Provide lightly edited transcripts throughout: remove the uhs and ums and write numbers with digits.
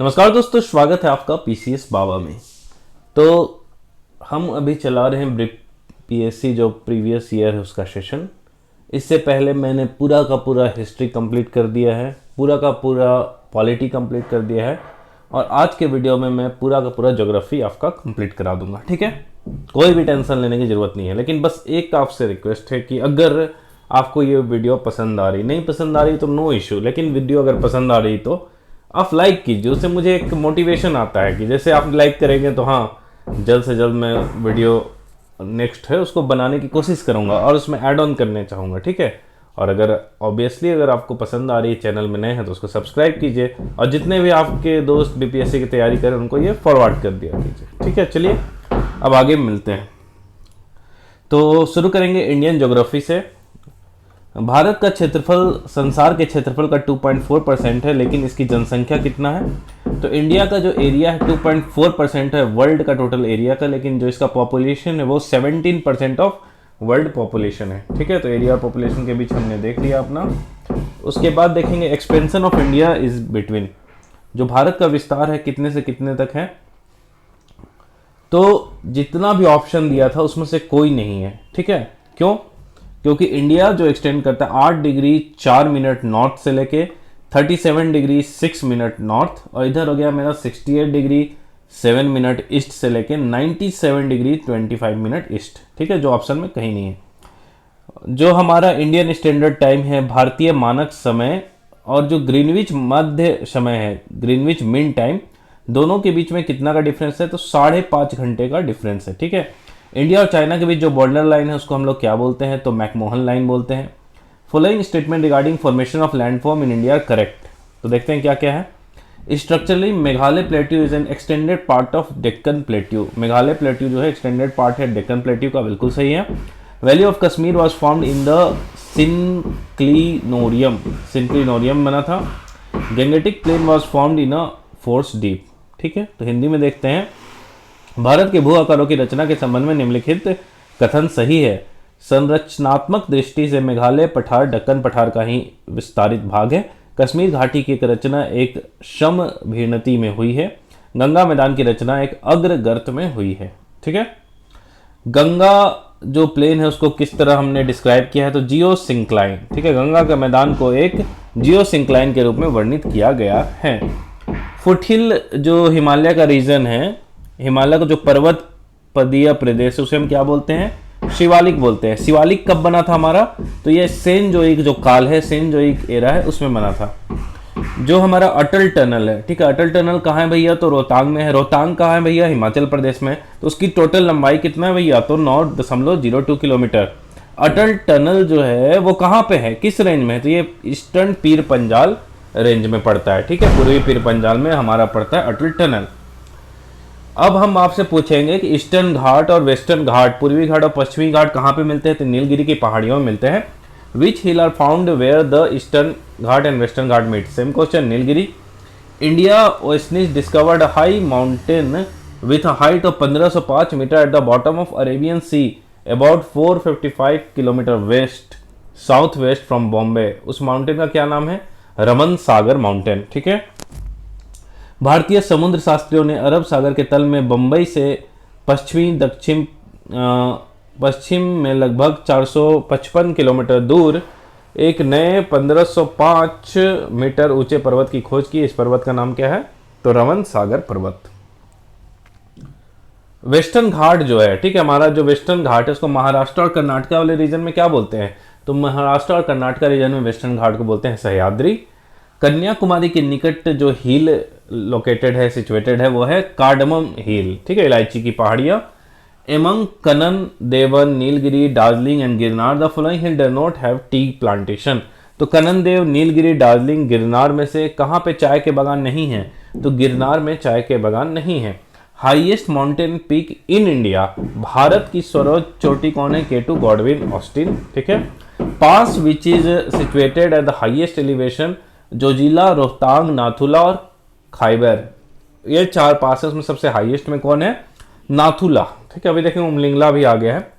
नमस्कार दोस्तों, स्वागत है आपका पीसीएस बाबा में। तो हम अभी चला रहे हैं पीएससी जो प्रीवियस ईयर है उसका सेशन। इससे पहले मैंने पूरा का पूरा हिस्ट्री कंप्लीट कर दिया है, पूरा का पूरा पॉलिटी कंप्लीट कर दिया है और आज के वीडियो में मैं पूरा का पूरा ज्योग्राफी आपका कंप्लीट करा दूंगा। ठीक है, कोई भी टेंशन लेने की ज़रूरत नहीं है। लेकिन बस एक आपसे रिक्वेस्ट है कि अगर आपको ये वीडियो पसंद आ रही, नहीं पसंद आ रही तो नो इशू, लेकिन वीडियो अगर पसंद आ रही तो आप लाइक कीजिए। उससे मुझे एक मोटिवेशन आता है कि जैसे आप लाइक करेंगे तो हाँ, जल्द से जल्द मैं वीडियो नेक्स्ट है उसको बनाने की कोशिश करूँगा और उसमें ऐड ऑन करने चाहूँगा। ठीक है, और अगर ऑब्वियसली अगर आपको पसंद आ रही है, चैनल में नए हैं तो उसको सब्सक्राइब कीजिए और जितने भी आपके दोस्त बीपीएससी की तैयारी करें उनको ये फॉरवर्ड कर दिया कीजिए। ठीक है, चलिए अब आगे मिलते हैं। तो शुरू करेंगे इंडियन ज्योग्राफी से। भारत का क्षेत्रफल संसार के क्षेत्रफल का 2.4% है, लेकिन इसकी जनसंख्या कितना है? तो इंडिया का जो एरिया है 2.4% है वर्ल्ड का टोटल एरिया का, लेकिन जो इसका पॉपुलेशन है वो 17% ऑफ वर्ल्ड पॉपुलेशन है। ठीक है, तो एरिया और पॉपुलेशन के बीच हमने देख लिया अपना। उसके बाद देखेंगे expansion of India is between, जो भारत का विस्तार है कितने से कितने तक है। तो जितना भी ऑप्शन दिया था उसमें से कोई नहीं है। ठीक है, क्यों? क्योंकि इंडिया जो एक्सटेंड करता है 8 डिग्री 4 मिनट नॉर्थ से लेके 37 डिग्री 6 मिनट नॉर्थ, और इधर हो गया मेरा 68 डिग्री 7 मिनट ईस्ट से लेके 97 डिग्री 25 मिनट ईस्ट। ठीक है, जो ऑप्शन में कहीं नहीं है। जो हमारा इंडियन स्टैंडर्ड टाइम है, भारतीय मानक समय, और जो ग्रीनविच मध्य समय है, ग्रीनविच मीन टाइम, दोनों के बीच में कितना का डिफरेंस है? तो 5.5 घंटे का डिफरेंस है। ठीक है, इंडिया और चाइना के बीच जो बॉर्डर लाइन है उसको हम लोग क्या बोलते हैं? तो मैकमोहन लाइन बोलते हैं। Following statement regarding formation of landform in India correct. तो देखते हैं क्या क्या है। Structurally Meghalaya plateau is an extended part of Deccan plateau. Meghalaya plateau जो है एक्सटेंडेड पार्ट है डेक्कन प्लेट्यू का, बिल्कुल सही है। Valley of Kashmir was formed in the synclinorium, synclinorium बना था। Gangetic plain was formed in a force deep. ठीक है, तो हिंदी में देखते हैं। भारत के भू आकारों की रचना के संबंध में निम्नलिखित कथन सही है। संरचनात्मक दृष्टि से मेघालय पठार दक्कन पठार का ही विस्तारित भाग है। कश्मीर घाटी की रचना एक समभीनती में हुई है। गंगा मैदान की रचना एक अग्र गर्त में हुई है। ठीक है, गंगा जो प्लेन है उसको किस तरह हमने डिस्क्राइब किया है? तो जियो सिंक्लाइन। ठीक है, गंगा के मैदान को एक जियो सिंक्लाइन के रूप में वर्णित किया गया है। फुटहिल जो हिमालय का रीजन है, हिमालय का जो पर्वत पदीय प्रदेश है उसे हम क्या बोलते हैं? शिवालिक बोलते हैं। शिवालिक कब बना था हमारा? तो ये सेनजोइक जो काल है, सेनजोइक एरा है, उसमें बना था। जो हमारा अटल टनल है, ठीक है, अटल टनल कहाँ है भैया? तो रोहतांग में है। रोहतांग कहाँ है भैया? हिमाचल प्रदेश में। तो उसकी टोटल लंबाई कितना है भैया? तो 9.02 किलोमीटर। अटल टनल जो है वो कहाँ पे है, किस रेंज में है? तो ये ईस्टर्न पीर पंजाल रेंज में पड़ता है। ठीक है, पूर्वी पीर पंजाल में हमारा पड़ता है अटल टनल। अब हम आपसे पूछेंगे कि ईस्टर्न घाट और वेस्टर्न घाट, पूर्वी घाट और पश्चिमी घाट कहाँ पे मिलते हैं? तो नीलगिरी की पहाड़ियों में मिलते हैं। Which hill are found where the eastern ghat and western ghat meet? Same question, Nilgiri. India oceanists discovered high mountain with a height of 1505 metre at the bottom of Arabian sea about 455 kilometre west south west from Bombay. उस mountain का क्या नाम है? Raman Sagar mountain. ठीक है, भारतीय समुद्र शास्त्रियों ने अरब सागर के तल में बंबई से पश्चिम में लगभग 455 किलोमीटर दूर एक नए 1505 मीटर ऊंचे पर्वत की खोज की। इस पर्वत का नाम क्या है? तो रमन सागर पर्वत। वेस्टर्न घाट जो है, ठीक है, हमारा जो वेस्टर्न घाट है उसको महाराष्ट्र और कर्नाटक वाले रीजन में क्या बोलते हैं? तो महाराष्ट्र और कर्नाटक रीजन में वेस्टर्न घाट को बोलते हैं सह्याद्री। कन्याकुमारी के निकट जो हिल लोकेटेड है, सिचुएटेड है, वो है कार्डमम हिल। ठीक है, इलायची की पहाड़ियां। Among Kanan, Devan, Nilgiri, Darjeeling and Girnar the following hill do not have tea plantation. तो कनन देव, नीलगिरी, दार्जिलिंग, गिरनार में से कहाँ पे चाय के बागान नहीं है? तो गिरनार में चाय के बागान नहीं है। Highest mountain peak in India, भारत की सर्वोच्च चोटी कौन है? K two Godwin Austen. ठीक है, pass which is situated at the highest elevation, Zojila, Rohtang, Nathula और खाइबर। ये 4 पास है, उसमें सबसे हाईएस्ट में कौन है? नाथुला। ठीक है, अभी देखेंगे उमलिंगला भी आ गया है।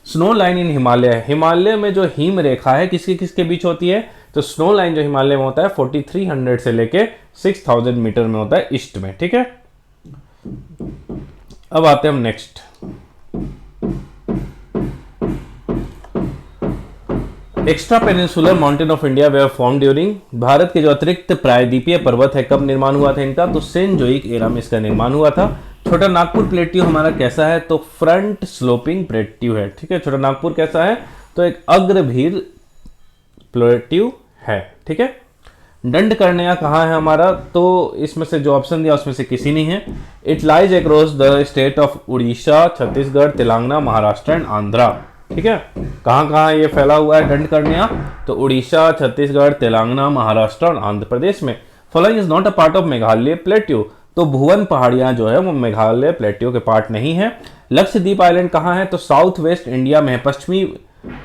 Snow line in Himalaya, Himalaya में जो हिम रेखा है किसके किसके बीच होती है? तो स्नो लाइन जो हिमालय में होता है 4300 से लेके 6000 मीटर में होता है ईस्ट में, ठीक है। अब आते हैं हम next. Extra peninsular mountain of India way form during, Bharat के जो अतिरिक्त प्रायद्वीपीय पर्वत है कब निर्माण हुआ था इनका, तो सेनजोइक एरा में इसका निर्माण हुआ था। छोटा नागपुर प्लेट्यू हमारा कैसा है, तो फ्रंट स्लोपिंग प्लेट्यू है, ठीक है। छोटा नागपुर कैसा है, तो एक अग्रभीर प्लेट्यू है, ठीक है। दंडकर्ण्या कहाँ है हमारा, तो इसमें से जो ऑप्शन दिया उसमें से किसी नहीं है। It lies across the state of Orissa, Chhattisgarh, Telangana, Maharashtra and Andhra, ठीक है। कहाँ कहाँ ये फैला हुआ है दंडकर्ण्या, तो उड़ीसा, छत्तीसगढ़, तेलंगाना, महाराष्ट्र और आंध्र प्रदेश में। Following is not a part of Meghalaya plateau, तो भुवन पहाड़ियां जो है वो मेघालय प्लेट्यू के पार्ट नहीं है। लक्षद्वीप आइलैंड कहाँ है, तो साउथ वेस्ट इंडिया में, पश्चिमी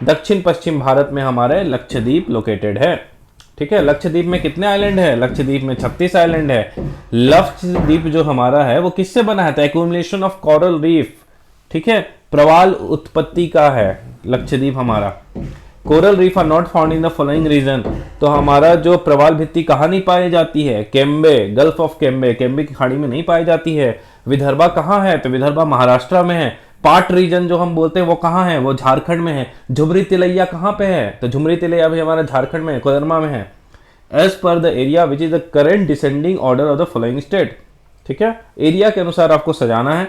दक्षिण पश्चिम भारत में हमारे लक्षद्वीप लोकेटेड है, ठीक है। लक्षद्वीप में कितने आइलैंड है, लक्षद्वीप में 36 आइलैंड है। लक्षद्वीप जो हमारा है वो किससे बना है, तो एक्यूमुलेशन ऑफ कोरल रीफ, ठीक है, प्रवाल उत्पत्ति का है लक्षद्वीप हमारा। Coral reef are not found in the following region, तो हमारा जो प्रवाल भित्ति कहाँ नहीं पाई जाती है, केम्बे, गल्फ ऑफ केम्बे, केम्बे की खाड़ी में नहीं पाई जाती है। विदर्भा कहाँ है, तो विदर्भा महाराष्ट्र में है। पाट रीजन जो हम बोलते हैं वो कहाँ है, वो झारखंड में है। झुमरी तिलैया कहाँ पे है, तो झुमरी तिलैया भी हमारा झारखंड में है, कोडरमा में है। As per the area which is the current descending order of the following state, ठीक है। एरिया के अनुसार आपको सजाना है।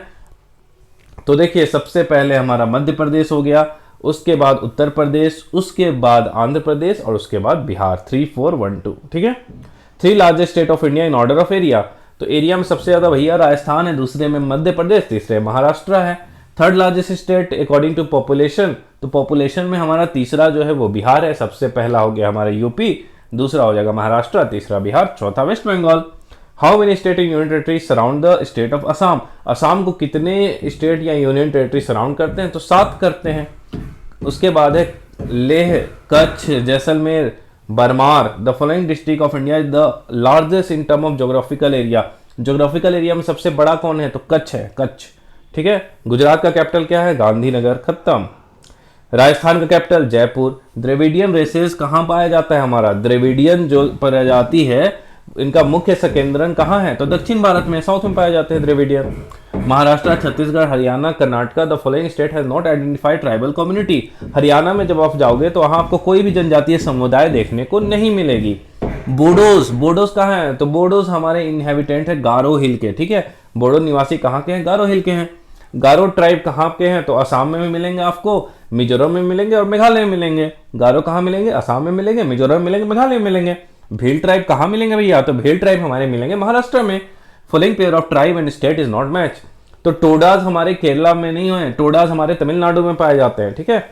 तो देखिए सबसे पहले हमारा मध्य प्रदेश हो गया, उसके बाद उत्तर प्रदेश, उसके बाद आंध्र प्रदेश और उसके बाद बिहार। 3 4 1 2, ठीक है। 3 largest state of India in order of area, तो एरिया में सबसे ज्यादा भैया राजस्थान है, दूसरे में मध्य प्रदेश, तीसरे महाराष्ट्र है। Third largest state according to population, तो पॉपुलेशन में हमारा तीसरा जो है वो बिहार है। सबसे पहला हो गया हमारा यूपी, दूसरा हो जाएगा महाराष्ट्र, तीसरा बिहार, चौथा West Bengal. How many state and union territory surround the state of Assam, Assam को कितने स्टेट या यूनियन टेरिटरी सराउंड करते हैं, तो 7 करते हैं। उसके बाद है Leh, Kutch, Jaisalmer, Barmer. The following district of India is the largest in term of geographical area, geographical area में सबसे बड़ा कौन है, तो कच्छ है, कच्छ, ठीक है। गुजरात का कैपिटल क्या है, गांधीनगर, खत्म। राजस्थान का कैपिटल जयपुर। द्रविडियन रेसेस कहाँ पाया जाता है हमारा, द्रविडियन जो प्रजाति है इनका मुख्य संकेंद्रण कहाँ है, तो दक्षिण भारत में, साउथ में पाए जाते हैं Dravidian. Maharashtra, Chhattisgarh, Haryana, Karnataka, the following state has not identified tribal community. Haryana में जब आप जाओगे तो वहां आपको कोई भी जनजातीय समुदाय देखने को नहीं मिलेगी। बोडोस, बोडोस कहाँ है, तो बोडोस हमारे इनहेबिटेंट है गारो हिल के, ठीक है। बोडो निवासी कहाँ के हैं, गारो हिल के हैं। गारो ट्राइब कहाँ के हैं, तो असम में भी मिलेंगे आपको, मिजोरम में मिलेंगे और मेघालय में मिलेंगे। गारो कहाँ मिलेंगे, असम में मिलेंगे, मिजोरम में मिलेंगे, मेघालय में मिलेंगे। भील ट्राइब कहाँ मिलेंगे भैया, तो भील ट्राइब हमारे मिलेंगे महाराष्ट्र में। Following pair of tribe and state is not match, तो टोडास हमारे केरला में नहीं हुए, टोडास हमारे तमिलनाडु में पाए जाते हैं, ठीक है।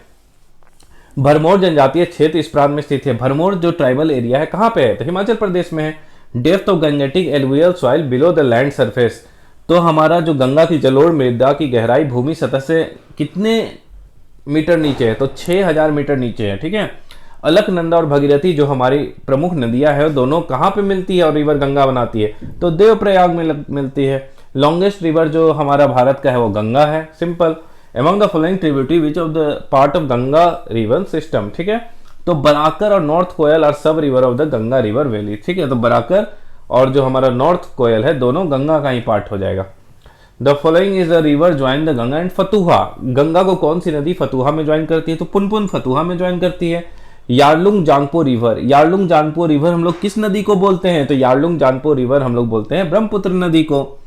भरमौर जनजातीय क्षेत्र इस प्रांत में स्थित है। भरमौर जो ट्राइबल एरिया है कहाँ पे है, तो हिमाचल प्रदेश में है। Depth of Gangetic alluvial soil below the land surface, तो हमारा जो गंगा की जलोढ़ मृदा की गहराई भूमि सतह से कितने मीटर नीचे है, तो 6000 मीटर नीचे है, ठीक है। अलकनंदा और भगीरथी जो हमारी प्रमुख नदियां है दोनों कहाँ पे मिलती है और रिवर गंगा बनाती है, तो देवप्रयाग में मिलती है। लॉन्गेस्ट रिवर जो हमारा भारत का है वो गंगा है, simple. Among the following tributary which of the part of Ganga river system, ठीक है। तो बराकर और नॉर्थ कोयल और सब river of the Ganga river valley, ठीक है। तो बराकर और जो हमारा नॉर्थ कोयल है दोनों गंगा का ही पार्ट हो जाएगा। The following is the river join the Ganga and Fatuha, Ganga को कौन सी नदी फतुहा में ज्वाइन करती है, तो पुनपुन फतुहा में ज्वाइन करती है। Yarlung Jangpo river, Yarlung Jangpo river हम लोग किस नदी को बोलते हैं, तो यारलुंग जांगपो रिवर हम लोग बोलते हैं ब्रह्मपुत्र नदी को।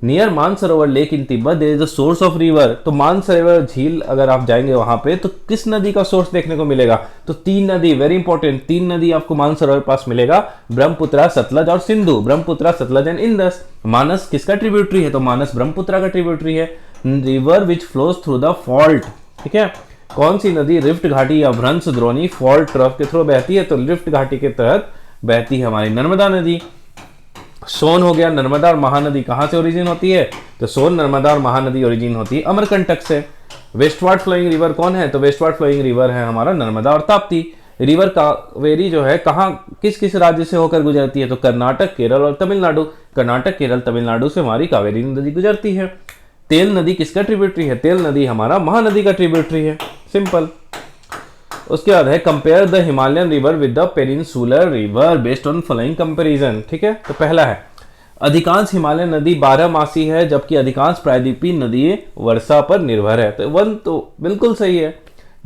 Near Mansarovar lake in Tibet there is a source of river, तो मानसरोवर झील अगर आप जाएंगे वहां पे तो किस नदी का सोर्स देखने को मिलेगा, तो 3 नदी, वेरी इंपॉर्टेंट, 3 नदी आपको मानसरोवर पास मिलेगा, ब्रह्मपुत्र, सतलज और सिंधु। Brahmaputra, Sutlej and Indus. मानस किसका ट्रिब्यूटरी है, तो मानस ब्रह्मपुत्र का ट्रिब्यूटरी है। River which flows through the fault, ठीक है। कौन सी नदी रिफ्ट घाटी या भ्रंश द्रोणी फॉल्ट ट्रफ के थ्रू बहती है, तो रिफ्ट घाटी के तहत बहती है हमारी नर्मदा नदी। सोन हो गया, नर्मदा और महानदी कहाँ से ओरिजिन होती है, तो सोन, नर्मदा और महानदी ओरिजिन होती है अमरकंटक से। वेस्टवर्ड फ्लोइंग रिवर कौन है, तो वेस्टवर्ड फ्लोइंग रिवर है हमारा नर्मदा और ताप्ती। रिवर कावेरी जो है कहाँ किस किस राज्य से होकर गुजरती है, तो कर्नाटक, केरल और तमिलनाडु। कर्नाटक, केरल, तमिलनाडु से हमारी कावेरी नदी गुजरती है। तेल नदी किसका ट्रिब्यूटरी है, तेल नदी हमारा महानदी का ट्रिब्यूटरी है, सिंपल। उसके बाद है compare the Himalayan river with the peninsular river based on following comparison. ठीक है, तो पहला है अधिकांश हिमालयन नदी 12 मासी है जबकि अधिकांश प्रायद्वीपीय नदी वर्षा पर निर्भर है। तो वन तो बिल्कुल सही है।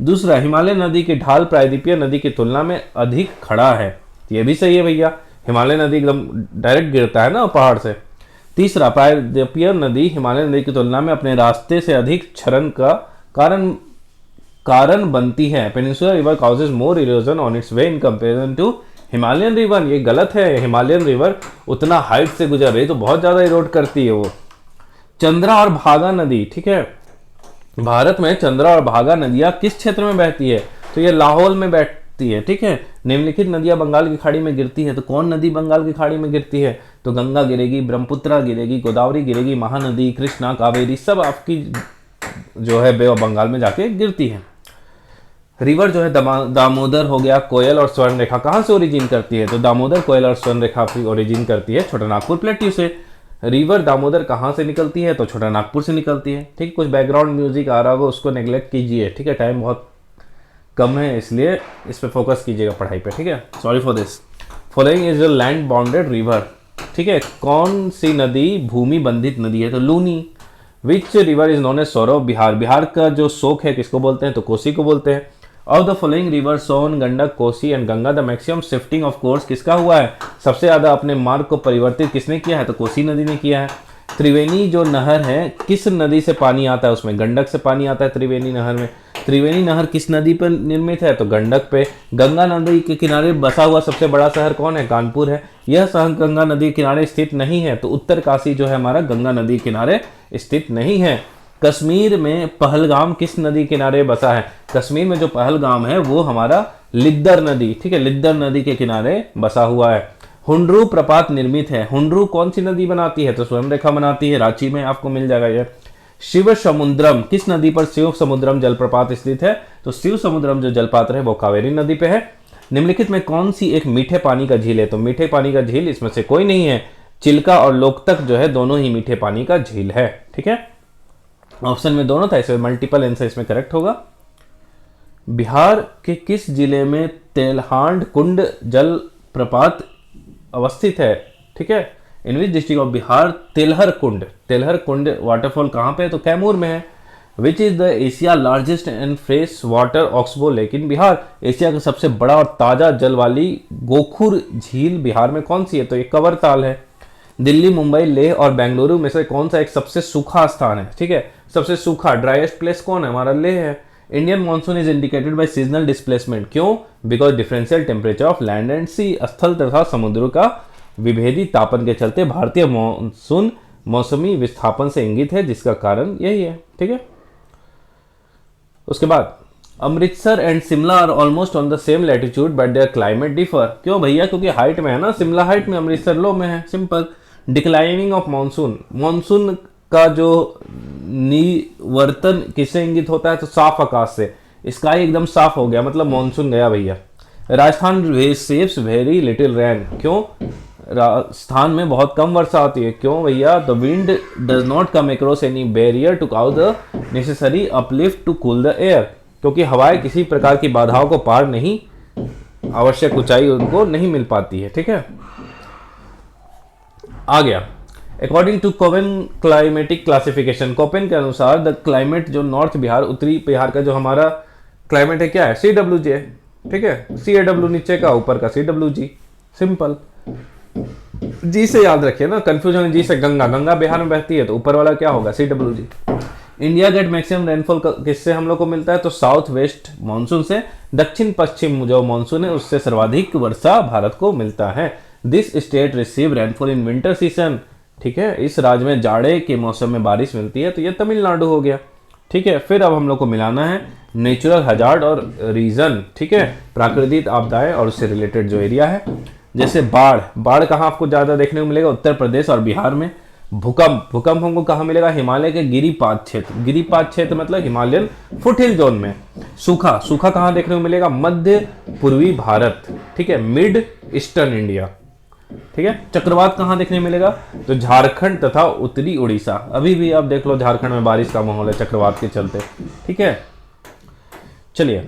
दूसरा, हिमालयन नदी की ढाल प्रायद्वीपीय नदी की तुलना में अधिक खड़ा है। ये भी सही है भैया, हिमालय नदी एकदम डायरेक्ट गिरता है ना पहाड़ से। तीसरा, प्रायद्वीपीय नदी हिमालय नदी की तुलना में अपने रास्ते से अधिक क्षरण का कारण बनती है। Peninsular river causes more erosion on its way in comparison to Himalayan river. ये गलत है, हिमालयन रिवर उतना हाइट से गुजर रही तो बहुत ज्यादा इरोड करती है वो। चंद्रा और भागा नदी, ठीक है, भारत में चंद्रा और भागा नदियां किस क्षेत्र में बहती है? तो ये लाहौल में बहती है। ठीक है, निम्नलिखित नदियां बंगाल की खाड़ी में गिरती है। तो कौन नदी बंगाल की खाड़ी में गिरती है? तो गंगा गिरेगी, ब्रह्मपुत्रा गिरेगी, गोदावरी गिरेगी, महानदी, कृष्णा, कावेरी, सब आपकी जो है बे ऑफ बंगाल में जाके गिरती है। रिवर जो है दामोदर हो गया, कोयल और स्वर्ण रेखा कहाँ से ओरिजिन करती है? तो दामोदर, कोयल और स्वर्ण रेखा ओरिजिन करती है छोटा नागपुर प्लेट्यू से। रिवर दामोदर कहाँ से निकलती है? तो छोटा नागपुर से निकलती है। ठीक, कुछ बैकग्राउंड म्यूजिक आ रहा होगा उसको नेग्लेक्ट कीजिए। ठीक है, टाइम बहुत कम है इसलिए इस पे फोकस कीजिएगा पढ़ाई पे। ठीक है, sorry for this. Following is a land bounded river. ठीक है, कौन सी नदी भूमि बंधित नदी है? तो Luni. Which river is known as sorrow Bihar. Bihar का जो शोक है किसको बोलते हैं? तो कोसी को बोलते हैं। Of the following river Son, Gandak, Kosi and Ganga the maximum shifting of course किसका हुआ है? सबसे ज्यादा अपने मार्ग को परिवर्तित किसने किया है? तो कोसी नदी ने किया है। त्रिवेणी जो नहर है किस नदी से पानी आता है? उसमें गंडक से पानी आता है त्रिवेणी नहर में। त्रिवेणी नहर किस नदी पर निर्मित है? तो गंडक पे। गंगा नदी के किनारे बसा हुआ सबसे बड़ा शहर कौन है? कानपुर है। यह शहर गंगा नदी के किनारे स्थित नहीं है। तो उत्तर काशी जो है हमारा गंगा नदी के किनारे स्थित नहीं है। कश्मीर में पहलगाम किस नदी किनारे बसा है? कश्मीर में जो पहलगाम है वो हमारा लिद्दर नदी, ठीक है, लिद्दर नदी के किनारे बसा हुआ है। हुंड्रू प्रपात निर्मित है। हुंड्रू कौन सी नदी बनाती है? तो स्वर्ण रेखा बनाती है, रांची में आपको मिल जाएगा ये। शिव समुद्रम किस नदी पर शिव समुद्रम जलप्रपात स्थित है? तो शिव समुद्रम जो जलपात है वो कावेरी नदी पे है। निम्नलिखित में कौन सी एक मीठे पानी का झील है? तो मीठे पानी का झील इसमें से कोई नहीं है। चिल्का और लोकतक जो है दोनों ही मीठे पानी का झील है। ठीक है, ऑप्शन में दोनों था, इसमें मल्टीपल आंसर इसमें करेक्ट होगा। बिहार के किस जिले में तेलहांड कुंड जल प्रपात अवस्थित है? ठीक है, in which district of Bihar Telhar Kund waterfall कहाँ पे है? तो कैमूर में है। Which is the Asia largest and fresh water oxbow lake in Bihar. Asia का सबसे बड़ा और ताजा जल वाली गोखुर झील बिहार में कौन सी है? तो ये कवरताल है। दिल्ली, मुंबई, लेह और बेंगलुरु में से कौन सा एक सबसे सूखा स्थान है? ठीक है, सबसे सूखा ड्राइएस्ट प्लेस कौन है? हमारा लेह है। Indian monsoon is indicated by seasonal displacement. क्यों? Because differential temperature of land and sea. स्थल तथा समुद्र का विभेदी तापन के चलते भारतीय मानसून मौसमी विस्थापन से इंगित है, जिसका कारण यही है। ठीक है, उसके बाद Amritsar and Shimla are almost on the same latitude but their climate differ. क्यों भैया? क्योंकि हाइट में है ना, शिमला हाइट में, अमृतसर लो में है, simple. Declining of monsoon, monsoon का जो निवर्तन किससे इंगित होता है? तो साफ आकाश से। स्काई एकदम साफ हो गया मतलब मानसून गया भैया। Rajasthan receives very little rain. क्यों? राजस्थान में बहुत कम वर्षा होती है। क्यों भैया? The wind does not come across any barrier to cause the necessary uplift to cool the air. क्योंकि हवाएं किसी प्रकार की बाधाओं को पार नहीं, आवश्यक ऊंचाई उनको नहीं मिल पाती है। ठीक है, आ गया। According to Koppen climatic classification, Koppen के अनुसार द क्लाइमेट जो नॉर्थ बिहार, उत्तरी बिहार का जो हमारा क्लाइमेट है क्या है? CWG है। ठीक है, CAW नीचे का, ऊपर का CWG, सिंपल। जी से याद रखिए ना, कंफ्यूजन। जी से गंगा, गंगा बिहार में बहती है तो ऊपर वाला क्या होगा? CWG। India get maximum rainfall किससे हम लोग को मिलता है? तो साउथ वेस्ट मानसून से। दक्षिण पश्चिम जो मानसून है उससे सर्वाधिक वर्षा भारत को मिलता है। This state receive rainfall in winter season. ठीक है, इस राज्य में जाड़े के मौसम में बारिश मिलती है। तो ये तमिलनाडु हो गया। ठीक है, फिर अब हम लोग को मिलाना है नेचुरल हजार्ड और रीजन। ठीक है, प्राकृतिक आपदाएं और उससे रिलेटेड जो एरिया है, जैसे बाढ़। बाढ़ कहाँ आपको ज्यादा देखने को मिलेगा? उत्तर प्रदेश और बिहार में। भूकंप, भूकंप हमको कहाँ मिलेगा? हिमालय के गिरिपात क्षेत्र। गिरिपात क्षेत्र मतलब हिमालयन फुटहिल जोन में। सूखा, सूखा कहाँ देखने को मिलेगा? मध्य पूर्वी भारत। ठीक है, मिड ईस्टर्न इंडिया। ठीक है, चक्रवात कहाँ देखने मिलेगा? तो झारखंड तथा उत्तरी उड़ीसा। अभी भी आप देख लो झारखंड में बारिश का माहौल है चक्रवात के चलते। ठीक है, चलिए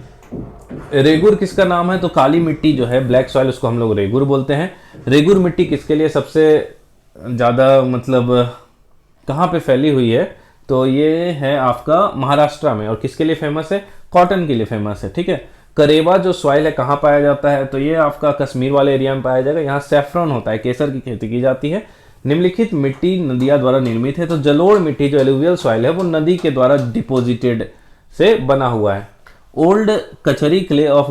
रेगुर किसका नाम है? तो काली मिट्टी जो है, ब्लैक सॉइल, उसको हम लोग रेगुर बोलते हैं। रेगुर मिट्टी किसके लिए सबसे ज़्यादा मतलब कहाँ पे फैली हुई है? तो ये है आपका महाराष्ट्र में। और किसके लिए फेमस है? कॉटन के लिए फेमस है, ठीक है। करेवा जो सॉइल है कहाँ पाया जाता है? तो ये आपका कश्मीर वाले एरिया में पाया जाएगा। यहाँ सैफरन होता है, केसर की खेती की जाती है। निम्नलिखित मिट्टी नदियाँ द्वारा निर्मित है। तो जलोढ़ मिट्टी जो एलुवियल सॉइल है वो नदी के द्वारा डिपोजिटेड से बना हुआ है। ओल्ड कचरी क्ले ऑफ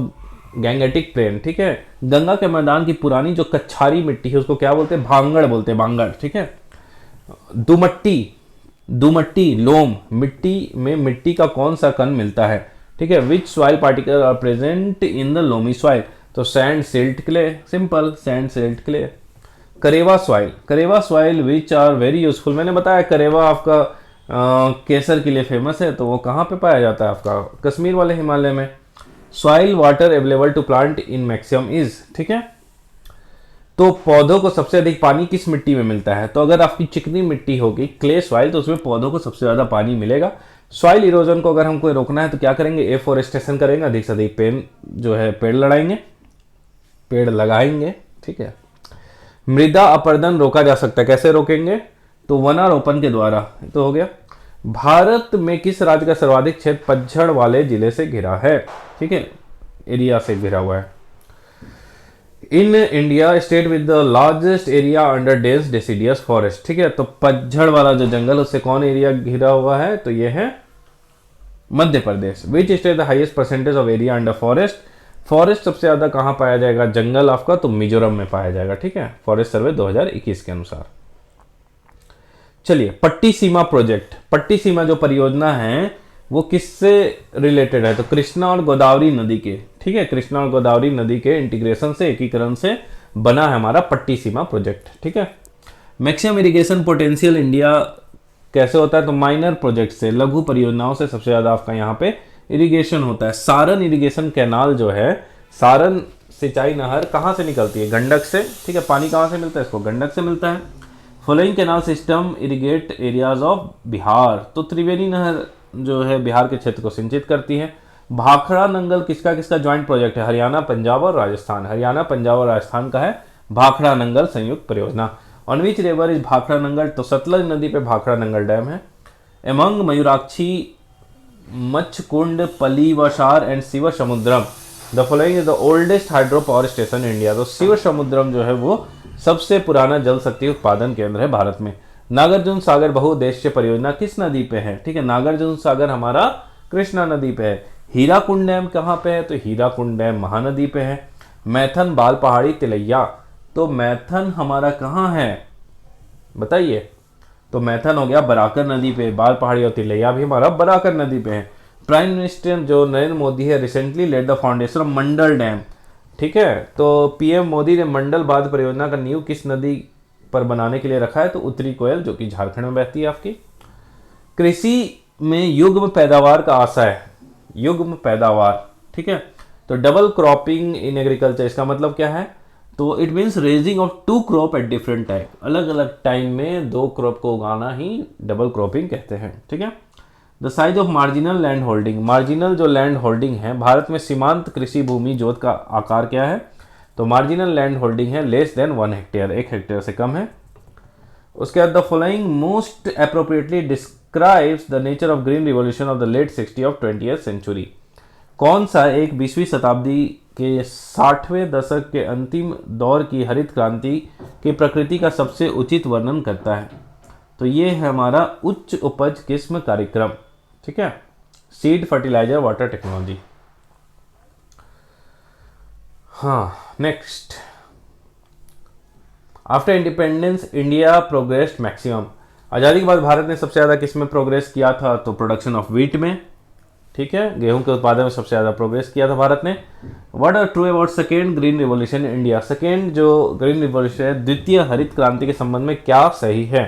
गैंगेटिक प्लेन, ठीक है। गंगा के मैदान की पुरानी जो कच्छारी मिट्टी है उसको क्या बोलते हैं? भांगड़ बोलते हैं, भांगड़, ठीक है। दुमट्टी, दुमट्टी लोम मिट्टी में मिट्टी का कौन सा कण मिलता है? ठीक है। Which soil particle are present in the loamy soil? तो sand, silt, clay, simple, sand, silt, clay. Karewa soil, Karewa soil which are very useful, मैंने बताया करेवा आपका केसर के लिए फेमस है। तो वो कहाँ पे पाया जाता है? आपका कश्मीर वाले हिमालय में। Soil water available to plant in maximum is, ठीक है। तो पौधों को सबसे अधिक पानी किस मिट्टी में मिलता है? तो अगर आपकी चिकनी मिट्टी होगी, क्ले सॉइल, तो उसमें पौधों को सबसे ज्यादा पानी मिलेगा। सॉइल इरोजन को अगर हमको रोकना है तो क्या करेंगे? एफोरेस्टेशन करेंगे, अधिक से अधिक पेड़ लड़ाएंगे, पेड़ लगाएंगे, ठीक है। मृदा अपरदन रोका जा सकता है, कैसे रोकेंगे? तो वनारोपण के द्वारा। तो हो गया। भारत में किस राज्य का सर्वाधिक क्षेत्र पतझड़ वाले जिले से घिरा है? ठीक है, एरिया से घिरा हुआ है। In India state with the largest area under dense deciduous forest, ठीक है। तो पतझड़ वाला जो जंगल उससे कौन एरिया घिरा हुआ है? तो ये है Madhya Pradesh. Which state the highest percentage of area under forest? Forest सबसे ज्यादा कहां पाया जाएगा जंगल आपका? तो मिजोरम में पाया जाएगा, ठीक है, फॉरेस्ट सर्वे 2021 के अनुसार। चलिए, पट्टी सीमा प्रोजेक्ट, पट्टी सीमा जो परियोजना है वो किससे रिलेटेड है? तो कृष्णा और गोदावरी नदी के, ठीक है, कृष्णा और गोदावरी नदी के इंटीग्रेशन से, एकीकरण से बना है हमारा पट्टी सीमा प्रोजेक्ट, ठीक है। मैक्सिमम इरिगेशन पोटेंशियल इंडिया कैसे होता है? तो माइनर प्रोजेक्ट से, लघु परियोजनाओं से सबसे ज्यादा आपका यहाँ पे इरिगेशन होता है। सारण इरिगेशन कैनाल जो है, सारण सिंचाई नहर कहाँ से निकलती है? गंडक से, ठीक है। पानी कहाँ से मिलता है? इसको गंडक से मिलता है। Following canal system irrigate areas of Bihar? तो त्रिवेणी नहर जो है बिहार के क्षेत्र को सिंचित करती है। भाखड़ा नंगल किसका किसका ज्वाइंट प्रोजेक्ट है? हरियाणा, पंजाब और राजस्थान। हरियाणा, पंजाब और राजस्थान का है भाखड़ा नंगल संयुक्त परियोजना। On which river is Bhakra Nangal? तो सतलज नदी पे भाखड़ा नंगल डैम है। Among Mayurakshi, Machkund, Pallivasal and Shiva Samudram the following is the oldest hydro power station in India? तो शिव समुद्रम जो है वो सबसे पुराना जल शक्ति उत्पादन केंद्र है भारत में। नागार्जुन सागर बहुउद्देश्य परियोजना किस नदी पे है? ठीक है, नागार्जुन सागर हमारा कृष्णा नदी पे है। हीराकुंड डैम कहाँ पे है? तो हीराकुंड डैम महानदी पे है। मैथन, बाल पहाड़ी, तिलैया, तो मैथन हमारा कहाँ है बताइए? तो मैथन हो गया बराकर नदी पे, बाल पहाड़ी और तिलैया भी हमारा बराकर नदी पे है। प्राइम मिनिस्टर जो नरेंद्र मोदी है recently laid the foundation of Mandal dam, ठीक है। तो पीएम मोदी ने मंडल बांध परियोजना का नींव किस नदी पर बनाने के लिए रखा है? तो उत्तरी कोयल जो कि झारखंड में बहती है आपकी। कृषि में युग्म पैदावार का आशय, युग्म पैदावार, ठीक है। तो डबल क्रॉपिंग इन एग्रीकल्चर, इसका मतलब क्या है? तो it means raising of two crop at different time, अलग अलग टाइम में दो क्रॉप को उगाना ही डबल क्रॉपिंग कहते हैं, ठीक है। The size of marginal land holding, marginal जो लैंड होल्डिंग है भारत में सीमांत कृषि भूमि जोत का आकार क्या है? तो मार्जिनल लैंड होल्डिंग है लेस देन 1 हेक्टेयर, 1 हेक्टेयर से कम है। उसके बाद the following most appropriately describes the nature of green revolution of the late 60 of 20th century? कौन सा एक 20वीं शताब्दी के 60वें दशक के अंतिम दौर की हरित क्रांति की प्रकृति का सबसे उचित वर्णन करता है? तो ये है हमारा उच्च उपज किस्म कार्यक्रम, ठीक है, सीड फर्टिलाइजर वाटर टेक्नोलॉजी। हाँ, next, after independence India progressed maximum, आज़ादी के बाद भारत ने सबसे ज़्यादा किस में प्रोग्रेस किया था? तो प्रोडक्शन ऑफ व्हीट में, ठीक है, गेहूं के उत्पादन में सबसे ज़्यादा प्रोग्रेस किया था भारत ने। What are true about second green revolution in India? Second जो ग्रीन रिवॉल्यूशन है, द्वितीय हरित क्रांति के संबंध में क्या सही है?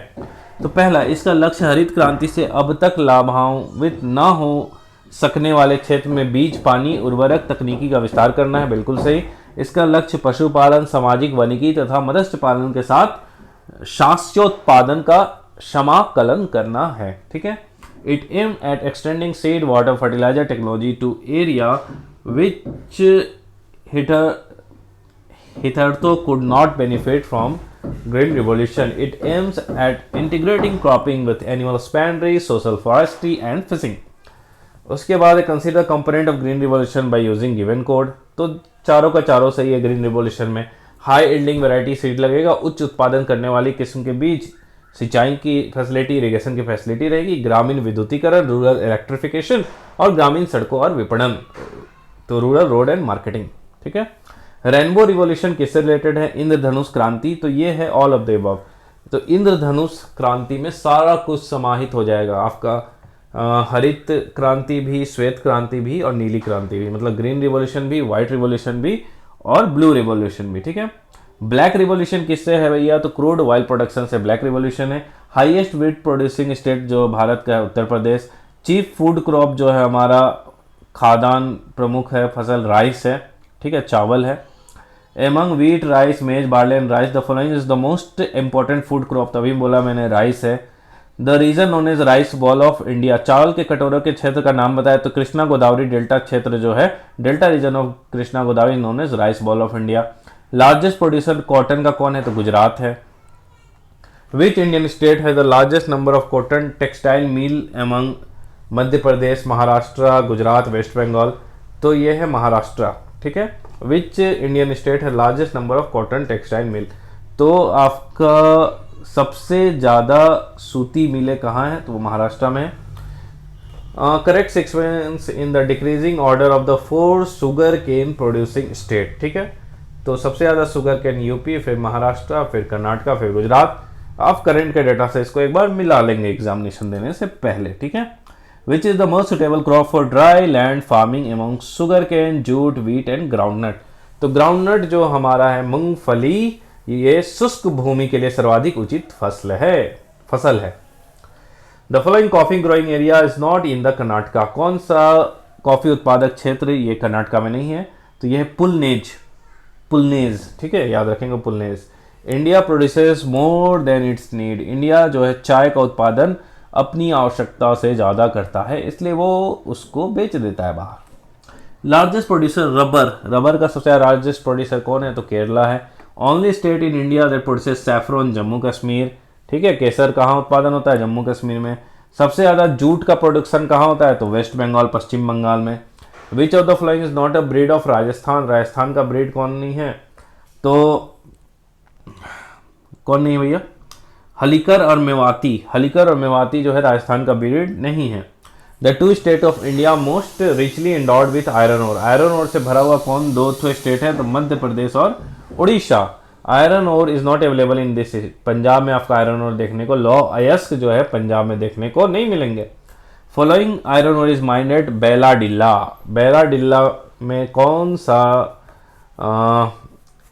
तो पहला, इसका लक्ष्य हरित क्रांति से अब तक लाभान्वित न हो सकने वाले क्षेत्र में बीज, पानी, उर्वरक तकनीकी का विस्तार करना है, बिल्कुल सही। इसका लक्ष्य पशुपालन, सामाजिक वानिकी तथा मत्स्य पालन के साथ शास्त्रोत्पादन का समाकलन करना है, ठीक है। It aim at extending seed water fertiliser technology to area which hitherto could not benefit from Green Revolution. It aims at integrating cropping with animal husbandry, social forestry and fishing. उसके बाद consider component of green revolution by using given code. तो चारों का चारों सही है। Green revolution में high yielding variety seed लगेगा, उच्च उत्पादन करने वाली किस्म के बीज, सिंचाई की फैसिलिटी, इरिगेशन की फैसिलिटी रहेगी, ग्रामीण विद्युतीकरण, रूरल इलेक्ट्रिफिकेशन और ग्रामीण सड़कों और विपणन, तो रूरल रोड एंड मार्केटिंग। ठीक है। रेनबो रिवॉल्यूशन किससे रिलेटेड है? इंद्रधनुष क्रांति। तो ये है ऑल ऑफ द अबव। तो इंद्रधनुष क्रांति में सारा कुछ समाहित हो जाएगा आपका, हरित क्रांति भी, श्वेत क्रांति भी और नीली क्रांति भी, मतलब ग्रीन रिवॉल्यूशन भी, व्हाइट रिवॉल्यूशन भी और ब्लू रिवॉल्यूशन भी। ठीक है। ब्लैक रिवॉल्यूशन किससे है भैया? तो क्रूड ऑयल प्रोडक्शन से ब्लैक रिवॉल्यूशन है। हाईएस्ट व्हीट प्रोड्यूसिंग स्टेट जो भारत का है Uttar Pradesh. Chief food crop जो है हमारा, खाद्यान्न प्रमुख है फसल राइस है। ठीक है, चावल है। Among wheat, rice, maize, barley and rice the following is the most important food crop. तभी बोला मैंने राइस है। The region known as rice bowl of India. चावल के कटोरों के क्षेत्र का नाम बताया तो कृष्णा गोदावरी डेल्टा क्षेत्र जो है, delta region of Krishna Godavari known as rice bowl of India. Largest producer cotton का कौन है? तो गुजरात है। विच इंडियन स्टेट है the largest number of cotton textile mill among? Madhya Pradesh, Maharashtra, Gujarat, West Bengal. तो ये है महाराष्ट्र। ठीक है। विच इंडियन स्टेट है largest number of cotton textile mill? तो आपका सबसे ज़्यादा सूती मिलें कहाँ हैं? तो वो महाराष्ट्र में है। Correct sequence in the decreasing order of the 4 sugar cane producing state. ठीक है। तो सबसे ज़्यादा शुगर केन यूपी, फिर महाराष्ट्र, फिर कर्नाटका, फिर गुजरात। आप करंट के डेटा से इसको एक बार मिला लेंगे एग्जामिनेशन देने से पहले। ठीक है। Which is the most suitable crop for dry land farming among sugar cane, jute, wheat and groundnut? तो ग्राउंडनट जो हमारा है मूंगफली, ये शुष्क भूमि के लिए सर्वाधिक उचित फसल है। The following coffee growing area is not in the Karnataka. कौन सा कॉफी उत्पादक क्षेत्र ये कर्नाटका में नहीं है? तो ये है पुलनेज। ठीक है, याद रखेंगे पुलनेज। India produces more than its need. India जो है चाय का उत्पादन अपनी आवश्यकता से ज़्यादा करता है, इसलिए वो उसको बेच देता है बाहर। लार्जेस्ट प्रोड्यूसर रबर का सबसे लार्जेस्ट प्रोड्यूसर कौन है? तो केरला है। Only state in India that produces saffron, Jammu Kashmir. ठीक है। केसर कहाँ उत्पादन होता है? जम्मू कश्मीर में। सबसे ज़्यादा जूट का प्रोडक्शन कहाँ होता है? तो वेस्ट बंगाल, पश्चिम बंगाल में। विच of the following is not a breed of Rajasthan? Rajasthan का ब्रीड कौन नहीं है? तो कौन नहीं है भैया? हलीकर और मेवाती जो है राजस्थान का ब्रीड नहीं है। The 2 state of India most richly endowed with iron ore. Iron ore से भरा हुआ कौन 2 स्टेट है? तो मध्य प्रदेश और Orissa. Iron ore is not available in this. Punjab में आपका आयरन ओर देखने को, लौ अयस्क जो है पंजाब में देखने को नहीं मिलेंगे। Following iron ore is mined at Bailadila में कौन सा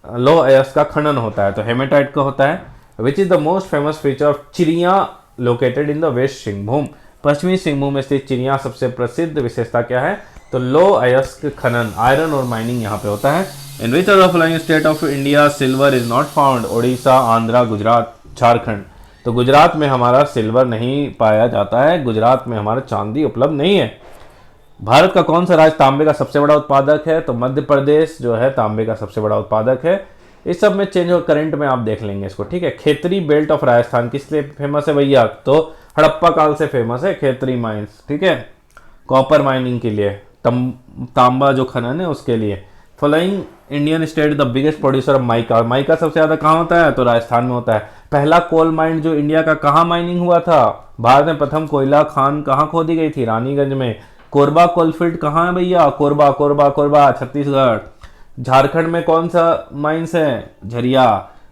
लौ अयस्क का खनन होता है? तो हेमेटाइट का होता है। Which is the most famous feature of Chiria located in the west Singhbhum? पश्चिमी सिंहभूम में स्थित चिड़िया सबसे प्रसिद्ध विशेषता क्या है? तो लो अयस्क खनन, आयरन और माइनिंग यहाँ पे होता है। In which of the following state of India silver is not found? Odisha, Andhra, Gujarat, Jharkhand. तो गुजरात में हमारा सिल्वर नहीं पाया जाता है, गुजरात में हमारा चांदी उपलब्ध नहीं है। भारत का कौन सा राज्य तांबे का सबसे बड़ा उत्पादक है? तो मध्य प्रदेश जो है तांबे का सबसे बड़ा उत्पादक है। इस सब में चेंज हो, करंट में आप देख लेंगे इसको। ठीक है। खेतरी बेल्ट ऑफ राजस्थान किस लिए फेमस है भैया? तो हड़प्पा काल से फेमस है खेतरी माइंस। ठीक है। कॉपर माइनिंग के लिए, तांबा जो खनन है उसके लिए। Following Indian state the biggest producer of mica सबसे ज्यादा कहाँ होता है? तो राजस्थान में होता है। पहला कोल माइन जो इंडिया का कहाँ माइनिंग हुआ था? भारत में प्रथम कोयला खान कहाँ खोदी गई थी? रानीगंज में। कोरबा कोलफील्ड कहाँ है भैया? कोरबा छत्तीसगढ़। झारखंड में कौन सा माइंस है? Jharia.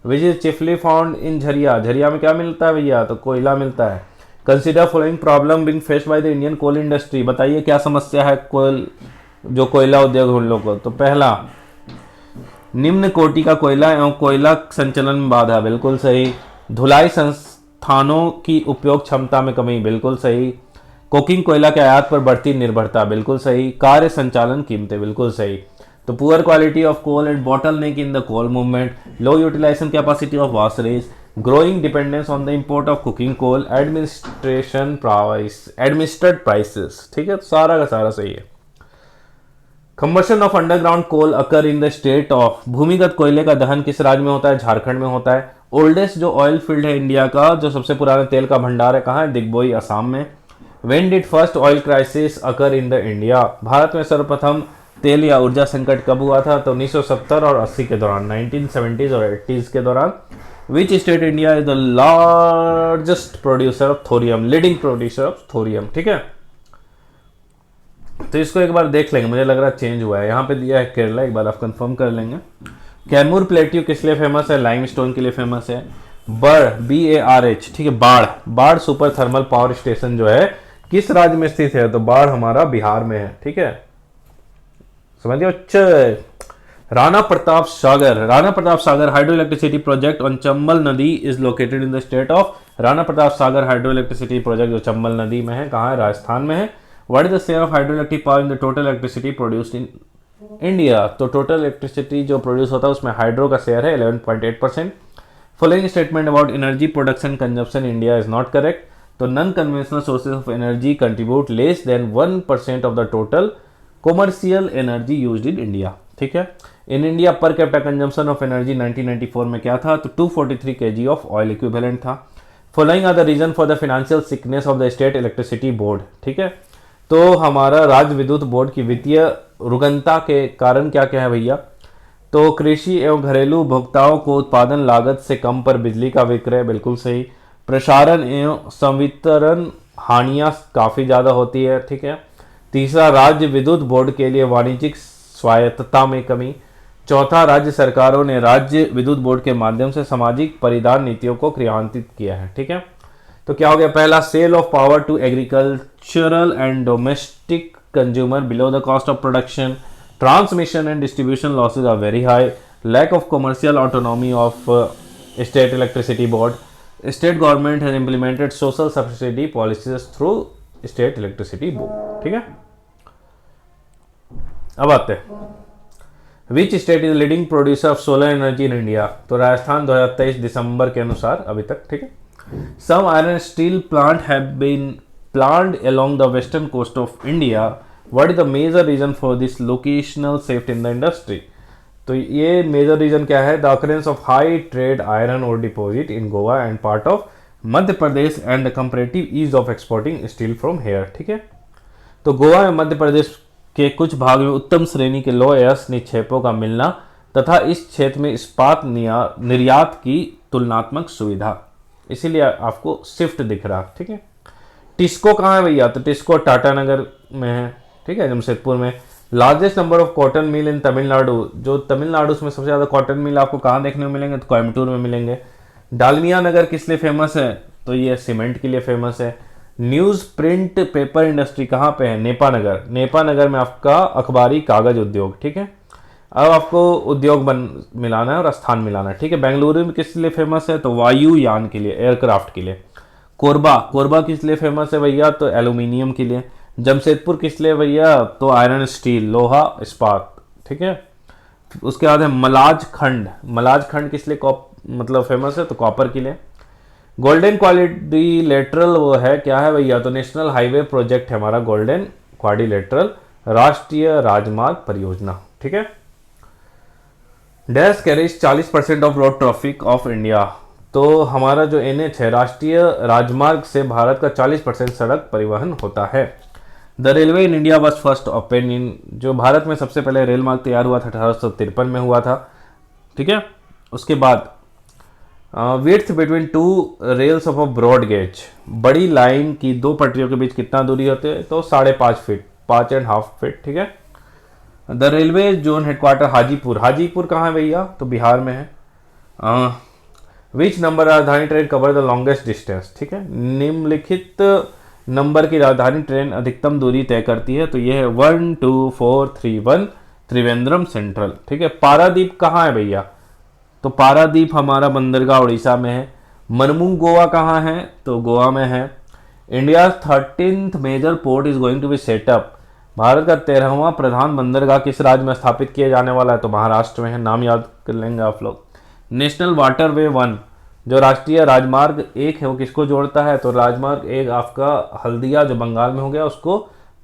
Which is chiefly found in Jharia में क्या मिलता है भैया? तो कोयला मिलता है। Consider following problem being faced by the Indian coal industry. बताइए क्या समस्या है कोयला उद्योग उन लोगों को? तो पहला, निम्न कोटि का कोयला एवं कोयला संचलन में बाधा। बिल्कुल सही। धुलाई संस्थानों की उपयोग क्षमता में कमी। बिल्कुल सही। कोकिंग कोयला के आयात पर बढ़ती निर्भरता। बिल्कुल सही। कार्य संचालन कीमतें। बिल्कुल सही। तो poor quality of coal and bottleneck in the coal movement, low utilisation capacity of washeries, growing dependence on the import of cooking coal, administered prices. ठीक है, तो सारा का सारा सही है। Combustion of underground coal occur in the state of, भूमिगत कोयले का दहन किस राज्य में होता है? झारखंड में होता है। ओल्डेस्ट जो ऑयल फील्ड है इंडिया का, जो सबसे पुराना तेल का भंडार है, कहाँ है? दिग्बोई, असम में। When did first oil crisis occur in the India, Bharat में सर्वप्रथम तेल या ऊर्जा संकट कब हुआ था? तो 1970 और 80 के दौरान, 1970s और 80s के दौरान। Which state India is the largest producer of thorium, leading producer of thorium, ठीक है। तो इसको एक बार देख लेंगे, मुझे लग रहा है चेंज हुआ है, यहाँ पे दिया है केरला, एक बार आप कंफर्म कर लेंगे। कैमूर प्लेट्यू किस लिए फेमस है? लाइमस्टोन के लिए फेमस है। BARH, ठीक है, बाढ़, बाढ़ सुपर थर्मल पावर स्टेशन जो है किस राज्य में स्थित है? तो बाढ़ हमारा बिहार में है, ठीक है, समझ गए। अच्छा, Rana Pratap Sagar hydro electricity project on Chambal नदी is located in the state of, Rana Pratap Sagar hydro electricity project जो चंबल नदी में है, कहाँ है? राजस्थान में है। What is the share of hydro electric power in the total electricity produced in India? तो टोटल इलेक्ट्रिसिटी जो प्रोड्यूस होता है उसमें हाइड्रो का शेयर है 11.8%। Following statement about energy production consumption India is not correct. तो non conventional sources of energy contribute less than 1% of the total commercial energy used in India, ठीक है। In India per capita consumption of energy 1994 में क्या था? तो 243 kg of oil equivalent था। Following are the reason for the financial sickness of the state electricity board, ठीक है। तो हमारा राज्य विद्युत बोर्ड की वित्तीय रुग्णता के कारण क्या क्या है भैया? तो कृषि एवं घरेलू उपभोक्ताओं को उत्पादन लागत से कम पर बिजली का विक्रय, बिल्कुल सही। प्रसारण एवं संवितरण हानियां काफ़ी ज़्यादा होती है, ठीक है। तीसरा, राज्य विद्युत बोर्ड के लिए वाणिज्यिक स्वायत्तता में कमी। चौथा, राज्य सरकारों ने राज्य विद्युत बोर्ड के माध्यम से सामाजिक परिधान नीतियों को क्रियान्वित किया है, ठीक है। तो क्या हो गया? पहला, sale of power to agricultural and domestic consumer below the cost of production, transmission and distribution losses are very high, lack of commercial autonomy of state electricity board, state government has implemented social subsidy policies through state electricity board, ठीक है। अब आते हैं, which state is leading producer of solar energy in India? तो राजस्थान 2023 दिसंबर के अनुसार अभी तक, ठीक है। Some iron steel plant have been planned along the western coast of India. What is the major reason for this locational shift in the industry? तो ये major reason क्या है? The occurrence of high trade iron ore deposit in Goa and part of Madhya Pradesh and the comparative ease of exporting steel from here, ठीक है। तो गोवा में मध्य प्रदेश के कुछ भाग में उत्तम श्रेणी के लो अयस्क निक्षेपों का मिलना तथा इस क्षेत्र में इस्पात निर्यात की तुलनात्मक सुविधा, इसीलिए आपको शिफ्ट दिख रहा, ठीक है। टिस्को कहाँ है भैया? तो टिस्को टाटा नगर में है, ठीक है, जमशेदपुर में। Largest number of cotton mill in Tamil Nadu, जो तमिलनाडु में सबसे ज़्यादा कॉटन मिल आपको कहाँ देखने को मिलेंगे? तो कोयम्बटूर में मिलेंगे। डालमिया नगर किस लिए फेमस है? तो ये सीमेंट के लिए फेमस है। न्यूज़ प्रिंट पेपर इंडस्ट्री कहाँ पे है? नेपा नगर, नेपा नगर में आपका अखबारी कागज उद्योग, ठीक है। अब आपको उद्योग मिलाना है और स्थान मिलाना है, ठीक है। बेंगलुरु में किस लिए फेमस है? तो वायुयान के लिए, एयरक्राफ्ट के लिए। कोरबा किस लिए फेमस है भैया? तो एल्यूमिनियम के लिए। जमशेदपुर किस लिए भैया? तो आयरन स्टील, लोहा इस्पात, ठीक है। उसके बाद है मलाज खंड किस लिए मतलब फेमस है? तो कॉपर के लिए। गोल्डन क्वाड्रिलेटरल वो है क्या है भैया? तो नेशनल हाईवे प्रोजेक्ट है हमारा गोल्डन क्वाड्रिलेटरल, राष्ट्रीय राजमार्ग परियोजना, ठीक है। Dash carries 40% of road traffic of India. तो हमारा जो NH है, राष्ट्रीय राजमार्ग से भारत का 40% सड़क परिवहन होता है। The railway in India was first open in, जो भारत में सबसे पहले रेल मार्ग तैयार हुआ था 1853 में हुआ था, ठीक है। उसके बाद width between two rails of a broad gauge, बड़ी लाइन की दो पटरियों के बीच कितना दूरी होती है? तो 5.5 फीट, 5.5 फीट, ठीक है। The railway zone headquarter Hajipur कहाँ है भैया? तो बिहार में है। विच नंबर राजधानी train cover the longest distance, ठीक है। निम्नलिखित नंबर की राजधानी ट्रेन अधिकतम दूरी तय करती है, तो ये है 12431 त्रिवेंद्रम सेंट्रल, ठीक है। पारादीप कहाँ है भैया? तो पारादीप हमारा बंदरगाह उड़ीसा में है। मनमुंग गोवा कहाँ है? तो गोवा में है। India 13th major port is going to be setup, Bharat का 13वां प्रधान बंदरगाह किस राज्य में स्थापित किया जाने वाला है? तो महाराष्ट्र में है, नाम याद कर लेंगे आप लोग। नेशनल वाटरवे 1, जो राष्ट्रीय राजमार्ग 1 है, वो किसको जोड़ता है? तो राजमार्ग 1 आपका हल्दिया जो बंगाल में हो गया, उसको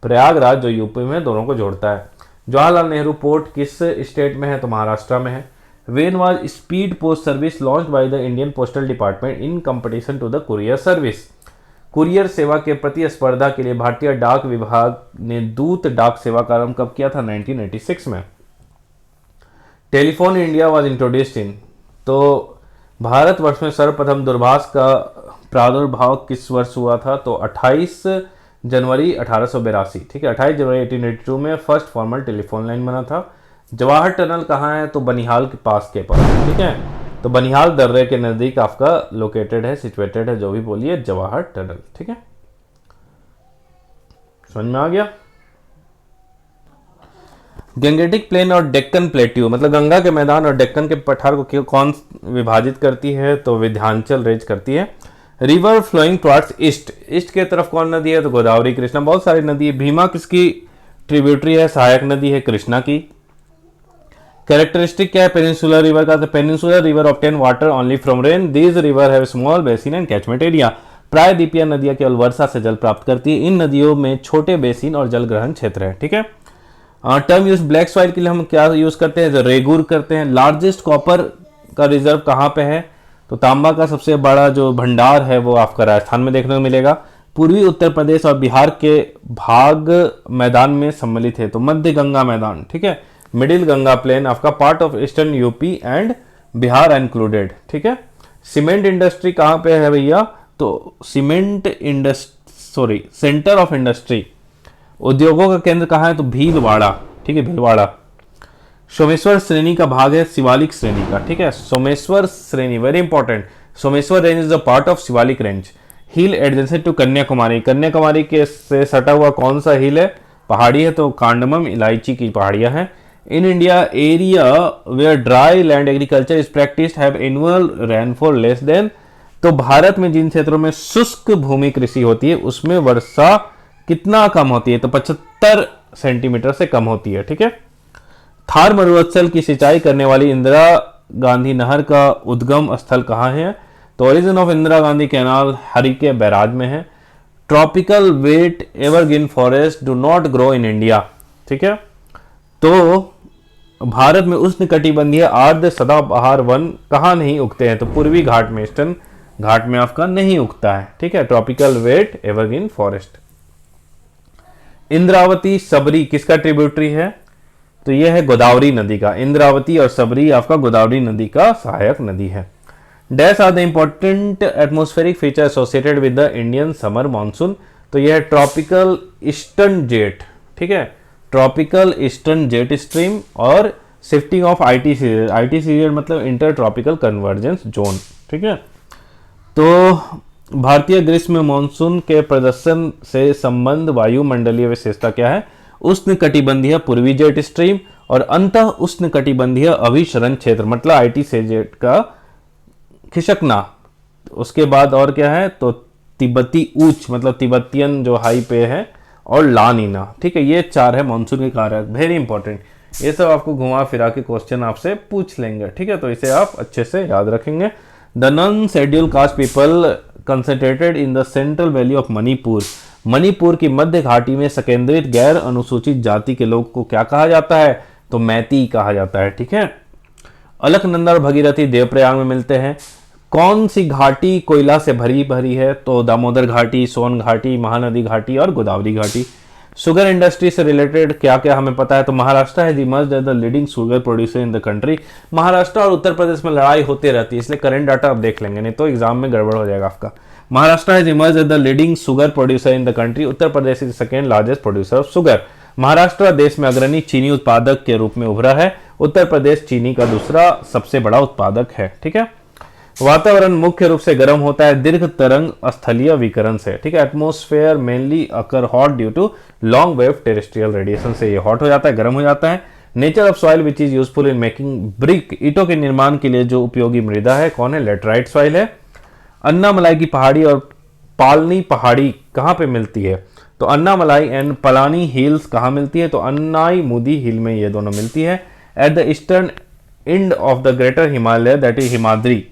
प्रयागराज जो यूपी में, दोनों को जोड़ता है। जवाहरलाल नेहरू पोर्ट किस स्टेट में है? तो महाराष्ट्र में है। When was speed post service launched by the Indian postal department in competition to the courier service? Courier सेवा के प्रतिस्पर्धा के लिए भारतीय डाक विभाग ने दूत डाक सेवा का आरंभ कब किया था? 1986 में। Telephone India was introduced in, तो भारतवर्ष में सर्वप्रथम दूरभाष का प्रादुर्भाव किस वर्ष हुआ था? तो 28 जनवरी 1882। ठीक है, 28 जनवरी 1882 में फर्स्ट फॉर्मल टेलीफोन लाइन बना था। जवाहर टनल कहाँ है? तो बनिहाल के पास के पास। ठीक है, तो बनिहाल दर्रे के नजदीक आपका लोकेटेड है, सिचुएटेड है, जो भी बोलिए, जवाहर टनल। ठीक है, समझ में आ गया? गंगेटिक प्लेन और डेक्कन प्लेट्यू, मतलब गंगा के मैदान और डेक्कन के पठार को कौन विभाजित करती है? तो विंध्याचल रेंज करती है। River flowing towards east, east के तरफ कौन नदी है? तो गोदावरी, कृष्णा, बहुत सारी नदी है। भीमा किसकी ट्रिब्यूटरी है? सहायक नदी है कृष्णा की। कैरेक्टरिस्टिक क्या है पेनिनसुलर रिवर का? तो peninsular river obtain water only from rain, these river have small basin and catchment area. प्रायद्वीपीय नदियां केवल वर्षा से जल प्राप्त करती है। इन नदियों में छोटे बेसिन और जल ग्रहण क्षेत्र है। ठीक है, टर्म यूज ब्लैक सॉइल के लिए हम क्या यूज करते हैं? रेगुर करते हैं। लार्जेस्ट कॉपर का रिजर्व कहाँ पे है? तो तांबा का सबसे बड़ा जो भंडार है वो आपका राजस्थान में देखने को मिलेगा। पूर्वी उत्तर प्रदेश और बिहार के भाग मैदान में सम्मिलित है, तो मध्य गंगा मैदान। ठीक है, मिडिल गंगा प्लेन आपका part of eastern UP and Bihar included. ठीक है, सीमेंट इंडस्ट्री कहाँ पे है भैया? तो सेंटर ऑफ इंडस्ट्री, उद्योगों का केंद्र कहाँ है? तो भीलवाड़ा। ठीक है, भीलवाड़ा। सोमेश्वर श्रेणी का भाग है शिवालिक श्रेणी का। ठीक है, सोमेश्वर श्रेणी very important. Someshwar range is a part of Shivalik range. Hill adjacent to Kanyakumari, Kanyakumari के से सटा हुआ कौन सा हिल है? पहाड़ी है, तो कांडमम इलायची की पहाड़ियां हैं। In India area where dry land agriculture is practised have annual rainfall less than, तो भारत में जिन क्षेत्रों में शुष्क भूमि कृषि होती है उसमें वर्षा कितना कम होती है? तो 75 सेंटीमीटर से कम होती है। ठीक है, थार मरुस्थल की सिंचाई करने वाली इंदिरा गांधी नहर का उद्गम स्थल कहाँ है? तो origin of Indira Gandhi canal Harike barrage में है। Tropical wet evergreen forest do not grow in India. ठीक है, तो भारत में उष्णकटिबंधीय आर्द्र सदाबहार वन कहाँ नहीं उगते हैं? तो पूर्वी घाट में, ईस्टर्न घाट में आपका नहीं उगता है। ठीक है, tropical wet evergreen forest. Indravati Sabari किसका ट्रिब्यूटरी है? तो यह है गोदावरी नदी का। इंद्रावती और सबरी आपका गोदावरी नदी का सहायक नदी है। Dash are the important atmospheric feature associated with the Indian summer monsoon, तो यह है ट्रॉपिकल ईस्टर्न जेट। ठीक है, ट्रॉपिकल ईस्टर्न जेट स्ट्रीम और shifting of IT serial. IT serial मतलब इंटर ट्रॉपिकल कन्वर्जेंस जोन। ठीक है, तो भारतीय ग्रीष्म मानसून के प्रदर्शन से संबंध वायुमंडलीय विशेषता क्या है? उष्ण कटिबंधीय पूर्वी जेट स्ट्रीम और अंतः उष्ण कटिबंधीय अभिसरण क्षेत्र, मतलब आईटी से जेट का खिसकना। उसके बाद और क्या है? तो तिब्बती ऊंच, मतलब तिब्बतियन जो हाई पे है, और ला नीना। ठीक है, ये 4 है मानसून के कारक, वेरी इंपॉर्टेंट। ये सब आपको घुमा फिरा के क्वेश्चन आपसे पूछ लेंगे। ठीक है, तो इसे आप अच्छे से याद रखेंगे। The non schedule caste people concentrated in the central valley of Manipur, Manipur की मध्य घाटी में संकेंद्रित गैर अनुसूचित जाति के लोग को क्या कहा जाता है? तो मैती कहा जाता है। ठीक है, अलकनंदा और भगीरथी देवप्रयाग में मिलते हैं। कौन सी घाटी कोयला से भरी है? तो दामोदर घाटी, सोन घाटी, महानदी घाटी और गोदावरी घाटी। शुगर इंडस्ट्री से रिलेटेड क्या क्या हमें पता है? तो महाराष्ट्र है emerged as the leading sugar producer in the country. Maharashtra और उत्तर प्रदेश में लड़ाई होती रहती है, इसलिए करंट डाटा आप देख लेंगे, नहीं तो एग्जाम में गड़बड़ हो जाएगा आपका। Maharashtra has emerged as the leading sugar producer in the country. Uttar Pradesh is second largest producer of sugar. Maharashtra देश में अग्रणी चीनी उत्पादक के रूप में उभरा है। उत्तर प्रदेश चीनी का दूसरा सबसे बड़ा उत्पादक है। ठीक है, वातावरण मुख्य रूप से गर्म होता है दीर्घ तरंग स्थलीय विकिरण से। ठीक है, atmosphere mainly occur hot due to long wave terrestrial radiation से ये हॉट हो जाता है, गर्म हो जाता है। Nature of soil which is useful in making brick, ईंटों के निर्माण के लिए जो उपयोगी मृदा है कौन है? लेटराइट सॉइल है। अन्नामलाई की पहाड़ी और पालनी पहाड़ी कहाँ पे मिलती है? तो अन्नामलाई एंड पलानी हिल्स कहाँ मिलती है? तो अन्नाई मुदी हिल में ये दोनों मिलती है। At the eastern end of the greater Himalaya that is Himadri.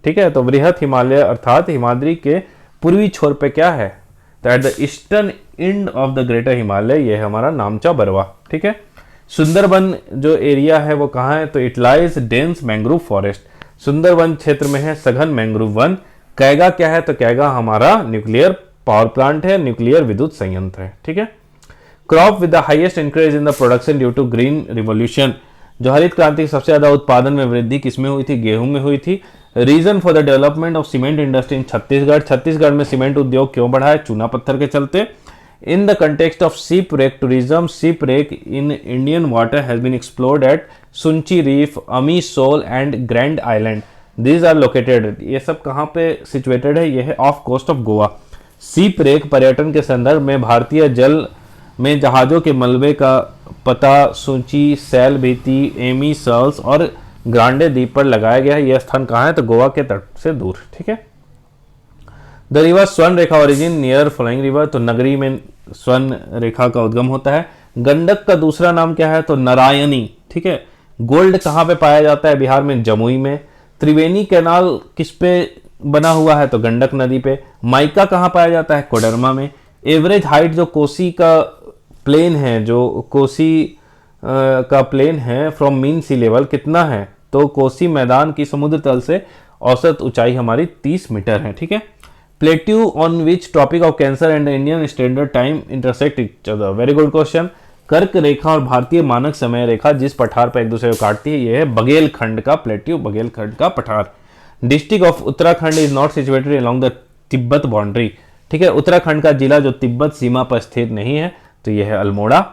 ठीक है, तो बृहत हिमालय अर्थात हिमाद्री के पूर्वी छोर पे क्या है? तो at the eastern end of the greater Himalaya ये है हमारा नामचा बरवा। ठीक है, सुंदरबन जो एरिया है वो कहाँ है, तो it lies dense mangrove forest, Sundarban क्षेत्र में है सघन मैंग्रोव वन। कैगा क्या है, तो कैगा हमारा न्यूक्लियर पावर प्लांट है, न्यूक्लियर विद्युत संयंत्र है, ठीक है। Crop with the highest increase in the production due to green revolution, जो हरित क्रांति की सबसे ज्यादा उत्पादन में वृद्धि किसमें हुई थी, गेहूं में हुई थी। Reason for the development of cement industry in Chhattisgarh, Chhattisgarh में सीमेंट उद्योग क्यों बढ़ा है, चूना पत्थर के चलते। In the context of shipwreck tourism, shipwreck in Indian water has been explored at Sunchi reef, Amee shoal and grand island, these are located, ये सब कहाँ पे सिचुएटेड है, ये है off coast of Goa. Shipwreck पर्यटन के संदर्भ में भारतीय जल में जहाजों के मलबे का पता सूची, सैल भीति, एमी सर्ल्स और ग्रांडे द्वीप पर लगाया गया है। यह स्थान कहाँ है, तो गोवा के तट से दूर, ठीक है। द रिवर स्वर्ण रेखा ओरिजिन नियर फ्लोइंग रिवर, तो नगरी में स्वर्ण रेखा का उद्गम होता है। गंडक का दूसरा नाम क्या है, तो नारायणी, ठीक है। गोल्ड कहाँ पे पाया जाता है, बिहार में जमुई में। त्रिवेणी कैनाल किस पे बना हुआ है, तो गंडक नदी पे। माइका कहाँ पाया जाता है, कोडरमा में। एवरेज हाइट जो कोसी का प्लेन है, जो कोसी का प्लेन है फ्रॉम मीन सी लेवल कितना है, तो कोसी मैदान की समुद्र तल से औसत ऊंचाई हमारी 30 मीटर है, ठीक है। Plateau on which topic of cancer and Indian standard time intersect each other, very good question. कर्क रेखा और भारतीय मानक समय रेखा जिस पठार पर एक दूसरे को काटती है, यह है बघेलखंड का प्लेट्यू, बघेलखंड का पठार। District of Uttarakhand is not situated along the Tibet boundary, ठीक है। उत्तराखंड का जिला जो तिब्बत सीमा पर स्थित नहीं है, तो यह है अल्मोड़ा।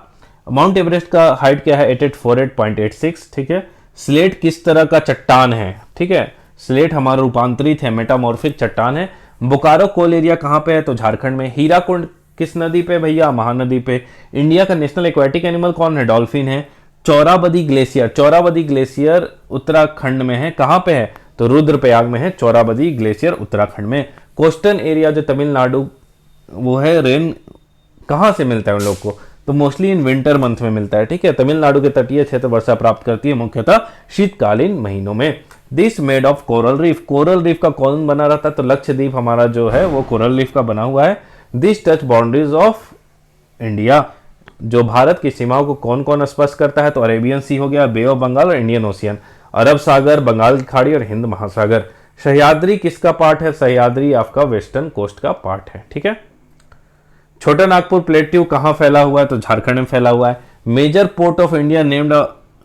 माउंट एवरेस्ट का हाइट क्या है, 8848.86, ठीक है। स्लेट किस तरह का चट्टान है, ठीक है। स्लेट हमारा रूपांतरित है, मेटामॉर्फिक चट्टान है। बोकारो कोल एरिया कहाँ पे है, तो झारखंड में। हीराकुंड किस नदी पे भैया, महानदी पे। इंडिया का नेशनल एक्वेटिक एनिमल कौन है, डॉल्फिन है। चौराबदी ग्लेशियर, चौराबदी ग्लेशियर उत्तराखंड में है, कहाँ पे है, तो रुद्रप्रयाग में है चौराबदी ग्लेशियर उत्तराखंड में। कोस्टल एरिया जो तमिलनाडु, वो है रेन कहाँ से मिलता है उन लोग को, तो मोस्टली इन विंटर मंथ में मिलता है, ठीक है। तमिलनाडु के तटीय क्षेत्र वर्षा प्राप्त करती है मुख्यतः शीतकालीन महीनों में। This made of coral reef, coral reef का कौन बना रहता है, तो लक्षद्वीप हमारा जो है वो कोरल रीफ का बना हुआ है। This touch boundaries of India, जो भारत की सीमाओं को कौन कौन स्पर्श करता है, तो अरेबियन सी हो गया, बे ऑफ बंगाल और इंडियन ओशियन, अरब सागर, बंगाल की खाड़ी और हिंद महासागर। सह्याद्री किसका पार्ट है, सह्याद्री आपका वेस्टर्न कोस्ट का पार्ट है, ठीक है। छोटा नागपुर प्लेट्यू कहाँ फैला हुआ है, तो झारखंड में फैला हुआ है। Major port of India named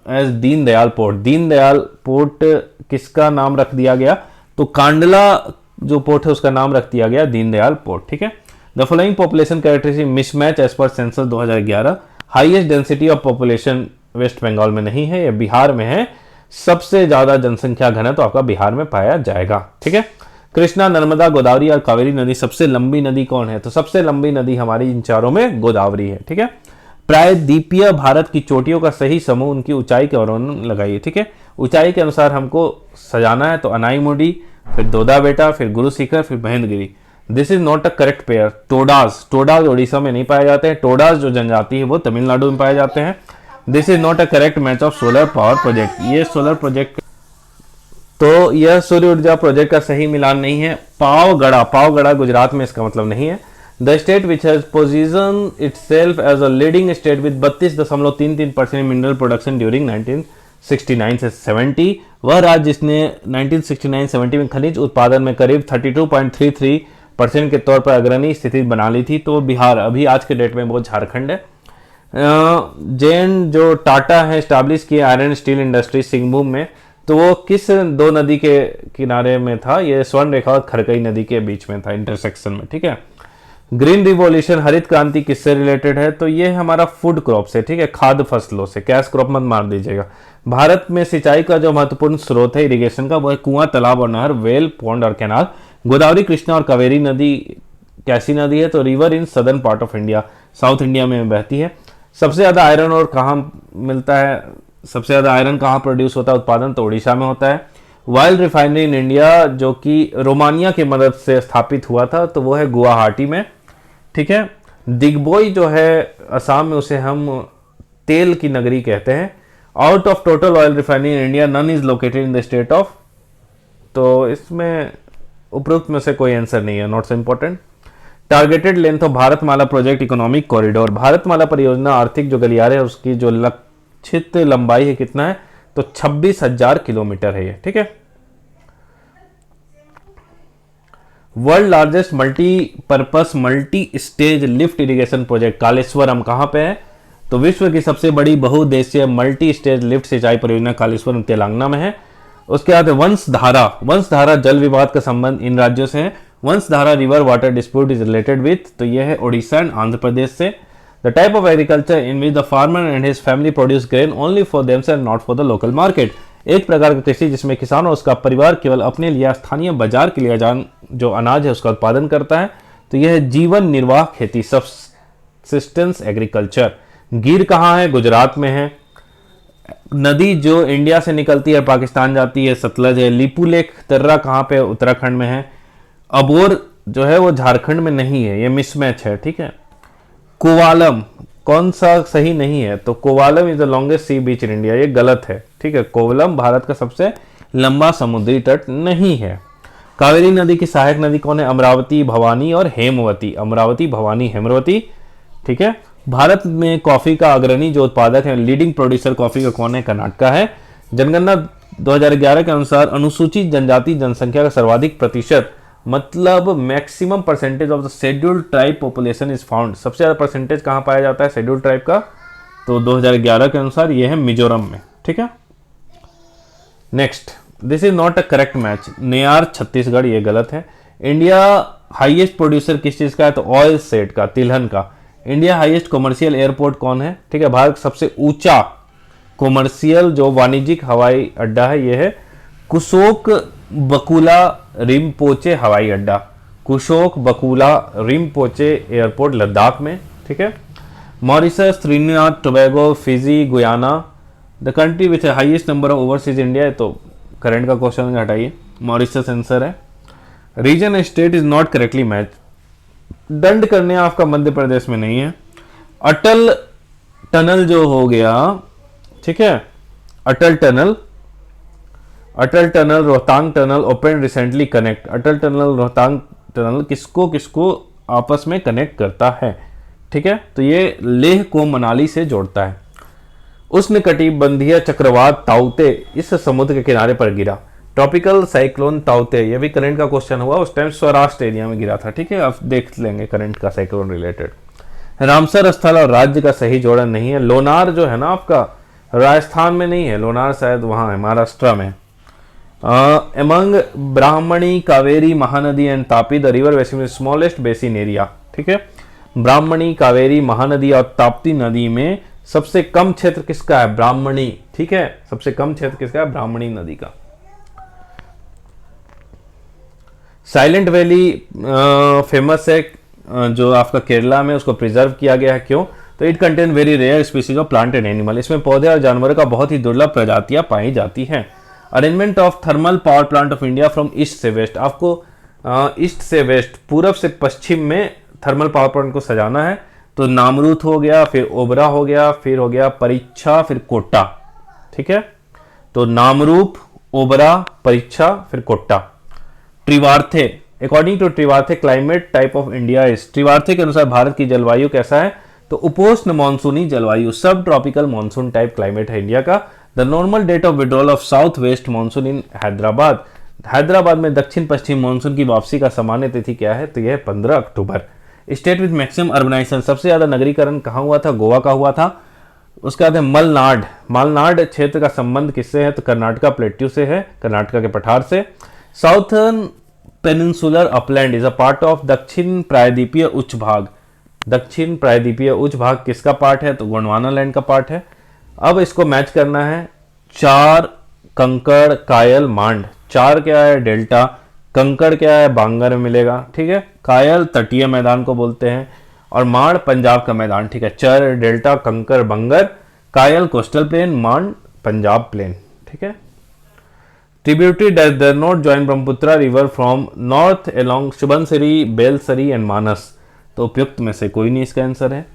as Deendayal port, Deendayal port किसका नाम रख दिया गया, तो कांडला जो पोर्ट है उसका नाम रख दिया गया दीनदयाल पोर्ट, ठीक है। The following population characteristic mismatch as per census 2011, highest density of population West Bengal में नहीं है, यह बिहार में है। सबसे ज्यादा जनसंख्या घनत्व आपका बिहार में पाया जाएगा, ठीक है। कृष्णा, नर्मदा, गोदावरी और कावेरी नदी, सबसे लंबी नदी कौन है, तो सबसे लंबी नदी हमारी इन चारों में गोदावरी है, ठीक है। प्रायद्वीपीय भारत की चोटियों का सही समूह उनकी ऊंचाई के वर्णन लगाइए, ठीक है। ऊंचाई के अनुसार हमको सजाना है, तो अनाईमुडी, फिर दोदा बेटा, फिर गुरु शिखर, फिर Mahendragiri. This is not a correct pair. Todas, Todas Orissa में नहीं पाए जाते हैं, टोडाज जो जनजाति है वो तमिलनाडु में पाए जाते हैं। This is not a correct match of solar power project, ये सोलर प्रोजेक्ट, तो यह सूर्य ऊर्जा प्रोजेक्ट का सही मिलान नहीं है। पावगढ़ा, पावगढ़ा गुजरात में, इसका मतलब नहीं है। The state which has position itself as a leading state with 32.33% mineral production during 1969 से 70, वह राज्य जिसने 1969-70 में खनिज उत्पादन में करीब 32.33% के तौर पर अग्रणी स्थिति बना ली थी, तो बिहार, अभी आज के डेट में वो झारखंड है। जैन जो टाटा है स्टैब्लिश किए आयरन स्टील इंडस्ट्री सिंहभूम में, तो वो किस दो नदी के किनारे में था, ये स्वर्ण रेखा और खरकई नदी के बीच में था, इंटरसेक्शन में, ठीक है। ग्रीन रिवॉल्यूशन, हरित क्रांति किससे रिलेटेड है, तो ये हमारा फूड क्रॉप से, ठीक है, खाद्य फसलों से, कैश क्रॉप मत मार दीजिएगा। भारत में सिंचाई का जो महत्वपूर्ण स्रोत है इरिगेशन का, वो है कुआं, तालाब और नहर, वेल, पॉन्ड और कैनाल। गोदावरी, कृष्णा और कावेरी नदी कैसी नदी है, तो river in southern part of India, south India में बहती है। सबसे ज्यादा आयरन और कहाँ मिलता है, सबसे ज्यादा आयरन कहाँ प्रोड्यूस होता है उत्पादन, तो उड़ीसा में होता है। वाइल्ड रिफाइनरी इन इंडिया जो कि रोमानिया की मदद से स्थापित हुआ था, तो वो है गुवाहाटी में, ठीक है। दिग्बोई जो है असम में, उसे हम तेल की नगरी कहते हैं। Out of total oil refinery in India none is located in the state of, तो इसमें उपरोक्त में से कोई आंसर नहीं है, not so important. Targeted length of Bharatmala project economic corridor, Bharatmala परियोजना आर्थिक जो गलियारे है उसकी जो लक्ष्य लक्षित लंबाई है कितना है, तो 26,000 किलोमीटर है ये, ठीक है। World largest multipurpose multi stage lift irrigation project Kaleshwaram कहां पे है, तो विश्व की सबसे बड़ी बहुउद्देशीय मल्टी स्टेज लिफ्ट सिंचाई परियोजना कालेश्वरम तेलंगाना में है। उसके बाद वंशधारा जल विवाद का संबंध इन राज्यों से है। Vamsadhara river water dispute is related with, तो यह है उड़ीसा एंड आंध्र प्रदेश से। The type of agriculture in which the farmer and his family produce grain only for themselves not for the local market, एक प्रकार का कृषि जिसमें किसान और उसका परिवार केवल अपने लिए स्थानीय बाजार के लिए जो अनाज है उसका उत्पादन करता है, तो यह जीवन निर्वाह खेती सब्सिस्टेंस एग्रीकल्चर। गिर कहाँ है, गुजरात में है। नदी जो इंडिया से निकलती है पाकिस्तान जाती है, सतलज है। लिपुलेख दर्रा कहाँ पे, उत्तराखंड में है। अबोर जो है वो झारखंड में नहीं है, ये मिसमैच है, ठीक है। कोवालम कौन सा सही नहीं है, तो Kovalam is the longest sea beach in India, ये गलत है, ठीक है। कोवलम भारत का सबसे लंबा समुद्री तट नहीं है। कावेरी नदी की सहायक नदी कौन है, अमरावती, भवानी और हेमवती। अमरावती, भवानी, हेमवती, ठीक है। भारत में कॉफी का अग्रणी जो उत्पादक है, लीडिंग प्रोड्यूसर कॉफी का कौन है, कर्नाटक है। जनगणना 2011 के अनुसार अनुसूचित जनजाति जनसंख्या का सर्वाधिक प्रतिशत, मतलब maximum percentage of the scheduled tribe population is found, सबसे ज्यादा परसेंटेज कहां पाया जाता है शेड्यूल्ड ट्राइब का, तो 2011 के अनुसार यह है मिजोरम में, ठीक है। Next, this is not a correct match, Neyyar Chhattisgarh, ये गलत है। इंडिया हाईएस्ट प्रोड्यूसर किस चीज का है, तो ऑयल सेड का, तिलहन का। इंडिया हाईएस्ट कॉमर्शियल एयरपोर्ट कौन है, ठीक है। भारत सबसे ऊंचा कॉमर्शियल जो वाणिज्यिक हवाई अड्डा है ये है कुशोक बकुला रिम्पोचे हवाई अड्डा, कुशोक बकुला रिम्पोचे एयरपोर्ट लद्दाख में, ठीक है। Mauritius, Trinidad Tobago, Fiji, Guyana. The country which highest number of overseas India, तो करंट का क्वेश्चन हटाइए, मॉरिशस आंसर है। Region and state is not correctly match, दंड करने आपका मध्य प्रदेश में नहीं है। अटल टनल जो हो गया, ठीक है, Atal tunnel Rohtang tunnel open recently connect. Atal tunnel Rohtang tunnel किसको किसको आपस में कनेक्ट करता है, ठीक है, तो ये लेह को मनाली से जोड़ता है। उष्णकटिबंधीय चक्रवात ताउते इस समुद्र के किनारे पर गिरा। ट्रॉपिकल साइक्लोन ताउते, ये भी करंट का क्वेश्चन हुआ, उस टाइम सौराष्ट्र एरिया में गिरा था, ठीक है। अब देख लेंगे करंट का साइक्लोन रिलेटेड। रामसर स्थल और राज्य का सही जोड़न नहीं है। लोनार जो है ना आपका राजस्थान में नहीं है, लोनार शायद वहां है महाराष्ट्र में। Among Brahmani, Kaveri, Mahanadi and Tapi the river basin में स्मॉलेस्ट बेसिन एरिया, ठीक है। ब्राह्मणी, कावेरी, महानदी और ताप्ती नदी में सबसे कम क्षेत्र किसका है, ब्राह्मणी, ठीक है। सबसे कम क्षेत्र किसका है, ब्राह्मणी नदी का। साइलेंट वैली फेमस है जो आपका केरला में, उसको प्रिजर्व किया गया है, क्यों, तो it contain very rare species of plant and animal, इसमें पौधे और जानवरों का बहुत ही दुर्लभ प्रजातियां पाई जाती हैं। Arrangement of thermal power plant of India from east से वेस्ट, आपको ईस्ट से वेस्ट, पूरब से पश्चिम में थर्मल पावर प्लांट को सजाना है, तो नामरूथ हो गया, फिर ओबरा हो गया, फिर हो गया परीक्षा, फिर कोटा, ठीक है। तो नामरूप, ओबरा, परीक्षा, फिर Kota. Trewartha, according to Trewartha climate type of India is, त्रिवार्थे के अनुसार भारत की जलवायु कैसा है, तो उपोष्ण मानसूनी जलवायु, subtropical monsoon type climate है इंडिया का। The normal date of withdrawal of south west monsoon in Hyderabad, Hyderabad में दक्षिण पश्चिम मानसून की वापसी का सामान्य तिथि क्या है, तो यह 15 अक्टूबर। स्टेट विद मैक्सिमम अर्बनाइजेशन, सबसे ज्यादा नगरीकरण कहाँ हुआ था, गोवा का हुआ था। उसके बाद है मलनाड, मलनाड क्षेत्र का संबंध किससे है, तो कर्नाटका प्लेट्यू से है, कर्नाटका के पठार से। Southern peninsular upland is a part of दक्षिण प्रायद्वीपीय उच्च भाग, दक्षिण प्रायद्वीपीय उच्च भाग किसका पार्ट है, तो गोंडवाना लैंड का पार्ट है। अब इसको मैच करना है, चार, कंकड़, कायल, मांड। चार क्या है, डेल्टा, कंकड़ क्या है, बांगर में मिलेगा, ठीक है। कायल तटीय मैदान को बोलते हैं, और मांड पंजाब का मैदान, ठीक है। चर, delta, kankar, bangar, kayal coastal plain, Mand Punjab plain, ठीक है। Tributary does not join Brahmaputra river from north along Subansiri, Belsiri and Manas, तो उपयुक्त में से कोई नहीं इसका आंसर है।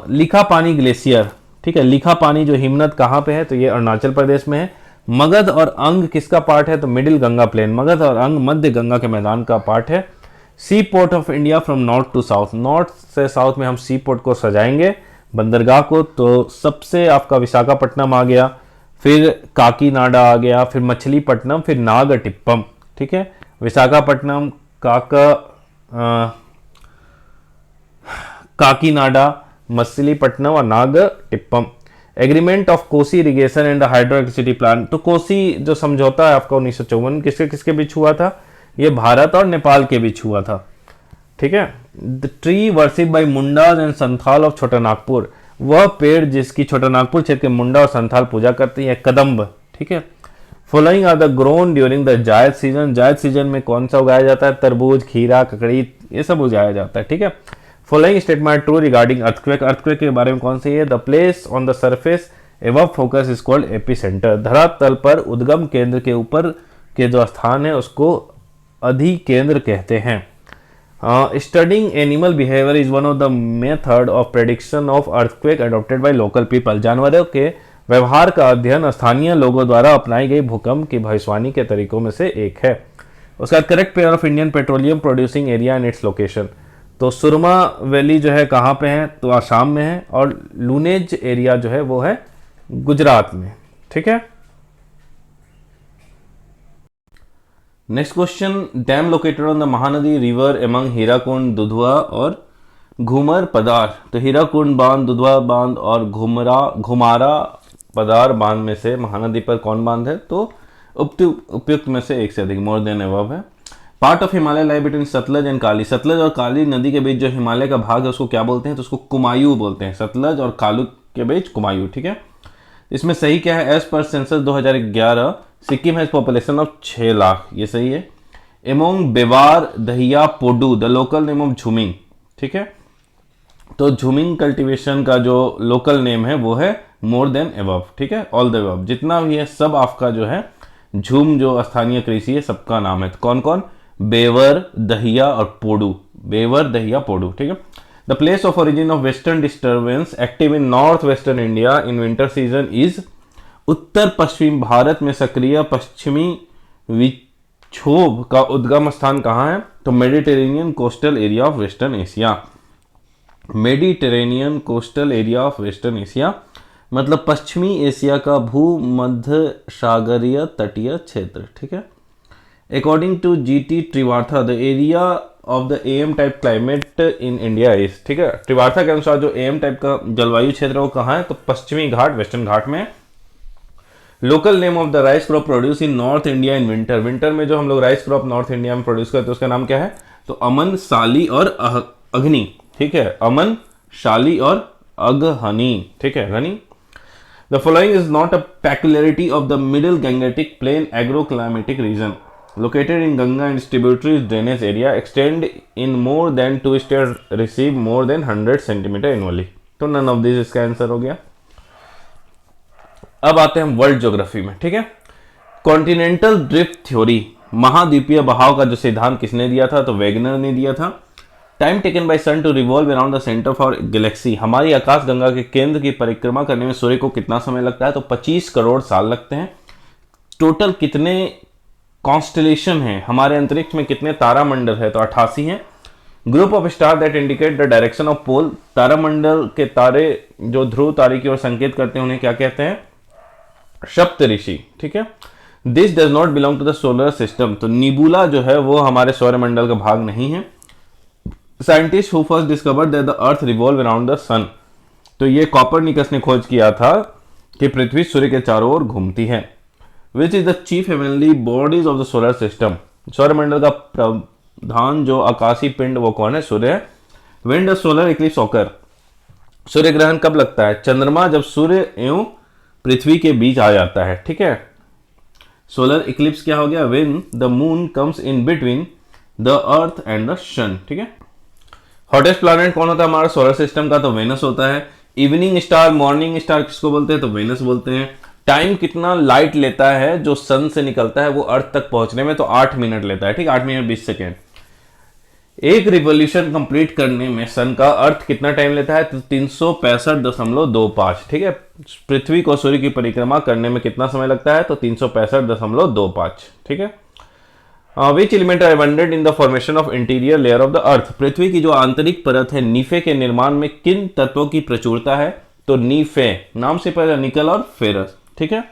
लिखा पानी ग्लेशियर, ठीक है। लिखा पानी जो हिमनद कहाँ पे है, तो ये अरुणाचल प्रदेश में है। मगध और अंग किसका पार्ट है, तो मिडिल गंगा प्लेन, मगध और अंग मध्य गंगा के मैदान का पार्ट है। Sea port of India from north to south, north से साउथ में हम सी पोर्ट को सजाएंगे। बंदरगाह को, तो सबसे आपका विशाखापट्टनम आ गया, फिर काकीनाडा आ गया, फिर मछलीपट्टनम, फिर नागटिप्पम। ठीक है, विशाखापट्टनम, काकीनाडा, मछलीपट्टनम और Nagapattinam. Agreement of Kosi irrigation and the hydro electricity plant. तो कोसी जो समझौता है आपका 1954 किसके किसके बीच हुआ था? ये भारत और नेपाल के बीच हुआ था। ठीक है। The tree worship bye Mundas and Santhal of छोटा नागपुर, वह पेड़ जिसकी छोटा नागपुर क्षेत्र के मुंडा और संथाल पूजा करती है, कदम्ब। ठीक है। Following are the grown during the zaid season. Zaid season में कौन सा उगाया जाता है? तरबूज, खीरा, ककड़ी, ये सब उगाया जाता है। ठीक है। Following statement true regarding earthquake. Earthquake के बारे में कौन सी है? The place on the surface above focus is called epicentre. धरातल पर उद्गम केंद्र के ऊपर के जो स्थान है उसको अधिकेंद्र कहते हैं। Studying animal behaviour is one of the method of prediction of earthquake adopted by local people. जानवरों के व्यवहार का अध्ययन स्थानीय लोगों द्वारा अपनाई गई भूकंप की भविष्यवाणी के तरीकों में से एक है। उसका correct pair of Indian petroleum producing area and its location. तो सुरमा वैली जो है कहाँ पे है? तो आसाम में है, और लूनेज एरिया जो है वो है गुजरात में। ठीक है। Next question, dam located on the Mahanadi river among Hirakud, Dudhwa और घूमर पदार। तो हीराकुंड बांध, दुधवा बांध और घुमारा पदार बांध में से महानदी पर कौन बांध है? तो उपयुक्त में से एक से अधिक, मोर देन अबव है। Part of Himalaya lie between Sutlej and Kali. Sutlej और काली नदी के बीच जो हिमालय का भाग है उसको क्या बोलते हैं? तो उसको कुमायूं बोलते हैं। सतलज और कालू के बीच कुमायूं। ठीक है। इसमें सही क्या है? As per census 2011 Sikkim has population of 6 lakh, ये सही है। Among bewar dahiya podu the local name of jhuming. ठीक है। तो झूमिंग कल्टीवेशन का जो लोकल नेम है वो है मोर देन अबव। ठीक है। ऑल द अबव जितना भी है सब आपका जो है झूम जो स्थानीय कृषि है सबका नाम है। तो कौन कौन? बेवर, दहिया और पोडू। बेवर, दहिया, पोडू। ठीक है। The place of origin of western disturbance active in north western India in winter season is. उत्तर पश्चिम भारत में सक्रिय पश्चिमी विक्षोभ का उद्गम स्थान कहाँ है? तो Mediterranean coastal area of western Asia. Mediterranean coastal area of western Asia मतलब पश्चिमी एशिया का भूमध्य सागरीय तटीय क्षेत्र। ठीक है। According to GT Trewartha the area of the M type climate in India is. ठीक है। त्रिवार्था के अनुसार जो एम टाइप का जलवायु क्षेत्र है वो कहाँ है? तो पश्चिमी घाट, वेस्टर्न घाट में। Local name of the rice crop produce in north India in winter. Winter में जो हम लोग राइस क्रॉप नॉर्थ इंडिया में प्रोड्यूस करते हैं उसका नाम क्या है? तो अमन, साली और अग्नि। ठीक है। अमन, शाली और अगहनी। ठीक है, अगहनी। The following is not a peculiarity of the Middle Gangetic Plain agroclimatic region located in Ganga and tributaries drainage area extend in more than 2 states receive more than 100 centimeter annually। तो none of these इसका answer हो गया। अब आते हैं world geography में। ठीक है। कॉन्टिनेंटल ड्रिफ्ट थ्योरी, महाद्वीपीय बहाव का जो सिद्धांत किसने दिया था? तो वेगनर ने दिया था। Time taken by sun to revolve around the centre for galaxy, हमारी आकाश गंगा के केंद्र की परिक्रमा करने में सूर्य को कितना समय लगता है? तो 25 करोड़ साल लगते हैं। टोटल कितने कॉन्स्टेलेशन हैं हमारे अंतरिक्ष में? कितने तारामंडल है? तो 88 हैं। Group of star that indicate the direction of pole, तारामंडल के तारे जो ध्रुव तारे की ओर संकेत करते हैं उन्हें क्या कहते हैं? सप्तऋषि। ठीक है। This does not belong to the solar system, तो निबुला जो है वो हमारे सौरमंडल का भाग नहीं है। Scientist who first discovered that the earth revolve around the sun, तो ये कॉपरनिकस ने खोज किया था कि पृथ्वी सूर्य के चारों ओर घूमती है। Which is the chief heavenly bodies of the solar system, सौरमंडल का प्रधान जो आकाशीय पिंड वो कौन है? सूर्य है। When the solar eclipse occur, सूर्य ग्रहण कब लगता है? चंद्रमा जब सूर्य एवं पृथ्वी के बीच आ जाता है। ठीक है। सोलर इक्लिप्स क्या हो गया? When the moon comes in between the earth and the sun. ठीक है। हॉटेस्ट प्लैनेट कौन होता है हमारा सोलर सिस्टम का? तो वेनस होता है। इवनिंग स्टार, मॉर्निंग स्टार किसको बोलते हैं? तो वेनस बोलते हैं। टाइम कितना लाइट लेता है जो सन से निकलता है वो अर्थ तक पहुंचने में? तो 8 मिनट लेता है। ठीक, 8 मिनट 20 सेकेंड। एक रिवोल्यूशन कंप्लीट करने में सन का अर्थ कितना टाइम लेता है? तो 365.25। ठीक है। पृथ्वी को सूर्य की परिक्रमा करने में कितना समय लगता है? तो 365.25। ठीक है। Which element are abundant in the formation of interior layer of the earth, पृथ्वी की जो आंतरिक परत है नीफे के निर्माण में किन तत्वों की प्रचुरता है? तो नीफे, नाम से पहले निकल और फेरस, ठीक है।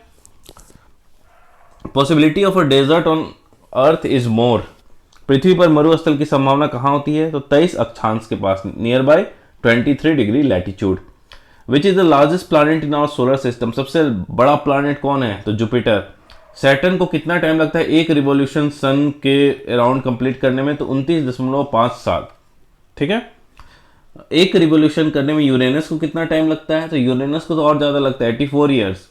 Possibility of a desert on earth is more, पृथ्वी पर मरुस्थल की संभावना कहां होती है? तो 23 अक्षांश के पास, near by 23 degree latitude. Which is the largest planet in our solar system, सबसे बड़ा प्लैनेट कौन है? तो जुपिटर। सैटर्न को कितना टाइम लगता है एक रिवॉल्यूशन सन के अराउंड कंप्लीट करने में? तो 29.5 साल, ठीक है। एक रिवॉल्यूशन करने में यूरेनस को कितना टाइम लगता है? तो यूरेनस को तो और ज्यादा लगता है, 84 ईयर्स।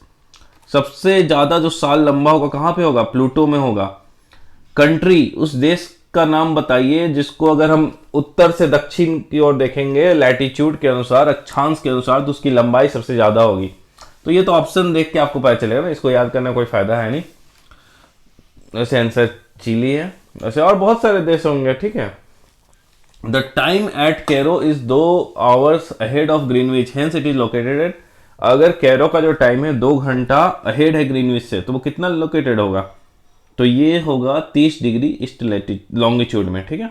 सबसे ज्यादा जो साल लंबा होगा कहां पे होगा? प्लूटो में होगा। कंट्री, उस देश का नाम बताइए जिसको अगर हम उत्तर से दक्षिण की ओर देखेंगे लैटिट्यूड के अनुसार, अक्षांश के अनुसार, तो उसकी लंबाई सबसे ज्यादा होगी। तो ये तो ऑप्शन देख के आपको पता चलेगा ना, इसको याद करने का कोई फायदा है नहीं। वैसे आंसर चिली है, वैसे और बहुत सारे देश होंगे, ठीक है। The time at Cairo is 2 hours ahead of Greenwich, hence it is located at, अगर कैरो का जो टाइम है 2 घंटा अहेड है ग्रीनविच से, तो वो कितना लोकेटेड होगा? तो ये होगा 30 डिग्री ईस्ट लॉन्गिट्यूड में, ठीक है।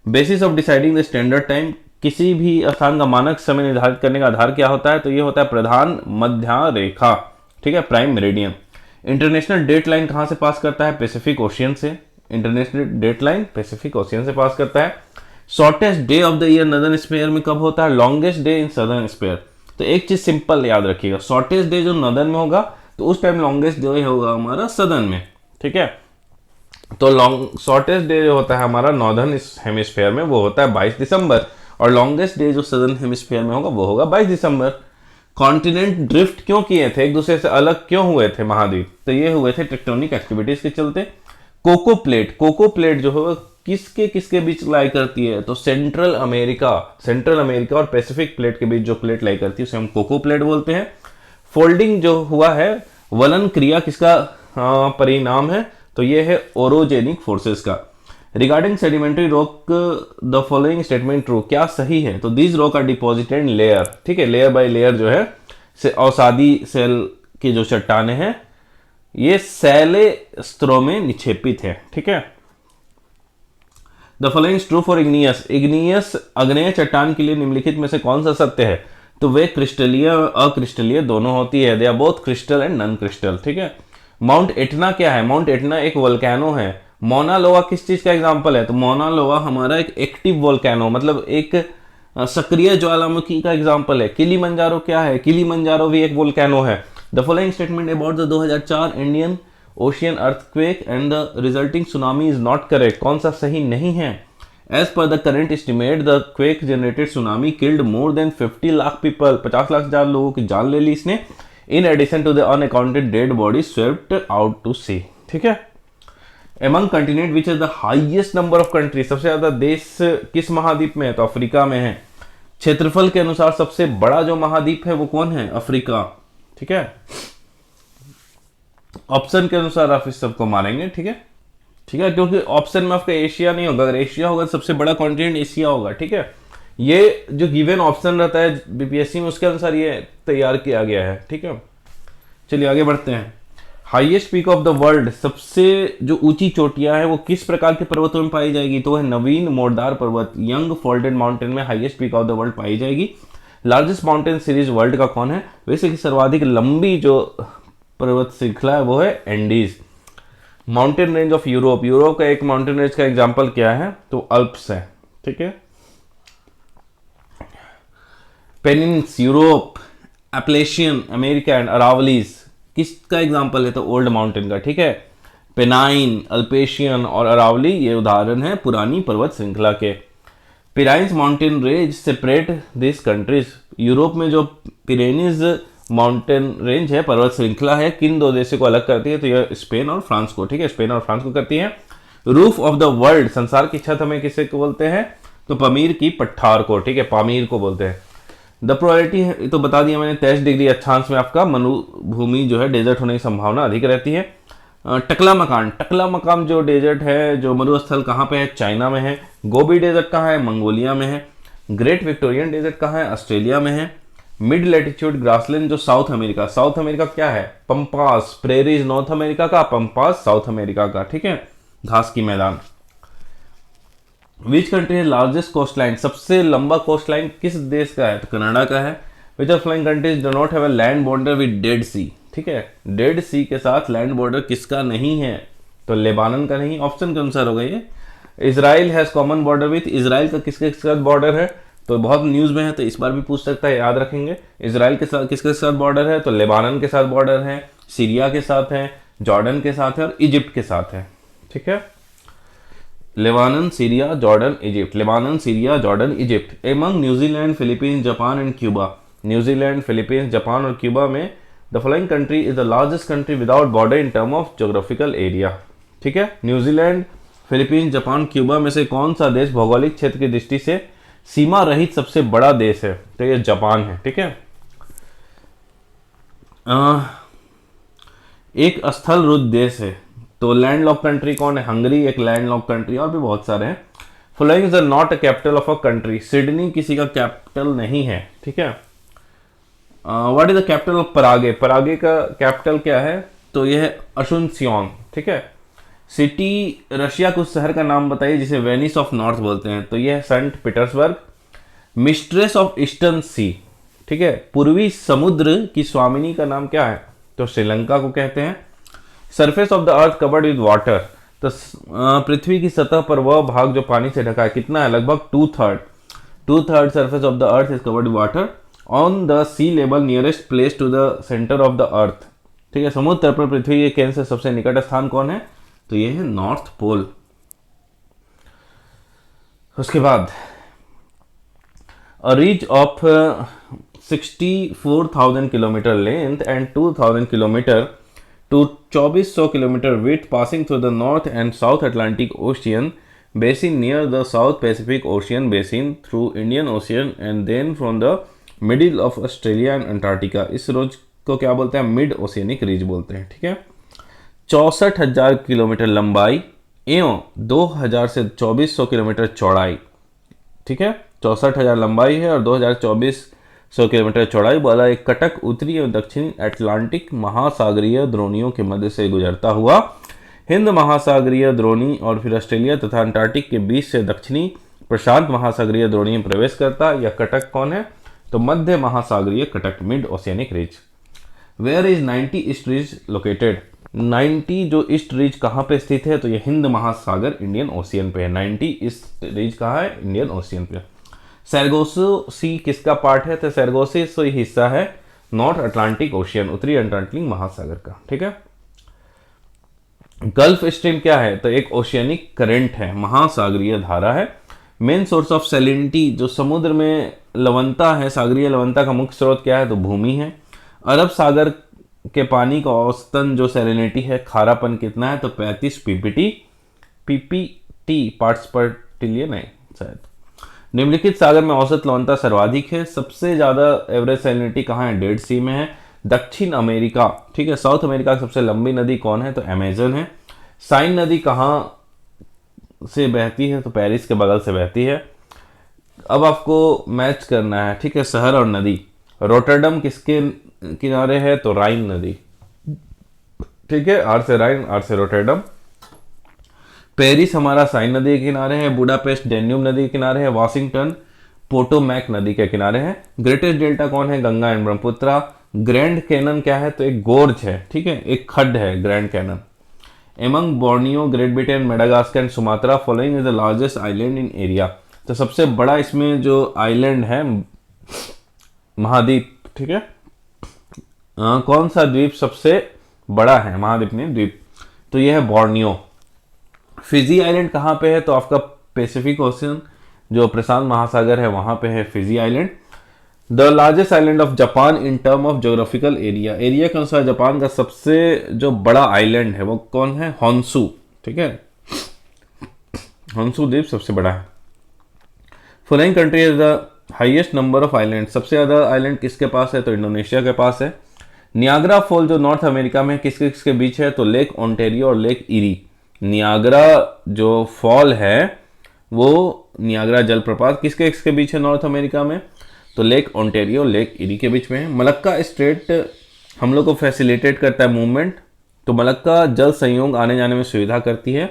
Basis of deciding the standard time, किसी भी स्थान का मानक समय निर्धारित करने का आधार क्या होता है? तो ये होता है प्रधान मध्य रेखा, ठीक है, prime meridian. International date line कहां से पास करता है? पैसिफिक ओशियन से। International date line Pacific ocean से पास करता है। Shortest day of the year northern sphere में कब होता है? Longest day in southern sphere. तो एक चीज सिंपल याद रखिएगा, शॉर्टेस्ट डे जो नदर्न में होगा तो उस टाइम लॉन्गेस्ट डे होगा हमारा सदर्न में, ठीक है। तो शॉर्टेस्ट डे जो होता है हमारा नॉर्दर्न हेमिस्फीयर में वो होता है 22 दिसंबर, और लॉन्गेस्ट डे जो सदर्न हेमिस्फीयर में होगा वो होगा 22 दिसंबर। कॉन्टिनेंट ड्रिफ्ट क्यों किए थे, एक दूसरे से अलग क्यों हुए थे महाद्वीप? तो ये हुए थे टेक्टोनिक एक्टिविटीज के चलते। कोको प्लेट जो है किसके किसके बीच लाई करती है? तो सेंट्रल अमेरिका और पैसिफिक प्लेट के बीच जो प्लेट लाई करती है उसे हम कोको प्लेट बोलते हैं। फोल्डिंग जो हुआ है वलन क्रिया किसका परिणाम है? तो ये है ओरोजेनिक फोर्सेस का। Regarding sedimentary rock the following statement true, क्या सही है? तो these rock are deposited in layer, ठीक है, लेयर बाय लेयर जो है अवसादी सेल की जो चट्टाने हैं ये सैले स्तरों में निक्षेपित है, ठीक है। The following true for igneous अग्नेय चट्टान के लिए निम्नलिखित में से कौन सा सत्य है? तो वे क्रिस्टलीय और अक्रिस्टलीय दोनों होती है, they are both crystal and non crystal, ठीक है। माउंट एटना क्या है? माउंट एटना एक वोल्केनो है। मोना लोआ किस चीज का एग्जांपल है? तो मोना लोआ हमारा एक एक्टिव वोल्केनो, मतलब एक सक्रिय ज्वालामुखी का एग्जांपल है। किलीमंजारो क्या है? किलीमंजारो भी एक वोल्केनो है। The following statement about the 2004 Indian ocean earthquake and the resulting tsunami is not correct, कौन सा सही नहीं है? As per the current estimate the quake generated tsunami killed more than 50 lakh people, 50 lakh लोगों की जान ले ली इसने। In addition to the unaccounted dead body swept out to sea, ठीक है। Among continent which is the highest number of country, सबसे ज्यादा देश किस महाद्वीप में है? तो अफ्रीका में है। क्षेत्रफल के अनुसार सबसे बड़ा जो महाद्वीप है वो कौन है? अफ्रीका, ठीक है। ऑप्शन के अनुसार आप इस सबको मानेंगे, ठीक है, ठीक है, क्योंकि ऑप्शन में आपका एशिया नहीं होगा, अगर एशिया होगा तो सबसे बड़ा कॉन्टिनेंट एशिया होगा, ठीक है। ये जो गिवन ऑप्शन रहता है बीपीएससी में उसके अनुसार ये तैयार किया गया है, ठीक है। चलिए आगे बढ़ते हैं। Highest peak of the world, सबसे जो ऊंची चोटियां हैं वो किस प्रकार के पर्वतों में पाई जाएगी? तो है नवीन मोड़दार पर्वत, यंग फोल्डेड माउंटेन में highest peak of the world पाई जाएगी। लार्जेस्ट माउंटेन सीरीज वर्ल्ड का कौन है? वैसे कि सर्वाधिक लंबी जो पर्वत श्रृंखला है वो है Andes. Mountain range of Europe का एक माउंटेन रेंज का एग्जांपल क्या है? तो अल्प्स है, ठीक है। Pennines Europe, Appalachian America and Aravallis किसका एग्जांपल है? तो ओल्ड माउंटेन का, ठीक है। पेनाइन, अल्पेशियन और अरावली ये उदाहरण है पुरानी पर्वत श्रृंखला के। Pyrenees mountain range separate this countries, Europe में जो पिरेनीज माउंटेन रेंज है, पर्वत श्रृंखला है, किन दो देशों को अलग करती है? तो यह स्पेन और फ्रांस को, ठीक है, स्पेन और फ्रांस को करती है। रूफ ऑफ द वर्ल्ड, संसार की छत हमें किसे को बोलते हैं? तो पमीर की पठार को, ठीक है, पामीर को बोलते हैं। द प्रोबेबिलिटी तो बता दिया मैंने, 23 डिग्री अक्षांश में आपका मरुभूमि जो है डेजर्ट होने की संभावना अधिक रहती है। टकला मकाम जो डेजर्ट है, जो मरुस्थल कहाँ पे है? चाइना में है। गोबी डेजर्ट कहाँ है? मंगोलिया में है। ग्रेट विक्टोरियन डेजर्ट कहाँ है? ऑस्ट्रेलिया में है। मिड लैटिट्यूड ग्रासलैंड जो साउथ अमेरिका क्या है? पंपास, प्रेरीज नॉर्थ अमेरिका का, पंपास साउथ अमेरिका का, ठीक है। घास की मैदान। विच कंट्री है लार्जेस्ट कोस्ट लाइन, सबसे लंबा कोस्ट लाइन किस देश का है, तो कनाडा का है। Which of following countries do not have a land border with Dead Sea, ठीक है, डेड सी के साथ लैंड बॉर्डर किसका नहीं है, तो लेबानन का नहीं, ऑप्शन के अनुसार होगा ये। Israel has common border with, Israel का किसके साथ बॉर्डर है, तो बहुत न्यूज में है तो इस बार भी पूछ सकता है, याद रखेंगे। इजराइल के साथ किसके साथ बॉर्डर है, तो लेबानन के साथ बॉर्डर है, सीरिया के साथ है, जॉर्डन के साथ है और इजिप्ट के साथ है, ठीक है। Lebanon, Syria, Jordan, Egypt, Lebanon, Syria, Jordan, Egypt. Among New Zealand, Philippines, Japan and Cuba, New Zealand, Philippines, Japan और क्यूबा में the following country is the largest country without border in term of geographical area, ठीक है। New Zealand, Philippines, Japan, Cuba में से कौन सा देश भौगोलिक क्षेत्र की दृष्टि से सीमा रहित सबसे बड़ा देश है, तो ये जापान है, ठीक है। एक स्थल रुद्ध देश है, तो लैंड लॉक कंट्री कौन है, हंगरी एक लैंड लॉक कंट्री, और भी बहुत सारे हैं। Following is not a capital of a country, Sydney किसी का कैपिटल नहीं है, ठीक है। What is the capital of Prague, Prague का कैपिटल क्या है, तो यह है असुनसियोन, ठीक है। सिटी रशिया के उस शहर का नाम बताइए जिसे वेनिस ऑफ नॉर्थ बोलते हैं, तो यह है Saint Petersburg. Mistress of eastern sea, ठीक है, पूर्वी समुद्र की स्वामिनी का नाम क्या है, तो श्रीलंका को कहते हैं। Surface of the earth covered with water, तो पृथ्वी की सतह पर वह भाग जो पानी से ढका है कितना है, लगभग 2/3 surface of the earth is covered with water. On the sea level nearest place to the centre of the earth, ठीक है, समुद्र तल पर पृथ्वी के केंद्र से सबसे निकट स्थान कौन है, तो यह है नॉर्थ पोल। उसके बाद a reach of 64,000 kilometre length and 2,000 kilometre to 2400 kilometre with passing through the north and south Atlantic ocean basin near the south Pacific ocean basin through Indian ocean and then from the middle of Australia and Antarctica, इस रोज को क्या बोलते हैं, mid oceanic रीज बोलते हैं, ठीक है। 64,000 किलोमीटर लंबाई एवं 2,000 से 2,400 किलोमीटर चौड़ाई, ठीक है, 64,000 लंबाई है और 2,400 किलोमीटर चौड़ाई वाला एक कटक उत्तरी एवं दक्षिणी अटलांटिक महासागरीय द्रोणियों के मध्य से गुजरता हुआ हिंद महासागरीय द्रोणी और फिर ऑस्ट्रेलिया तथा अंटार्कटिक के बीच से दक्षिणी प्रशांत महासागरीय द्रोणी में प्रवेश करता। यह कटक कौन है, तो मध्य महासागरीय कटक, mid oceanic ridge. Where is 90 east ridge located, 90 जो ईस्ट रीज कहाँ पे स्थित है, तो ये हिंद महासागर इंडियन ओशियन पे है। 90 ईस्ट रीज कहाँ है, इंडियन ओशियन पे। सैरगोसो सी किसका पार्ट है, तो सैरगोसो हिस्सा है नॉर्थ अटलांटिक ओशियन, उत्तरी अटलांटिक महासागर का, ठीक है। गल्फ स्ट्रीम क्या है, तो एक ओशियनिक करंट है, महासागरीय धारा है। मेन सोर्स ऑफ सैलिनिटी, जो समुद्र में लवणता है, सागरीय लवणता का मुख्य स्रोत क्या है, तो भूमि है। अरब सागर के पानी का औसतन जो सैलिनिटी है, खारापन कितना है, तो 35 पीपीटी पार्ट्स पर ट्रिलियन है शायद। निम्नलिखित सागर में औसत लवणता सर्वाधिक है, सबसे ज्यादा एवरेज सैलिनिटी कहाँ है, डेड सी में है। दक्षिण अमेरिका, ठीक है, साउथ अमेरिका की सबसे लंबी नदी कौन है, तो अमेजन है। साइन नदी कहाँ से बहती है, तो पेरिस के बगल से बहती है। अब आपको मैच करना है, ठीक है, शहर और नदी। रोटरडम किसके किनारे है, तो राइन नदी, ठीक है, आर से राइन, आर से रोटरडम। पेरिस हमारा साइन नदी के किनारे है। बुडापेस्ट डेन्यूब नदी के किनारे है। वाशिंगटन पोटोमैक नदी के किनारे है। ग्रेटेस्ट डेल्टा कौन है, Ganga and Brahmaputra. Grand Canyon क्या है, तो एक गोर्ज है, ठीक है, एक खड्ड है Grand Canyon. Among Borneo, Great Britain, Madagascar and Sumatra following is the largest island in area, तो सबसे बड़ा इसमें जो आइलैंड है, महाद्वीप, ठीक है, कौन सा द्वीप सबसे बड़ा है महाद्वीप में द्वीप, तो यह है बोर्नियो। फिजी आइलैंड कहाँ पे है, तो आपका पैसिफिक ओशन जो प्रशांत महासागर है वहां पे है Fiji island. The largest island of Japan in term of geographical area, area के अनुसार जापान का सबसे जो बड़ा आइलैंड है वो कौन है, होन्शु, ठीक है, होन्शु द्वीप सबसे बड़ा है। Following country is the highest number of island, सबसे ज्यादा आइलैंड किसके पास है, तो इंडोनेशिया के पास है। नियाग्रा फॉल जो नॉर्थ अमेरिका में किसके किसके बीच है, तो लेक ओंटेरियो और लेक इरी। नियाग्रा जो फॉल है वो नियाग्रा जलप्रपात किसके किसके बीच है नॉर्थ अमेरिका में, तो लेक ओंटेरियो लेक इरी के बीच में है। मलक्का स्ट्रेट हम लोग को फैसिलिटेट करता है मूवमेंट, तो मलक्का जल संयोग आने जाने में सुविधा करती है।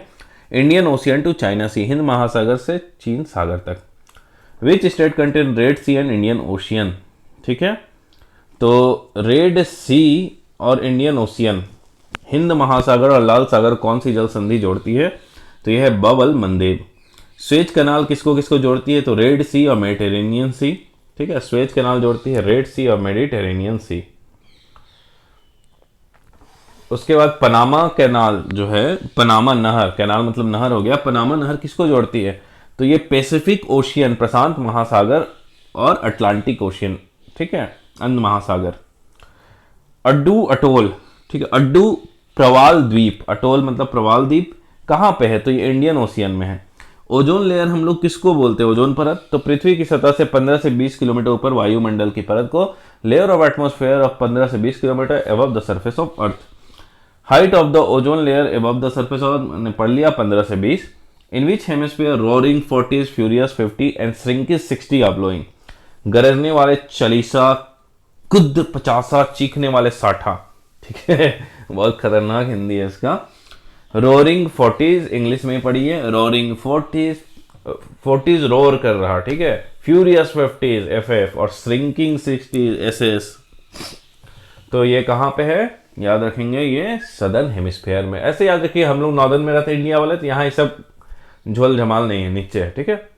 Indian Ocean to China Sea, हिंद महासागर से चीन सागर तक। Which state contain Red Sea and Indian Ocean, ठीक है, तो रेड सी और इंडियन ओशियन, हिंद महासागर और लाल सागर कौन सी जल संधि जोड़ती है, तो यह है बबल मंदेब। स्वेज कनाल किसको किसको जोड़ती है, तो रेड सी और मेडिटेरेनियन सी, ठीक है, स्वेज कनाल जोड़ती है रेड सी और मेडिटेरेनियन सी। उसके बाद पनामा कैनाल जो है, पनामा नहर, कैनाल मतलब नहर हो गया, पनामा नहर किसको जोड़ती है, तो ये पैसिफिक ओशियन, प्रशांत महासागर और अटलांटिक ओशियन, ठीक है, अंध महासागर। अड्डू अटोल, ठीक है, अड्डू प्रवाल द्वीप, अटोल मतलब प्रवाल द्वीप, कहाँ पे है, तो ये इंडियन ओशियन में है। ओजोन लेयर हम लोग किसको बोलते हैं, ओजोन परत, तो पृथ्वी की सतह से 15 से 20 किलोमीटर ऊपर वायुमंडल की परत को लेयर ऑफ एटमॉस्फेयर ऑफ 15 से 20 kilometre above the surface of earth. Height of the ozone layer above the surface of, मैंने पढ़ लिया 15 से 20। In which hemisphere roaring 40, furious 50 and shrieking 60 are blowing, गरजने वाले 40, कुद 50, चीखने वाले 60, ठीक है, बहुत खतरनाक हिंदी है इसका। रोरिंग 40 इंग्लिश में पढ़ी है, रोरिंग 40 रोर कर रहा, ठीक है, फ्यूरियस 50 FF और श्रिंकिंग 60 SS। तो ये कहाँ पे है, याद रखेंगे, ये सदर्न हेमिस्फीयर में। ऐसे याद रखिए, हम लोग नॉर्दर्न में रहते हैं इंडिया वाले, तो यहाँ ये सब झोल झमाल नहीं है, नीचे है, ठीक है।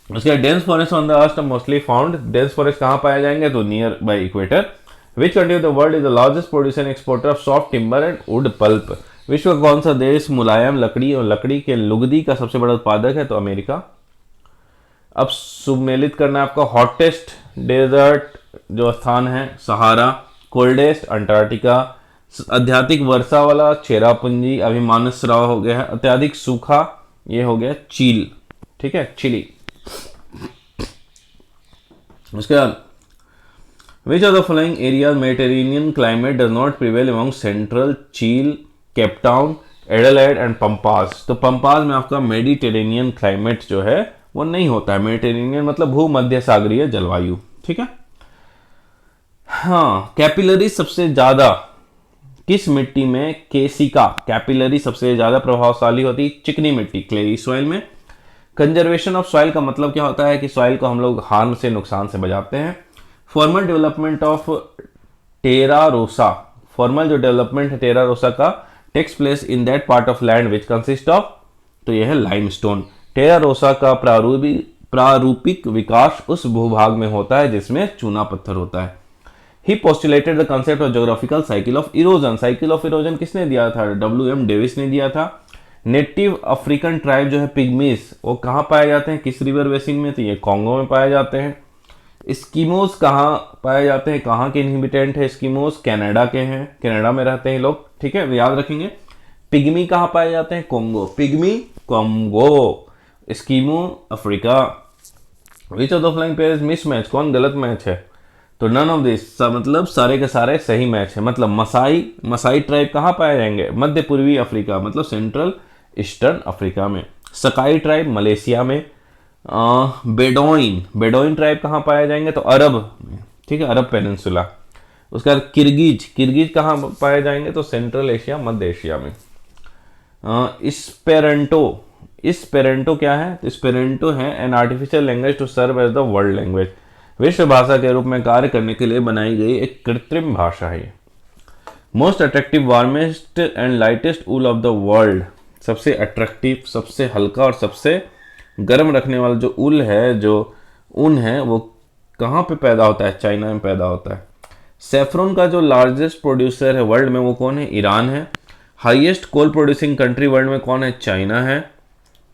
उसके dense forest on the earth mostly found, dense forest कहाँ पाए जाएंगे, तो near by equator. Which country of the world is the largest producer and exporter of soft timber and wood pulp, विश्व का कौन सा देश मुलायम लकड़ी और लकड़ी के लुगदी का सबसे बड़ा उत्पादक है, तो अमेरिका। अब सुमेलित करना है आपका, हॉटेस्ट डेजर्ट जो स्थान है सहारा, कोल्डेस्ट अंटार्कटिका, अत्यधिक वर्षा वाला चेरापूंजी, अभी मानसरोवर हो गया है, अत्यधिक सूखा ये हो गया चील, ठीक है, चिली। उसके बाद विच of the following areas Mediterranean climate does not prevail among central, चील, केपटाउन, एडलेड एंड पंपास, तो पंपास में आपका मेडिटेरेनियन क्लाइमेट जो है वो नहीं होता है, मेडिटेरेनियन मतलब भूमध्य सागरीय जलवायु, ठीक है। हाँ, कैपिलरी सबसे ज्यादा किस मिट्टी में, केसिका, कैपिलरी सबसे ज्यादा प्रभावशाली होती, चिकनी मिट्टी, क्लेरी सॉइल में। कंजर्वेशन ऑफ सॉइल का मतलब क्या होता है कि सॉइल को हम लोग हार्म से, नुकसान से बचाते हैं। Formal development of terra rosa, formal जो डेवलपमेंट है टेरा रोसा का, takes place in that part of land which consist of, तो यह है लाइमस्टोन। टेरा रोसा का प्रारूपिक विकास उस भूभाग में होता है जिसमें चूना पत्थर होता है। He postulated the concept of geographical cycle of erosion, cycle of erosion किसने दिया था, WM डेविस ने दिया था। नेटिव अफ्रीकन ट्राइब जो है पिग्मीज, वो कहाँ पाए जाते हैं, किस रिवर बेसिन में, तो ये कॉन्गो में पाए जाते हैं। स्कीमोस कहाँ पाए जाते हैं, कहाँ के इनहिबिटेंट है स्कीमोस, कनाडा के हैं, कनाडा में रहते हैं लोग, ठीक है, याद रखेंगे। पिग्मी कहाँ पाए जाते हैं, Congo, pygmy Congo, Eskimo Africa. Which of the following pair is mismatch, कौन गलत मैच है, तो नन ऑफ दिस, मतलब सारे के सारे सही मैच है। मतलब मसाई ट्राइब कहाँ पाए जाएंगे, मध्य पूर्वी अफ्रीका, मतलब सेंट्रल ईस्टर्न अफ्रीका में। सकाई ट्राइब मलेशिया में। बेडोइन ट्राइब कहाँ पाए जाएंगे, तो अरब में, ठीक है, अरब पेनिनसुला। उसके बाद किर्गिज कहाँ पाए जाएंगे, तो सेंट्रल एशिया, मध्य एशिया में। स्पेरेंटो क्या है, तो स्पेरेंटो है an artificial language to serve as the world language, विश्व भाषा के रूप में कार्य करने के लिए बनाई गई एक कृत्रिम भाषा है। Most attractive, warmest and lightest wool of the world, सबसे अट्रैक्टिव, सबसे हल्का और सबसे गर्म रखने वाला जो ऊल है, जो ऊन है, वो कहाँ पे पैदा होता है, चाइना में पैदा होता है। सेफ्रॉन का जो लार्जेस्ट प्रोड्यूसर है वर्ल्ड में वो कौन है, ईरान है। Highest coal producing country world में कौन है, चाइना है।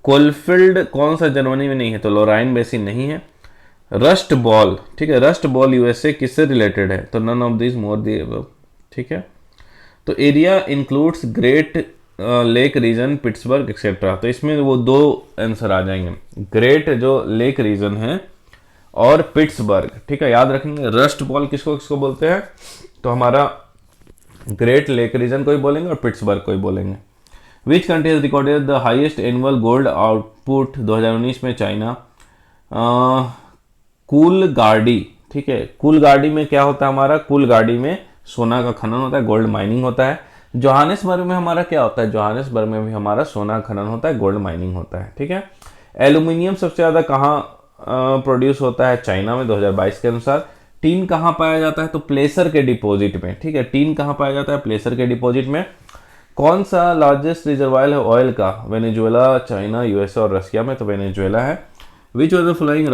कोलफील्ड कौन सा जर्मनी में नहीं है, तो लोराइन बेसिन नहीं है। रस्ट बॉल, ठीक है, रस्ट बॉल यूएसए किससे रिलेटेड है, तो none of this more the above, ठीक है। तो area includes Great Lake region, Pittsburgh etcetera, तो इसमें वो दो आंसर आ जाएंगे, ग्रेट जो लेक रीजन है और पिट्सबर्ग, ठीक है, याद रखेंगे। रस्ट बॉल किसको किसको बोलते हैं, तो हमारा ग्रेट लेक रीजन को ही बोलेंगे और पिट्सबर्ग को ही बोलेंगे। Which country has recorded the highest annual gold output 2019 में, चाइना। कूलगार्डी, ठीक है, कूलगार्डी में क्या होता है हमारा, कूलगार्डी में सोना का खनन होता है, गोल्ड माइनिंग होता है। जोहानिसबर्ग में हमारा क्या होता है, जोहानिसबर्ग में भी हमारा सोना खनन होता है, गोल्ड माइनिंग होता है, ठीक है। एल्यूमिनियम सबसे ज़्यादा कहाँ प्रोड्यूस होता है, चाइना में 2022 के अनुसार। टीन कहाँ पाया जाता है, तो प्लेसर के डिपॉजिट में, ठीक है। टीन कहाँ पाया जाता है, प्लेसर के डिपॉजिट में। कौन सा लार्जेस्ट रिजर्वायर है ऑयल का, वेनेजुएला, चाइना, यूएसए और रशिया में, तो वेनेजुएला है। Which of the following,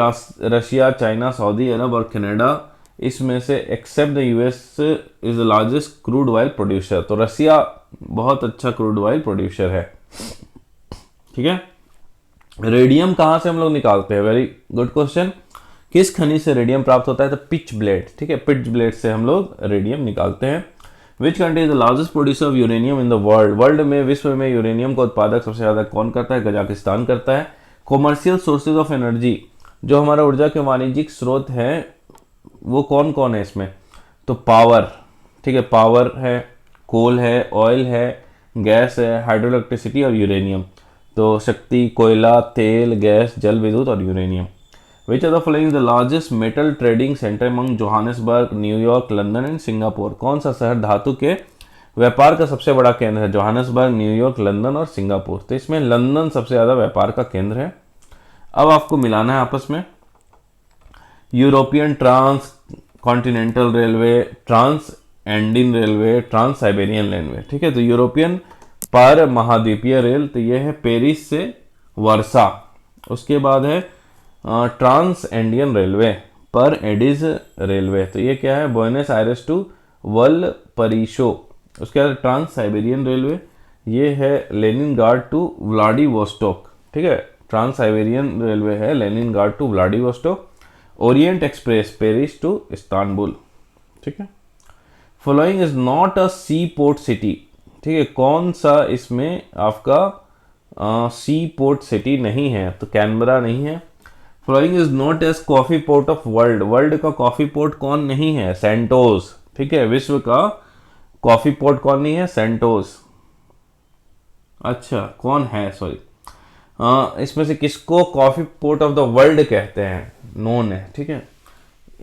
Russia, China, Saudi Arabia और कनाडा इसमें से except the US is the largest crude oil producer, तो रशिया बहुत अच्छा क्रूड ऑयल प्रोड्यूसर है, ठीक है। रेडियम कहाँ से हम लोग निकालते हैं, वेरी गुड क्वेश्चन। किस खनिज से रेडियम प्राप्त होता है, तो पिच ब्लेड, ठीक है, पिच ब्लेड से हम लोग रेडियम निकालते हैं। Which country is the largest producer of uranium in the world, world में, विश्व में यूरेनियम का उत्पादक सबसे ज्यादा कौन करता है, कजाकिस्तान करता है। कॉमर्शियल सोर्सेज ऑफ एनर्जी, जो हमारा ऊर्जा के वाणिज्यिक स्रोत हैं वो कौन कौन है इसमें, तो पावर, ठीक है, पावर है, कोल है, ऑयल है, गैस है, हाइड्रो इलेक्ट्रिसिटी और यूरेनियम, तो शक्ति, कोयला, तेल, गैस, जल विद्युत और यूरेनियम। Which are the following the largest metal trading centre among Johannesburg, New York, London and Singapore, कौन सा शहर धातु के व्यापार का सबसे बड़ा केंद्र है, जोहानिसबर्ग, न्यूयॉर्क, लंदन और सिंगापुर, तो इसमें लंदन सबसे ज्यादा व्यापार का केंद्र है। अब आपको मिलाना है आपस में, European transcontinental railway, trans Andean railway, trans Siberian railway, ठीक है। तो यूरोपियन पर महाद्वीपीय रेल, तो ये है पेरिस से वर्सा। उसके बाद है ट्रांस एंडियन रेलवे, पर एडिज रेलवे, तो ये क्या है, बुएनस आयर्स टू वलपरीशो। उसके बाद ट्रांस साइबेरियन रेलवे, ये है लेनिनग्राड टू व्लादिवोस्टोक, ठीक है, ट्रांस साइबेरियन रेलवे है Leningrad to Vladivostok. Orient Express Paris to Istanbul, ठीक है। Following is not a sea port city, ठीक है, कौन सा इसमें आपका सी पोर्ट सिटी नहीं है, तो कैनबरा नहीं है। Following is not as coffee port of world, world का कॉफी पोर्ट कौन नहीं है, सेंटोस, ठीक है, विश्व का कॉफी पोर्ट कौन नहीं है, सेंटोस। अच्छा कौन है, सॉरी, इसमें से किसको coffee port of the world कहते हैं, नोन है, ठीक है।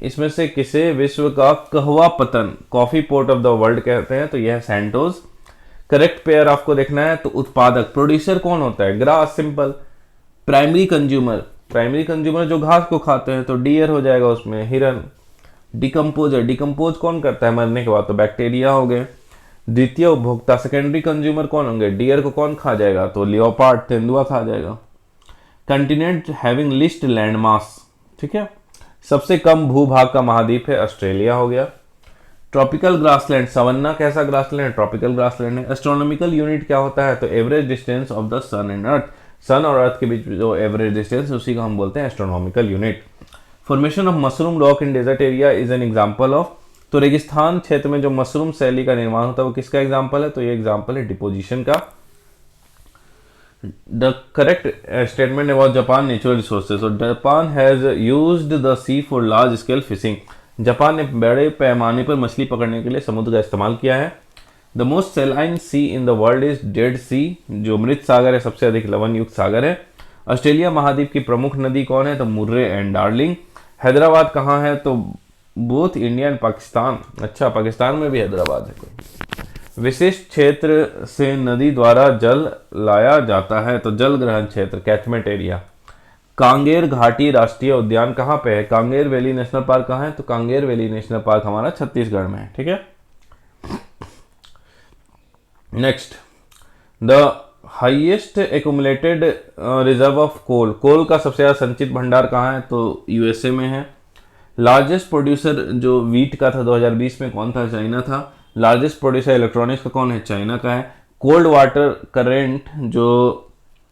इसमें से किसे विश्व का कहवा पतन coffee port of the world कहते हैं, तो यह है सेंटोस। करेक्ट पेयर आपको देखना है, तो उत्पादक, प्रोड्यूसर कौन होता है, grass, simple. Primary consumer, primary consumer जो घास को खाते हैं, तो डियर हो जाएगा उसमें, हिरन। डिकम्पोजर, डिकम्पोज कौन करता है मरने के बाद, तो बैक्टीरिया हो गए। द्वितीय उपभोक्ता, सेकेंडरी कंज्यूमर कौन होंगे, डियर को कौन खा जाएगा, तो लियोपार्ड, तेंदुआ खा जाएगा। Continent having list land mass, ठीक है, सबसे कम भूभाग का महाद्वीप है, ऑस्ट्रेलिया हो गया। ट्रॉपिकल ग्रासलैंड, सवन्ना कैसा ग्रासलैंड है, ट्रॉपिकल ग्रासलैंड है। एस्ट्रोनॉमिकल यूनिट क्या होता है, तो average distance of the sun and earth, sun और अर्थ के बीच जो एवरेज डिस्टेंस है उसी को हम बोलते हैं astronomical unit. Formation of mushroom rock in desert area is an example of, तो रेगिस्तान क्षेत्र में जो मशरूम शैली का निर्माण होता है वो किसका एग्जांपल है, तो ये एग्जांपल है डिपोजिशन का। The correct statement about Japan natural resources, so Japan has used the sea for large scale fishing, Japan ने बड़े पैमाने पर मछली पकड़ने के लिए समुद्र का इस्तेमाल किया है। The most saline sea in the world is Dead Sea, जो मृत सागर है, सबसे अधिक लवण युक्त सागर है। ऑस्ट्रेलिया महाद्वीप की प्रमुख नदी कौन है, तो मुर्रे एंड डार्लिंग। हैदराबाद कहाँ है, तो बोथ इंडिया एंड पाकिस्तान, अच्छा पाकिस्तान में भी हैदराबाद है कोई। विशिष्ट क्षेत्र से नदी द्वारा जल लाया जाता है, तो जल ग्रहण क्षेत्र, कैचमेंट एरिया। कांगेर घाटी राष्ट्रीय उद्यान कहाँ पे है, कांगेर वैली नेशनल पार्क कहाँ है, तो कांगेर वैली नेशनल पार्क हमारा छत्तीसगढ़ में है, ठीक है। Next, the highest accumulated reserve of coal, coal का सबसे ज्यादा संचित भंडार कहाँ है, तो यूएसए में है। लार्जेस्ट प्रोड्यूसर जो वीट का था 2020 में कौन था, चाइना था। लार्जेस्ट प्रोड्यूसर इलेक्ट्रॉनिक्स का कौन है, चाइना का है। कोल्ड वाटर करेंट जो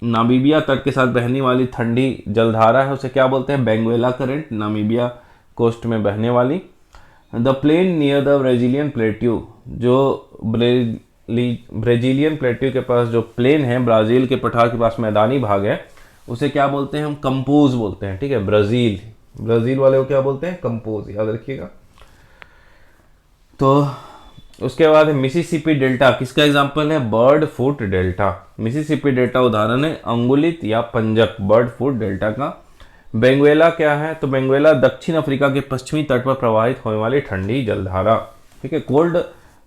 नामीबिया तट के साथ बहने वाली ठंडी जलधारा है उसे क्या बोलते हैं, बेंगुएला करेंट, नामीबिया कोस्ट में बहने वाली। The plain near the Brazilian plateau, जो ब्राजीलियन प्लेट्यू के पास जो प्लेन है, ब्राजील के पठार के पास मैदानी भाग है, उसे क्या बोलते हैं, हम कंपोज बोलते हैं, ठीक है। ब्राजील वाले को क्या बोलते हैं, कंपोज, याद रखिएगा। तो उसके बाद है मिसिसिपी डेल्टा, किसका एग्जांपल है, bird foot delta. Mississippi delta उदाहरण है अंगुलित या पंजक, बर्ड फुट डेल्टा का। बेंगुएला क्या है, तो बेंगुएला दक्षिण अफ्रीका के पश्चिमी तट पर प्रवाहित होने वाली ठंडी जलधारा, ठीक है। कोल्ड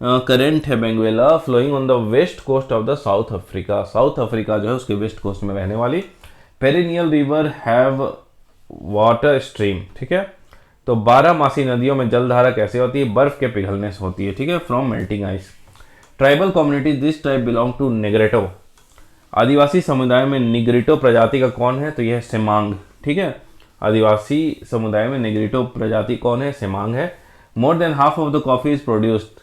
करेंट है Benguela flowing on the west coast of the South Africa. South Africa जो है उसके वेस्ट कोस्ट में रहने वाली। Perennial river have water stream, ठीक है। तो 12 मासी नदियों में जलधारा कैसे होती है? बर्फ के पिघलने से होती है, ठीक है, from melting ice. Tribal community this tribe belong to Negrito. आदिवासी समुदाय में निग्रिटो प्रजाति का कौन है? तो यह सेमांग, ठीक है। आदिवासी समुदाय में निग्रिटो प्रजाति कौन है? सेमांग है। More than half of the coffee is produced,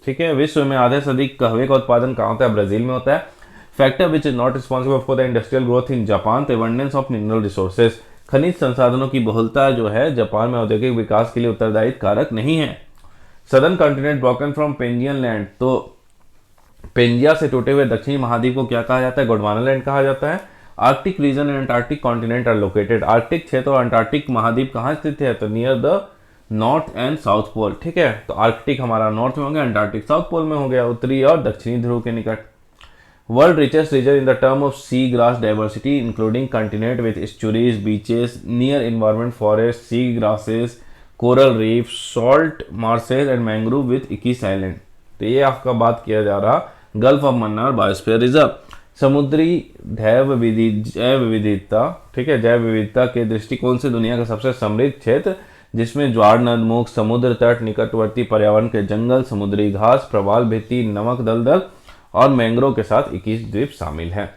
ठीक है। विश्व में आधे से अधिक कहवे का उत्पादन कहाँ होता है? ब्राजील में होता है। Factor which is not responsible for the industrial growth in Japan, the abundance of mineral resources. खनिज संसाधनों की बहुलता जो है जापान में औद्योगिक विकास के लिए उत्तरदायी कारक नहीं है। Southern continent broken from Pangaean land, तो पेंजिया से टूटे हुए दक्षिणी महाद्वीप को क्या कहा जाता है? गोंडवाना लैंड कहा जाता है। Arctic region and Antarctic continent are located. Arctic क्षेत्र और अंटार्कटिक महाद्वीप कहाँ स्थित है? तो near the north and south pole, ठीक है। तो आर्कटिक हमारा नॉर्थ में हो गया, अंटार्कटिक साउथ पोल में हो गया, उत्तरी और दक्षिणी ध्रुव के निकट। World richest region in the term of sea grass diversity including continent with estuaries, beaches, near environment forest, sea grasses, coral reef, salt marshes and mangrove with 21 island. तो ये आपका बात किया जा रहा Gulf of Mannar biosphere reserve. समुद्री जैव विविधता, ठीक है, जैव विविधता के दृष्टिकोण से दुनिया का सबसे समृद्ध क्षेत्र, जिसमें ज्वार नदमुख, समुद्र तट, निकटवर्ती पर्यावरण के जंगल, समुद्री घास, प्रवाल भित्ति, नमक दलदल और मैंग्रोव के साथ 21 द्वीप शामिल हैं।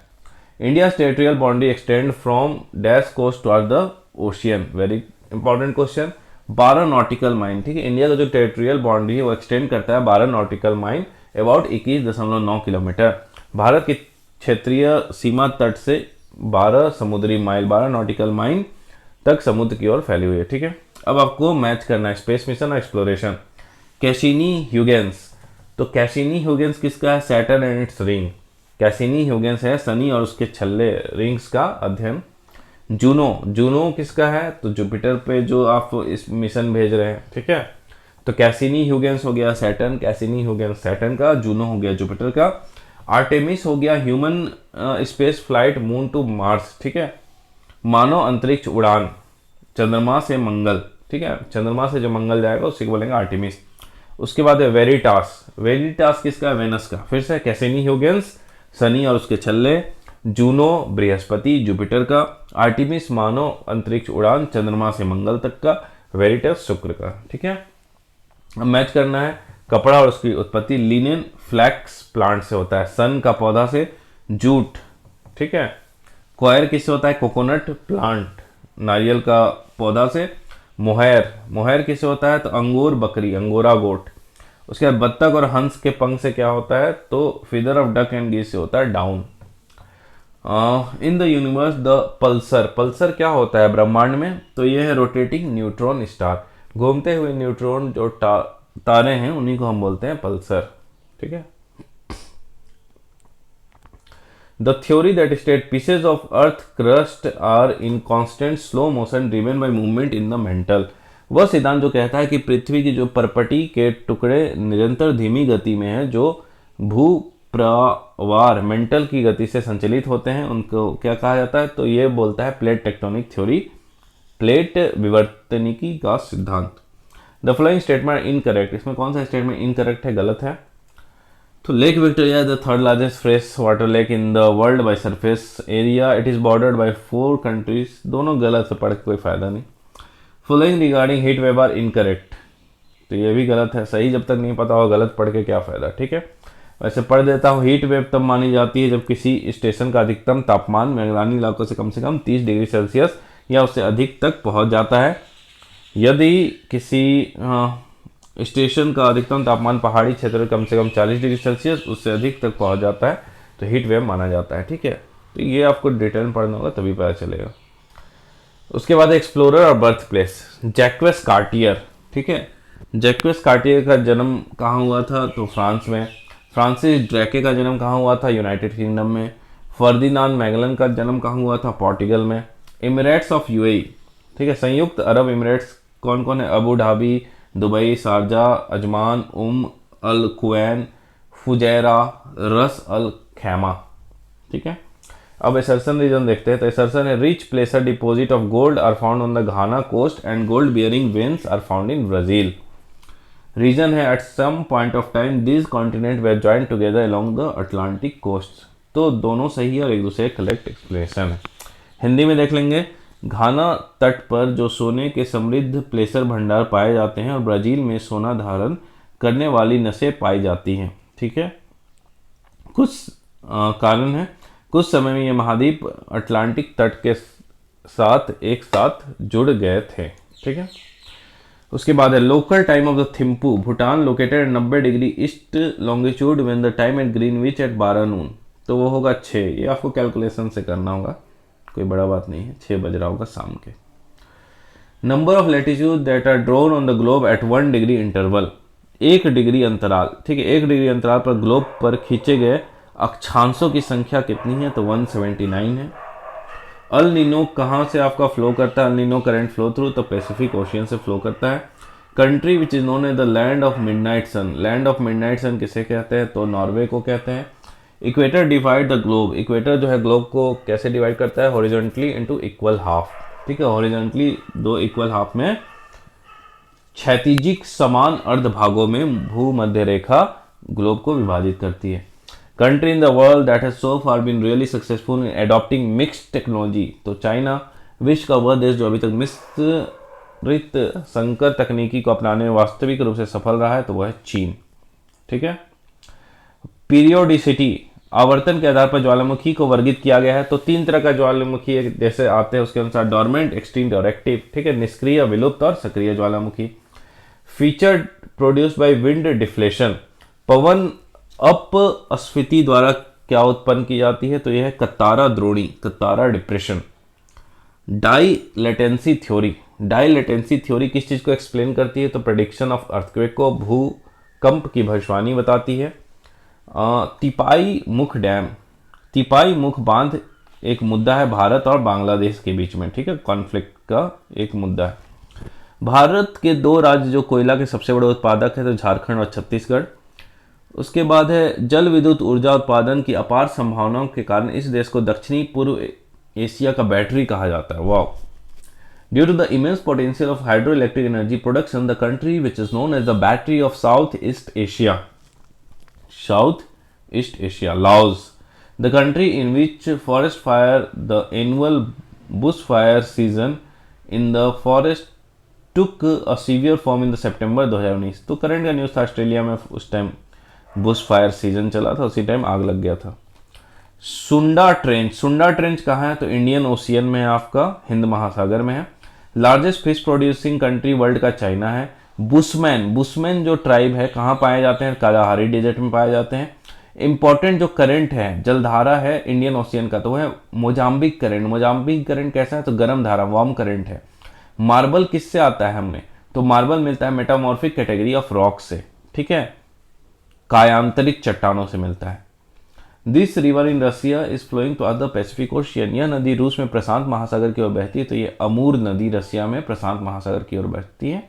India territorial boundary extend from dash coast toward the ocean. Very important question. 12 nautical mile, ठीक है। इंडिया का जो टेरिटोरियल बाउंड्री है वो एक्सटेंड करता है 12 nautical mile, about 21.9 kilometre. Bharat की क्षेत्रीय सीमा तट से 12 समुद्री माइल, 12 नॉटिकल माइल तक समुद्र की ओर फैली हुई है, ठीक है। अब आपको मैच करना है स्पेस मिशन और एक्सप्लोरेशन। कैसिनी ह्यूगेंस, तो कैसिनी ह्यूगेंस किसका है? Saturn and its ring. Cassini Huygens है शनि और उसके छल्ले रिंग्स का अध्ययन। जूनो, जूनो किसका है? तो जुपिटर पे जो आप इस मिशन भेज रहे हैं, ठीक है। तो कैसिनी ह्यूगेंस हो गया सैटर्न, कैसिनी ह्यूगेंस सैटर्न का, जूनो हो गया जुपिटर का। आर्टेमिस हो गया human space flight moon to Mars, ठीक है। मानव अंतरिक्ष उड़ान चंद्रमा से मंगल, ठीक है। चंद्रमा से जो मंगल जाएगा उसी को बोलेंगे आर्टेमिस। उसके बाद है वेरिटास। वेरिटास किसका है? वेनस का। फिर से कैसिनी ह्यूगेंस शनि और उसके छल्ले, जूनो बृहस्पति जुपिटर का, आर्टेमिस मानव अंतरिक्ष उड़ान चंद्रमा से मंगल तक का, वेरिटास शुक्र का, ठीक है। अब मैच करना है कपड़ा और उसकी उत्पत्ति। लिनेन फ्लैक्स प्लांट से होता है, सन का पौधा से, जूट, ठीक है। कॉयर किससे होता है? कोकोनट प्लांट, नारियल का पौधा से। मोहैर, मोहैर किससे होता है? तो अंगूर बकरी, अंगोरा गोट। उसके बाद बत्तख और हंस के पंख से क्या होता है? तो फीदर ऑफ डक एंड गीस से होता है down. In the universe the Pulsar, Pulsar क्या होता है ब्रह्मांड में? तो ये है रोटेटिंग न्यूट्रॉन स्टार, घूमते हुए न्यूट्रॉन जो तारे हैं उन्हीं को हम बोलते हैं पल्सर, ठीक है। The theory that state pieces of earth crust are in constant slow motion driven by movement in the mantle, वह सिद्धांत जो कहता है कि पृथ्वी की जो परपटी के टुकड़े निरंतर धीमी गति में है, जो भूप्रवार मेंटल की गति से संचालित होते हैं, उनको क्या कहा जाता है? तो ये बोलता है प्लेट टेक्टोनिक थ्योरी, प्लेट विवर्तनिकी का सिद्धांत। द फॉलोइंग स्टेटमेंट इनकरेक्ट, इसमें कौन सा स्टेटमेंट इनकरेक्ट है, गलत है? तो Lake Victoria the third largest fresh water lake in the world by surface area, it is bordered by 4 countries. दोनों गलत है, पढ़ के कोई फायदा नहीं। Following regarding heat wave are incorrect, तो ये भी गलत है। सही जब तक नहीं पता हो गलत पढ़ के क्या फायदा, ठीक है। वैसे पढ़ देता हूँ। हीट वेव तब मानी जाती है जब किसी स्टेशन का अधिकतम तापमान मैदानी इलाकों से कम 30 डिग्री सेल्सियस या उससे अधिक तक पहुँच जाता है। यदि किसी स्टेशन का अधिकतम तापमान पहाड़ी क्षेत्र में कम से कम 40 डिग्री सेल्सियस उससे अधिक तक पहुंच जाता है तो हीट वेव माना जाता है, ठीक है। तो ये आपको डिटेल में पढ़ना होगा तभी पता चलेगा। उसके बाद एक्सप्लोरर और बर्थ प्लेस, जैक्वेस कार्टियर, ठीक है। जैक्वेस कार्टियर का जन्म कहाँ हुआ था? तो फ्रांस में। फ्रांसिस ड्रैके का जन्म कहाँ हुआ था? यूनाइटेड किंगडम में। फर्दिनांड मैगलन का जन्म कहाँ हुआ था? पोर्टुगल में। एमिरेट्स ऑफ यूएई, ठीक है। संयुक्त अरब एमिरेट्स कौन कौन है? Abu Dhabi, Dubai, Sharjah, Ajman, Al Quwain, Fujairah, Ras Al खैमा, ठीक है। अब एसरसन रीजन देखते हैं। तो एसरसन है rich placer deposit of gold are found on the Ghana coast and gold bearing veins are found in Brazil. Reason है at some point of time this continent were join together along the Atlantic coast. तो दोनों सही है और एक दूसरे collect explanation है। हिंदी में देख लेंगे, घाना तट पर जो सोने के समृद्ध प्लेसर भंडार पाए जाते हैं और ब्राजील में सोना धारण करने वाली नसें पाई जाती हैं। ठीक है, कुछ कारण है, कुछ समय में ये महाद्वीप अटलांटिक तट के साथ एक साथ जुड़ गए थे। ठीक है, उसके बाद है local time of the Thimphu Bhutan located 90 degree east longitude when the time at Greenwich at 12 noon. तो वो होगा 6, ये आपको कैलकुलेशन से करना होगा, कोई बड़ा बात नहीं है, 6 बज रहा होगा शाम के। Number of latitude that are drawn on the globe at 1 degree interval, 1 degree अंतराल। ठीक है, 1 डिग्री अंतराल पर ग्लोब पर खींचे गए अक्षांशों की संख्या कितनी है? तो 179 है। अल नीनो कहाँ से आपका फ्लो करता है? El Nino current flow through तो पैसिफिक ओशियन से फ्लो करता है। Country which is known as the land of midnight sun, land of midnight sun किसे कहते हैं? तो नॉर्वे को कहते हैं। Equator divide the globe, equator जो है ग्लोब को कैसे डिवाइड करता है? Horizontally into equal half. ठीक है, हॉरिजॉन्टली 2 इक्वल हाफ में क्षैतिजिक समान अर्ध भागों में भूमध्य रेखा ग्लोब को विभाजित करती है। Country in the world that has so far been really successful in adopting mixed technology, तो चाइना विश्व का वह देश जो अभी तक मिश्रित संकर तकनीकी को अपनाने में वास्तविक रूप से सफल रहा है, तो वह है चीन। ठीक है, पीरियोडिसिटी आवर्तन के आधार पर ज्वालामुखी को वर्गित किया गया है। तो 3 तरह का ज्वालामुखी जैसे आते हैं उसके अनुसार डोरमेंट, एक्सटिंक्ट और एक्टिव। ठीक है, निष्क्रिय, विलुप्त और सक्रिय ज्वालामुखी। Feature produced by wind deflation, पवन अपस्फीति द्वारा क्या उत्पन्न की जाती है? तो यह है कतारा द्रोणी, Qattara depression. Dilatancy theory, dilatancy theory किस चीज को एक्सप्लेन करती है? तो प्रेडिक्शन ऑफ अर्थक्वेक को, भूकंप की भविष्यवाणी बताती है। तिपाई मुख डैम, तिपाई मुख बांध एक मुद्दा है भारत और बांग्लादेश के बीच में। ठीक है, कॉन्फ्लिक्ट का एक मुद्दा है। भारत के 2 राज्य जो कोयला के सबसे बड़े उत्पादक है, तो झारखंड और छत्तीसगढ़। उसके बाद है जल विद्युत ऊर्जा उत्पादन की अपार संभावनाओं के कारण इस देश को दक्षिणी पूर्व एशिया का बैटरी कहा जाता है। वाह। Due to the immense potential of hydro electric energy production the country which is known as the battery of south east Asia, south east Asia, Laos. The country in which forest fire the annual bush fire season in the forest took a severe form in the September 2019। तो current का news था, Australia में उस time Bush fire season चला था, उसी time आग लग गया था। सुंडा ट्रेंच, सुंडा ट्रेंच कहाँ है? तो इंडियन ओशियन में है, आपका हिंद महासागर में है। Largest fish producing country world का चाइना है। बुशमैन, बुशमैन जो ट्राइब है कहाँ पाए जाते हैं? कालाहारी डेजर्ट में पाए जाते हैं। इंपॉर्टेंट जो करंट है, जलधारा है इंडियन ओशियन का, तो वह है मोजाम्बिक करंट। मोजाम्बिक करंट कैसा है? तो गर्म धारा, वार्म करंट है। मार्बल किससे आता है हमने? तो मार्बल मिलता है मेटामॉर्फिक कैटेगरी ऑफ रॉक से। ठीक है, कायांतरिक चट्टानों से मिलता है। This river in Russia is flowing to other Pacific Ocean, यह नदी रूस में प्रशांत महासागर की ओर बहती है, तो ये अमूर नदी रसिया में प्रशांत महासागर की ओर बहती है।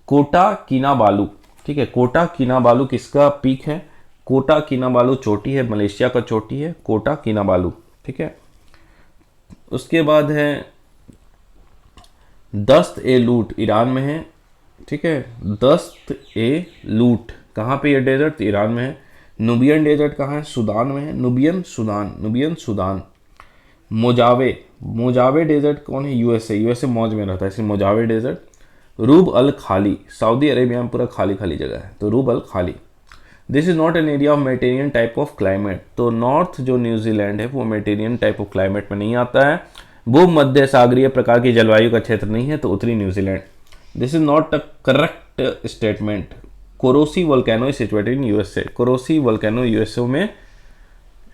कोटा किनाबालू, ठीक है, कोटा किनाबालू किसका पीक है? कोटा किनाबालू चोटी है, मलेशिया का चोटी है कोटा किनाबालू। ठीक है, उसके बाद है दस्त ए लूट, ईरान में है। ठीक है, दस्त ए लूट कहाँ पे? ये डेजर्ट ईरान में है। नुबियन डेजर्ट कहाँ है? सूडान में है। Nubian Sudan, Nubian Sudan. मोजावे, मोजावे डेजर्ट कौन है? यूएसए, यूएसए मौज में रहता है इसलिए मोजावे डेजर्ट। रूब अल खाली, सऊदी अरेबिया में पूरा खाली खाली जगह है, तो रूब अल खाली। This is not an area of Mediterranean type of climate, तो नॉर्थ जो न्यूजीलैंड है वो मेडिटेरियन टाइप ऑफ क्लाइमेट में नहीं आता है। भूमध्य सागरीय प्रकार की जलवायु का क्षेत्र नहीं है, तो उत्तरी New Zealand. This is not a correct statement. Korosi volcano is situated in USA, Korosi volcano USA में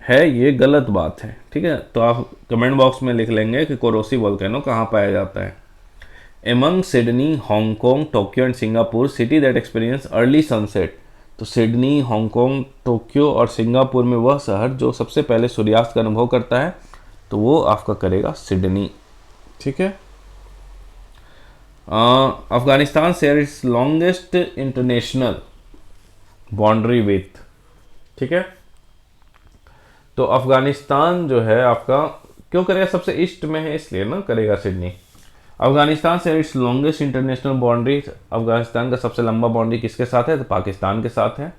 है, ये गलत बात है। ठीक है, तो आप कमेंट बॉक्स में लिख लेंगे कि कोरोसी वोल्केनो कहाँ पाया जाता है। Among Sydney, Hong Kong, Tokyo and Singapore city that experience early sunset, तो सिडनी, हांगकांग, टोक्यो और सिंगापुर में वह शहर जो सबसे पहले सूर्यास्त का अनुभव करता है, तो वो आपका करेगा सिडनी। ठीक है, Afghanistan share its longest international boundary with. ठीक है, तो अफगानिस्तान जो है आपका क्यों करेगा? सबसे ईस्ट में है इसलिए ना करेगा सिडनी। अफगानिस्तान से it's longest international boundary, Afghanistan का सबसे लंबा बाउंड्री किसके साथ है, तो पाकिस्तान के साथ है।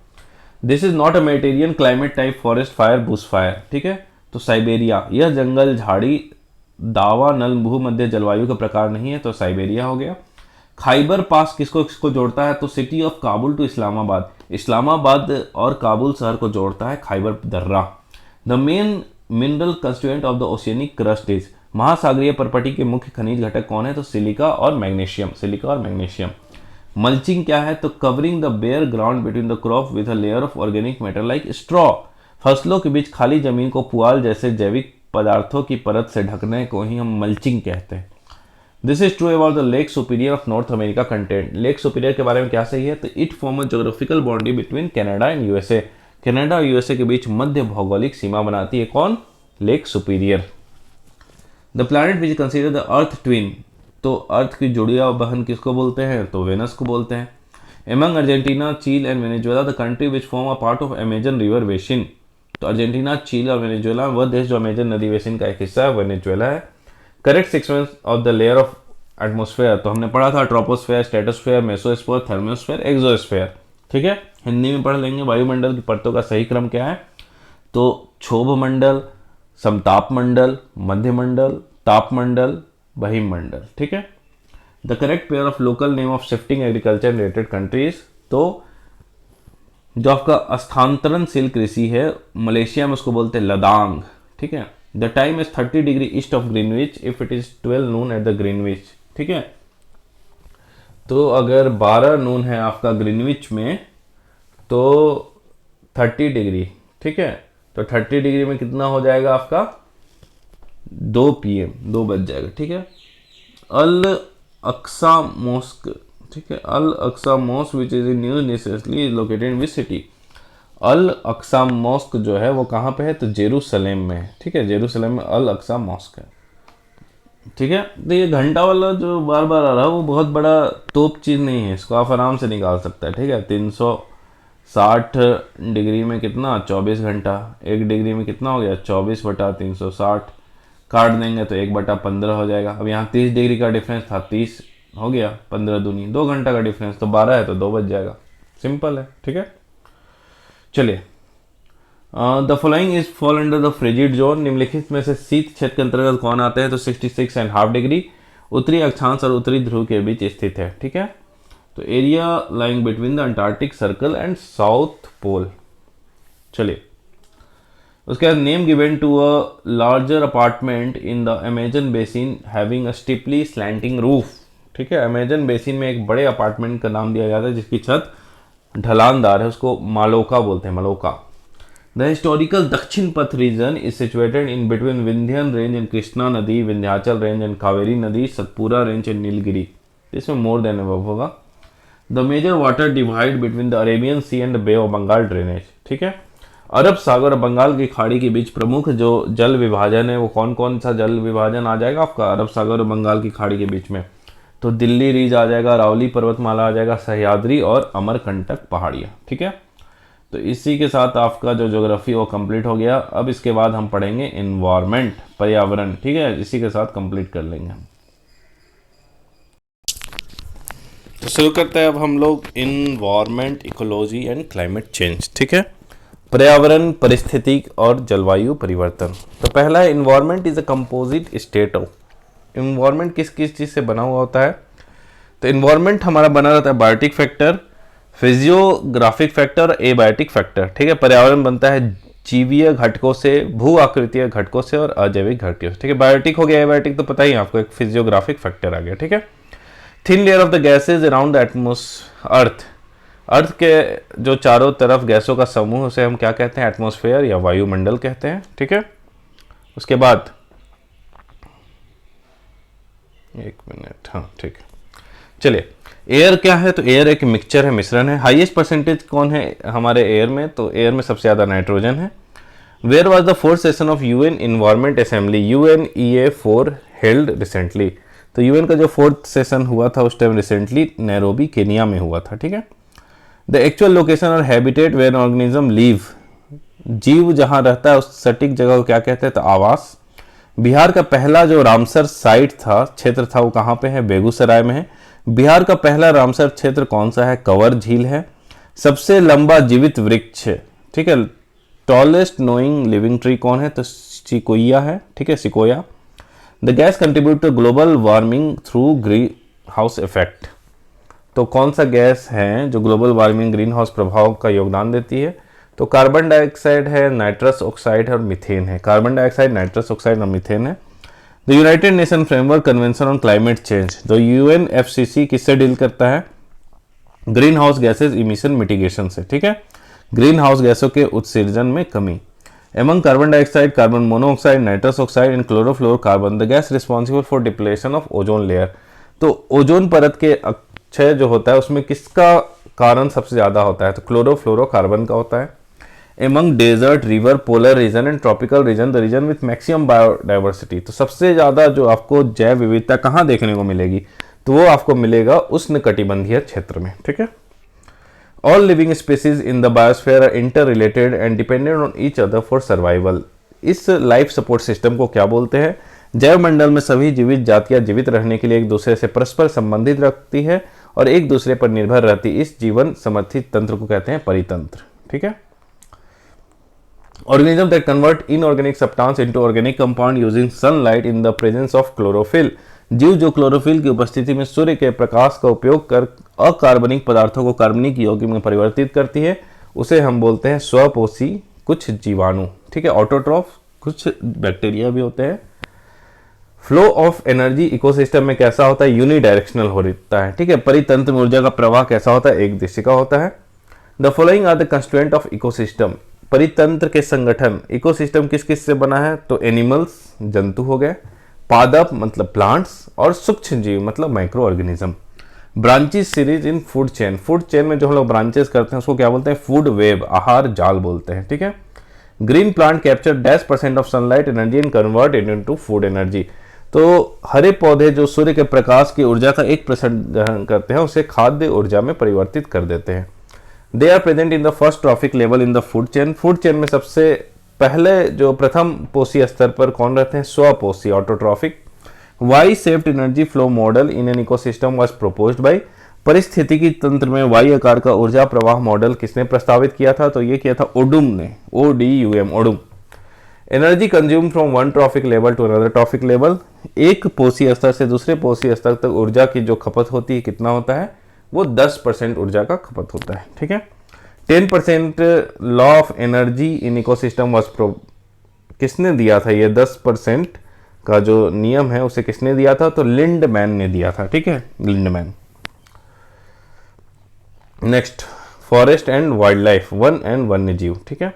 This is not a Mediterranean climate type forest fire bush fire, ठीक है। तो साइबेरिया, यह जंगल झाड़ी दावा नल भूमध्य जलवायु का प्रकार नहीं है, तो साइबेरिया हो गया। खाइबर पास किसको किसको जोड़ता है, तो city of Kabul to Islamabad, Islamabad और काबुल शहर को जोड़ता है खाइबर दर्रा। The main mineral constituent of the oceanic crust is, महासागरीय परपटी के मुख्य खनिज घटक कौन है, तो सिलिका और मैग्नीशियम, सिलिका और मैग्नीशियम। मल्चिंग क्या है, तो covering the bare ground between the crop with a layer of organic matter like straw, फसलों के बीच खाली जमीन को पुआल जैसे जैविक पदार्थों की परत से ढकने को ही हम मल्चिंग कहते हैं। This is true about the lake superior of north America content, lake superior के बारे में क्या सही है, तो it form a geographical boundary between Canada and USA, Canada और यूएसए के बीच मध्य भौगोलिक सीमा बनाती है कौन, lake superior. The planet which consider the earth twin, तो अर्थ की जुड़िया बहन किसको बोलते हैं, तो वेनस को बोलते हैं। एमंग अर्जेंटीना, चील and Venezuela the country which form a part of Amazon river basin, तो अर्जेंटीना, चील और वेनेजुएला वह देश जो अमेजन नदी बेसिन का एक हिस्सा है, वेनेजुएला है। Correct sequence of the layer of atmosphere, तो हमने पढ़ा था troposphere, stratosphere, mesosphere, thermosphere, exosphere, ठीक है। हिंदी में पढ़ लेंगे। वायुमंडल की परतों का सही क्रम क्या है, तो क्षोभ मंडल, समताप मंडल, मध्यमंडल, तापमंडल, बहिमंडल, ठीक है। The correct pair of local name of shifting agriculture related countries, तो जो आपका स्थानांतरणशील कृषि है मलेशिया में उसको बोलते हैं लदांग, ठीक है। The time is 30 degree east of Greenwich if it is 12 Noon at the Greenwich, ठीक है। तो अगर 12 नून है आपका ग्रीनविच में तो 30 डिग्री, ठीक है। तो 30 डिग्री में कितना हो जाएगा आपका 2 PM, 2 बज जाएगा, ठीक है। अल अक्सा मॉस्क, ठीक है, Al Aqsa mosque which is in new necessarily located in which city, Al Aqsa mosque जो है वो कहाँ पे है, तो जेरूसलेम में है, ठीक है। जेरूसलेम में अल अक्सा मॉस्क है, ठीक है। तो ये घंटा वाला जो बार बार आ रहा है वो बहुत बड़ा तोप चीज़ नहीं है, इसको आप आराम से निकाल सकते हैं, ठीक है। 360 डिग्री में कितना 24 घंटा, 1 डिग्री में कितना हो गया 24/360, काट देंगे तो 1/15 हो जाएगा। अब यहाँ 30 डिग्री का डिफरेंस था, 30 हो गया, 15 दूनी 2 घंटा का डिफरेंस, तो 12 है तो 2 बज जाएगा, सिंपल है, ठीक है। चलिए, the following is fall under the frigid zone, निम्नलिखित में से शीत क्षेत्र के अंतर्गत कौन आते हैं, तो 66.5 डिग्री उत्तरी अक्षांश और उत्तरी ध्रुव के बीच स्थित है, ठीक है। तो area lying between the Antarctic Circle and south Pole. चलिए, उसके बाद name given to a larger apartment in the Amazon basin having a steeply slanting roof, ठीक है। अमेजन बेसिन में एक बड़े अपार्टमेंट का नाम दिया जाता है जिसकी छत ढलानदार है, उसको मालोका बोलते हैं, मलोका। The historical Dakshinapatha region is situated in between Vindhyan range and Krishna नदी, विंध्याचल रेंज एंड कावेरी नदी, सतपुरा रेंज एंड नीलगिरी, इसमें मोर देन अबव होगा। The major water divide between the Arabian Sea and the Bay of Bengal drainage, ठीक है। अरब सागर और बंगाल की खाड़ी के बीच प्रमुख जो जल विभाजन है वो कौन कौन सा जल विभाजन आ जाएगा आपका अरब सागर और बंगाल की खाड़ी के बीच में, तो दिल्ली रीज आ जाएगा, रावली पर्वतमाला आ जाएगा, सह्याद्री और अमरकंटक पहाड़ियाँ, ठीक है। तो इसी के साथ आपका जो ज्योग्राफी वो कंप्लीट हो गया। अब इसके बाद हम पढ़ेंगे इन्वायरमेंट, पर्यावरण, ठीक है, इसी के साथ कंप्लीट कर लेंगे हम। तो शुरू करते हैं अब हम लोग environment, ecology and climate change, ठीक है। पर्यावरण, परिस्थिति और जलवायु परिवर्तन। तो पहला है environment is a composite state of, environment किस किस चीज़ से बना हुआ होता है, तो इन्वायरमेंट हमारा बना रहता है बायोटिक फैक्टर, फिजियोग्राफिक फैक्टर और एबायोटिक फैक्टर, ठीक है। पर्यावरण बनता है जीवीय घटकों से, भू आकृतीय घटकों से और अजैविक घटकों से, ठीक है। बायोटिक हो गया, एबायोटिक तो पता ही है आपको, एक फिजियोग्राफिक फैक्टर आ गया, ठीक है। Thin layer of the gases around the earth, earth के जो चारों तरफ गैसों का समूह उसे हम क्या कहते हैं, एटमॉस्फेयर या वायुमंडल कहते हैं, ठीक है। उसके बाद एक मिनट, हाँ ठीक है। चलिए, एयर क्या है, तो एयर एक मिक्सचर है, मिश्रण है। हाईएस्ट परसेंटेज कौन है हमारे एयर में, तो एयर में सबसे ज़्यादा नाइट्रोजन है। Where was the fourth session of UN environment assembly, UNEA4 held recently, तो यूएन का जो फोर्थ सेशन हुआ था उस टाइम रिसेंटली नैरोबी केनिया में हुआ था, ठीक है। द एक्चुअल लोकेशन और हैबिटेट वेयर ऑर्गेनिज्म लीव, जीव जहाँ रहता है उस सटीक जगह को क्या कहते हैं, तो आवास। बिहार का पहला जो रामसर साइट था, क्षेत्र था, वो कहाँ पे है? बेगूसराय में है। बिहार का पहला रामसर क्षेत्र कौन सा है? कंवर झील है। सबसे लंबा जीवित वृक्ष, ठीक है, टॉलेस्ट नोइंग लिविंग ट्री कौन है? तो सिकोया है, ठीक है, sequoia. The gas contribute to global warming through green house effect, तो कौन सा गैस है जो ग्लोबल वार्मिंग ग्रीन हाउस प्रभाव का योगदान देती है? तो कार्बन डाइऑक्साइड है, नाइट्रस ऑक्साइड है और मीथेन है। कार्बन डाइऑक्साइड, नाइट्रस ऑक्साइड और मीथेन है। The United nation framework convention on climate change, तो यूएनएफसीसी किससे डील करता है? Green house gases emission mitigation से, ठीक है, ग्रीन हाउस गैसों के उत्सर्जन में कमी। Among carbon dioxide, carbon monoxide, nitrous oxide and chlorofluorocarbon the gas responsible for depletion of ozone layer, तो ओजोन परत के अक्षय जो होता है उसमें किसका कारण सबसे ज्यादा होता है? तो क्लोरोफ्लोरोकार्बन का होता है। Among desert, river, polar region and tropical region the region with maximum biodiversity, तो सबसे ज्यादा जो आपको जैव विविधता कहाँ देखने को मिलेगी? तो वो आपको मिलेगा उष्णकटिबंधीय क्षेत्र में, ठीक है। All living species in the biosphere are inter related and dependent on each other for survival, इस लाइफ सपोर्ट सिस्टम को क्या बोलते हैं? जैव मंडल में सभी जीवित जातियां जीवित रहने के लिए एक दूसरे से परस्पर संबंधित रखती है और एक दूसरे पर निर्भर रहती, इस जीवन समर्थित तंत्र को कहते हैं परितंत्र, ठीक है। Organisms that convert inorganic substance into organic compound using sunlight in the presence of chlorophyll, जीव जो क्लोरोफिल की उपस्थिति में सूर्य के प्रकाश का उपयोग कर अकार्बनिक पदार्थों को कार्बनिक यौगिक में परिवर्तित करती है, उसे हम बोलते हैं स्वपोषी कुछ जीवाणु, ठीक है, ऑटोट्रॉफ, कुछ बैक्टीरिया भी होते हैं। फ्लो ऑफ एनर्जी इकोसिस्टम में कैसा होता है? यूनिडायरेक्शनल होता है, ठीक है। परितंत्र में ऊर्जा का प्रवाह कैसा होता है? एक दिशा का होता है। The following are the constituent of ecosystem, परितंत्र के संगठन, इकोसिस्टम किस किस से बना है? तो एनिमल्स, जंतु हो गए, पादप मतलब प्लांट्स, और सूक्ष्म जीव मतलब micro organism. Branches series in food chain, food chain में जो हम लोग ब्रांचेस करते हैं उसको क्या बोलते हैं? फूड वेब, आहार जाल बोलते हैं, ठीक है। Green plant capture -% of sunlight energy and convert it into food energy, तो हरे पौधे जो सूर्य के प्रकाश की ऊर्जा का 1% ग्रहण करते हैं उसे खाद्य ऊर्जा में परिवर्तित कर देते हैं। They are present in the first trophic level in the food chain, food chain में सबसे पहले जो प्रथम पोषी स्तर पर कौन रहते हैं? स्वपोषी, autotrophic. Y shaped energy flow model in an ecosystem was proposed by, परिस्थितिकी तंत्र में वाई आकार का ऊर्जा प्रवाह मॉडल किसने प्रस्तावित किया था? तो ये किया था ओडुम ने, ODUM, Odum. Energy consume from one trophic level to another trophic level, एक पोषी स्तर से दूसरे पोषी स्तर तक ऊर्जा की जो खपत होती है कितना होता है? वो 10% ऊर्जा का खपत होता है, ठीक है। 10% law of energy in ecosystem was किसने दिया था? ये 10% का जो नियम है उसे किसने दिया था? तो लिंडमैन ने दिया था, ठीक है, Lindeman. Next, forest and wild life, वन एंड वन्य जीव, ठीक है।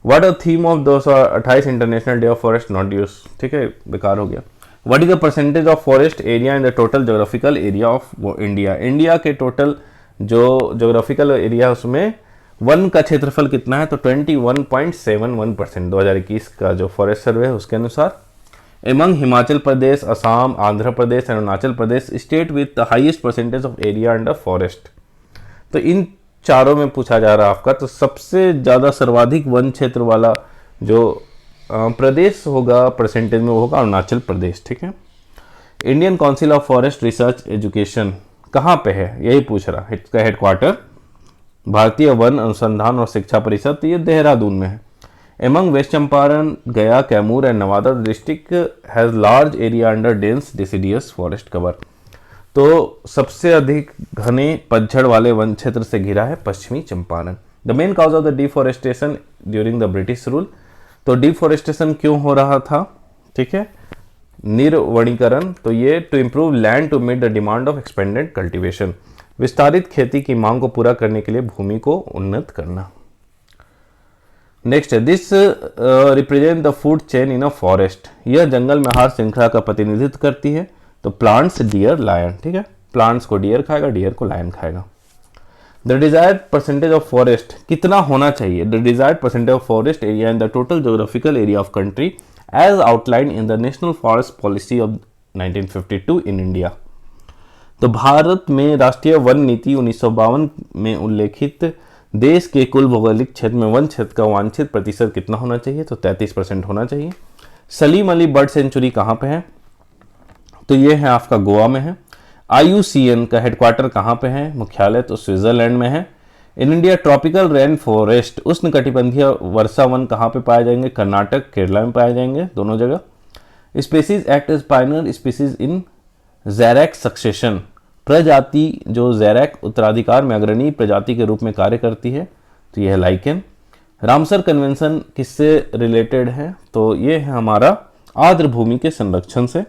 What are theme of 228 international day of forest not use, ठीक है, बेकार हो गया। What is the percentage of forest area in the total geographical area of India, India के टोटल जो जोग्राफिकल एरिया उसमें वन का क्षेत्रफल कितना है? तो 21.71%, 2021 का जो फॉरेस्ट सर्वे है उसके अनुसार। Among Himachal Pradesh, Assam, Andhra Pradesh and Arunachal Pradesh state with the highest percentage of area under forest, तो इन चारों में पूछा जा रहा है आपका, तो सबसे ज्यादा सर्वाधिक वन क्षेत्र वाला जो प्रदेश होगा परसेंटेज में वो होगा अरुणाचल प्रदेश, ठीक है। Indian council of forest research education कहाँ पे है? यही पूछ रहा है, इसका हेडक्वार्टर भारतीय वन अनुसंधान और शिक्षा परिषद, ये देहरादून में है। एमंग वेस्ट चंपारण, गया, Kaimur and Nawada district has large area under dense deciduous forest cover, तो सबसे अधिक घने पतझड़ वाले वन क्षेत्र से घिरा है पश्चिमी Champaran. The main cause of the deforestation during the British rule, तो डिफॉरेस्टेशन क्यों हो रहा था? ठीक है, निर्वणीकरण, तो ये to improve land to meet the demand of expanded cultivation, विस्तारित खेती की मांग को पूरा करने के लिए भूमि को उन्नत करना। नेक्स्ट है this represent the food chain in a forest, यह जंगल में आहार श्रृंखला का प्रतिनिधित्व करती है। तो प्लांट्स, डियर, लायन, ठीक है, प्लांट्स को डियर खाएगा, डियर को लायन खाएगा। The desired percentage of forest कितना होना चाहिए? The desired percentage of forest area in the total geographical area of country as outline in the national forest policy of 1952 in India, तो भारत में राष्ट्रीय one नीति 1952 में उल्लेखित देश के कुल भौगोलिक क्षेत्र में वन क्षेत्र का वांछित प्रतिशत कितना होना चाहिए? तो 33% होना चाहिए। सलीम अली बर्ड सेंचुरी कहाँ पे है? तो ये है आपका गोवा में है। IUCN का हेडक्वार्टर कहाँ पे है? मुख्यालय तो स्विट्जरलैंड में है। In India tropical rain forest उष्ण कटिबंधीय वर्षा वन कहाँ पे पाए जाएंगे? कर्नाटक, केरला में पाए जाएंगे, दोनों जगह। Species act as pioneer species in xerarch succession, प्रजाति जो ज़ैरैक उत्तराधिकार में अग्रणी प्रजाति के रूप में कार्य करती है, तो यह है लाइकेन। रामसर कन्वेंशन किससे रिलेटेड है? तो ये है हमारा आर्द्र भूमि के संरक्षण से।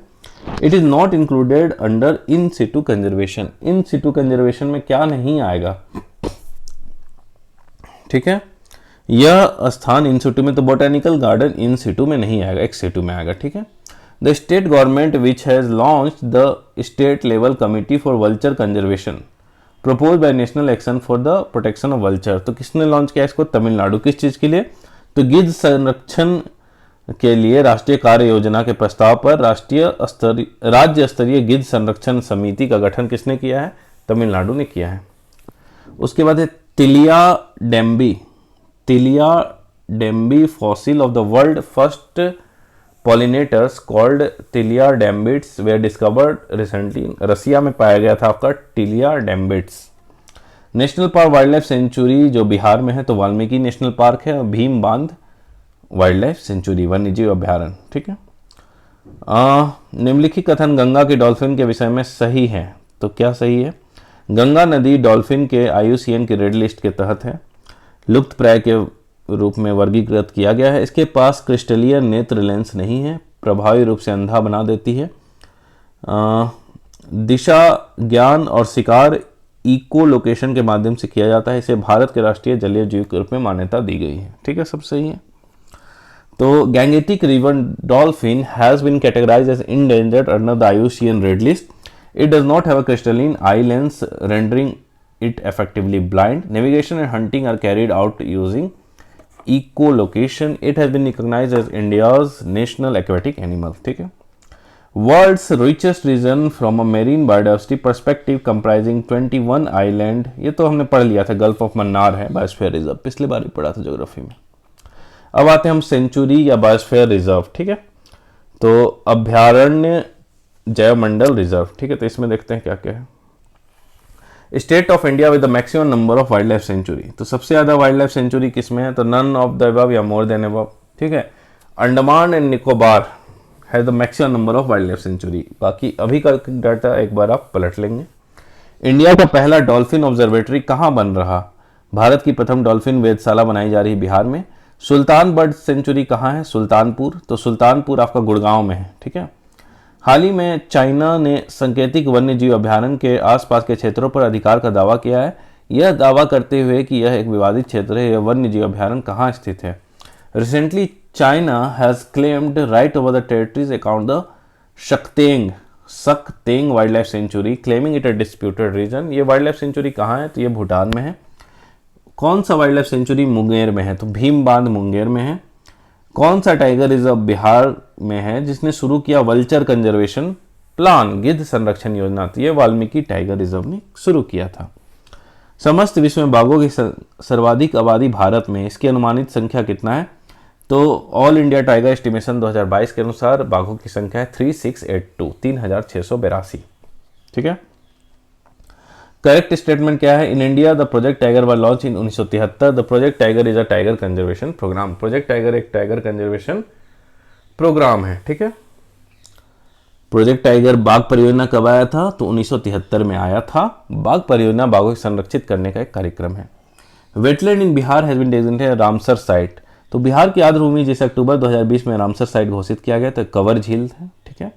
It is not included under in Situ conservation. In Situ conservation में क्या नहीं आएगा? ठीक है, यह स्थान इन सिटू में, तो बोटेनिकल गार्डन इन सिटू में नहीं आएगा, एक्स सिटू में आएगा। ठीक है, the state government which has launched the state level committee for vulture conservation propose by national action for the protection of vulture, तो किसने लॉन्च किया इसको? तमिलनाडु। किस चीज के लिए? तो गिद्ध संरक्षण के लिए राष्ट्रीय कार्य योजना के प्रस्ताव पर राज्य स्तरीय गिद्ध संरक्षण समिति का गठन किसने किया है? तमिलनाडु ने किया है। उसके बाद है Tillyardembia fossil of the world first pollinators called Tillyardembiids were discovered recently. Russia में पाया गया था आपका Tillyardembiids. National park wildlife sanctuary जो बिहार में है, तो वाल्मीकि नेशनल पार्क है। भीम बांध वाइल्ड लाइफ सेंचुरी वन्यजीव अभ्यारण्य। ठीक है, निम्नलिखित कथन गंगा के डॉल्फिन के विषय में सही है, तो क्या सही है? गंगा नदी डॉल्फिन के IUCN की रेड लिस्ट के तहत है, लुप्त प्राय के रूप में वर्गीकृत किया गया है। इसके पास क्रिस्टलीय नेत्र लेंस नहीं है, प्रभावी रूप से अंधा बना देती है। दिशा ज्ञान और शिकार इको लोकेशन के माध्यम से किया जाता है। इसे भारत के राष्ट्रीय जलीय जीव के रूप में मान्यता दी गई है। ठीक है, सब सही है। तो Gangetic river dolphin has been categorized as endangered under the IUCN red list. It does not have a crystalline eye lens rendering it effectively blind. Navigation and hunting are carried out using echolocation. It has been recognized as India's national aquatic animal. ठीक है, World's richest region from a marine biodiversity perspective comprising 21 island, ये तो हमने पढ़ लिया था, gulf of Mannar है biosphere reserve, पिछले बार ही पढ़ा था ज्योग्राफी में। अब आते हैं हम सेंचुरी या बायोस्फीयर रिजर्व। ठीक है, तो अभ्यारण्य जैवमंडल रिजर्व। ठीक है, तो इसमें देखते हैं क्या क्या है। State of India with the maximum number of wild life sanctuary, तो सबसे ज्यादा वाइल्ड लाइफ सेंचुरी किसमें है? तो नन ऑफ द अबव या मोर देन अबव। ठीक है, अंडमान एंड निकोबार है the maximum number of wild life sanctuary. बाकी अभी का डाटा एक बार आप पलट लेंगे। इंडिया का पहला डॉल्फिन ऑब्जर्वेटरी कहाँ बन रहा? भारत की प्रथम डॉल्फिन वेधशाला बनाई जा रही है बिहार में। सुल्तान बर्ड सेंचुरी कहाँ है? सुल्तानपुर। तो सुल्तानपुर आपका गुड़गांव में है। ठीक है, हाल ही में चाइना ने सांकेतिक वन्यजीव अभ्यारण्य के आसपास के क्षेत्रों पर अधिकार का दावा किया है, यह दावा करते हुए कि यह एक विवादित क्षेत्र है। यह वन्यजीव अभ्यारण्य कहाँ स्थित है? Recently China has claimed right over the territories account the Sakteng wildlife sanctuary, claiming it a disputed region. ये वाइल्ड लाइफ सेंचुरी कहाँ है? तो ये भूटान में है। कौन सा वाइल्ड लाइफ सेंचुरी? मुंगेर में है, तो भीम बांध मुंगेर में है। कौन सा टाइगर रिजर्व बिहार में है जिसने शुरू किया वल्चर कंजर्वेशन प्लान, गिद्ध संरक्षण योजना? तो ये वाल्मीकि टाइगर रिजर्व ने शुरू किया था। समस्त विश्व में बाघों की सर्वाधिक आबादी भारत में, इसकी अनुमानित संख्या कितना है? तो ऑल इंडिया टाइगर एस्टिमेशन 2022 के अनुसार बाघों की संख्या है 3682, 3682। ठीक है, करेक्ट स्टेटमेंट क्या है? In India the project tiger was launch in 1973। The project tiger is a tiger conservation programme. Project tiger एक टाइगर कंजर्वेशन प्रोग्राम है। ठीक है, प्रोजेक्ट टाइगर बाघ परियोजना कब आया था? तो 1973 में आया था। बाघ परियोजना बाघों को संरक्षित करने का एक कार्यक्रम है। Wetland in Bihar has been designated Ramsar site. तो बिहार की आर्द्र भूमि जिसे अक्टूबर 2020 में रामसर साइट घोषित किया गया, तो कवर झील है। ठीक है,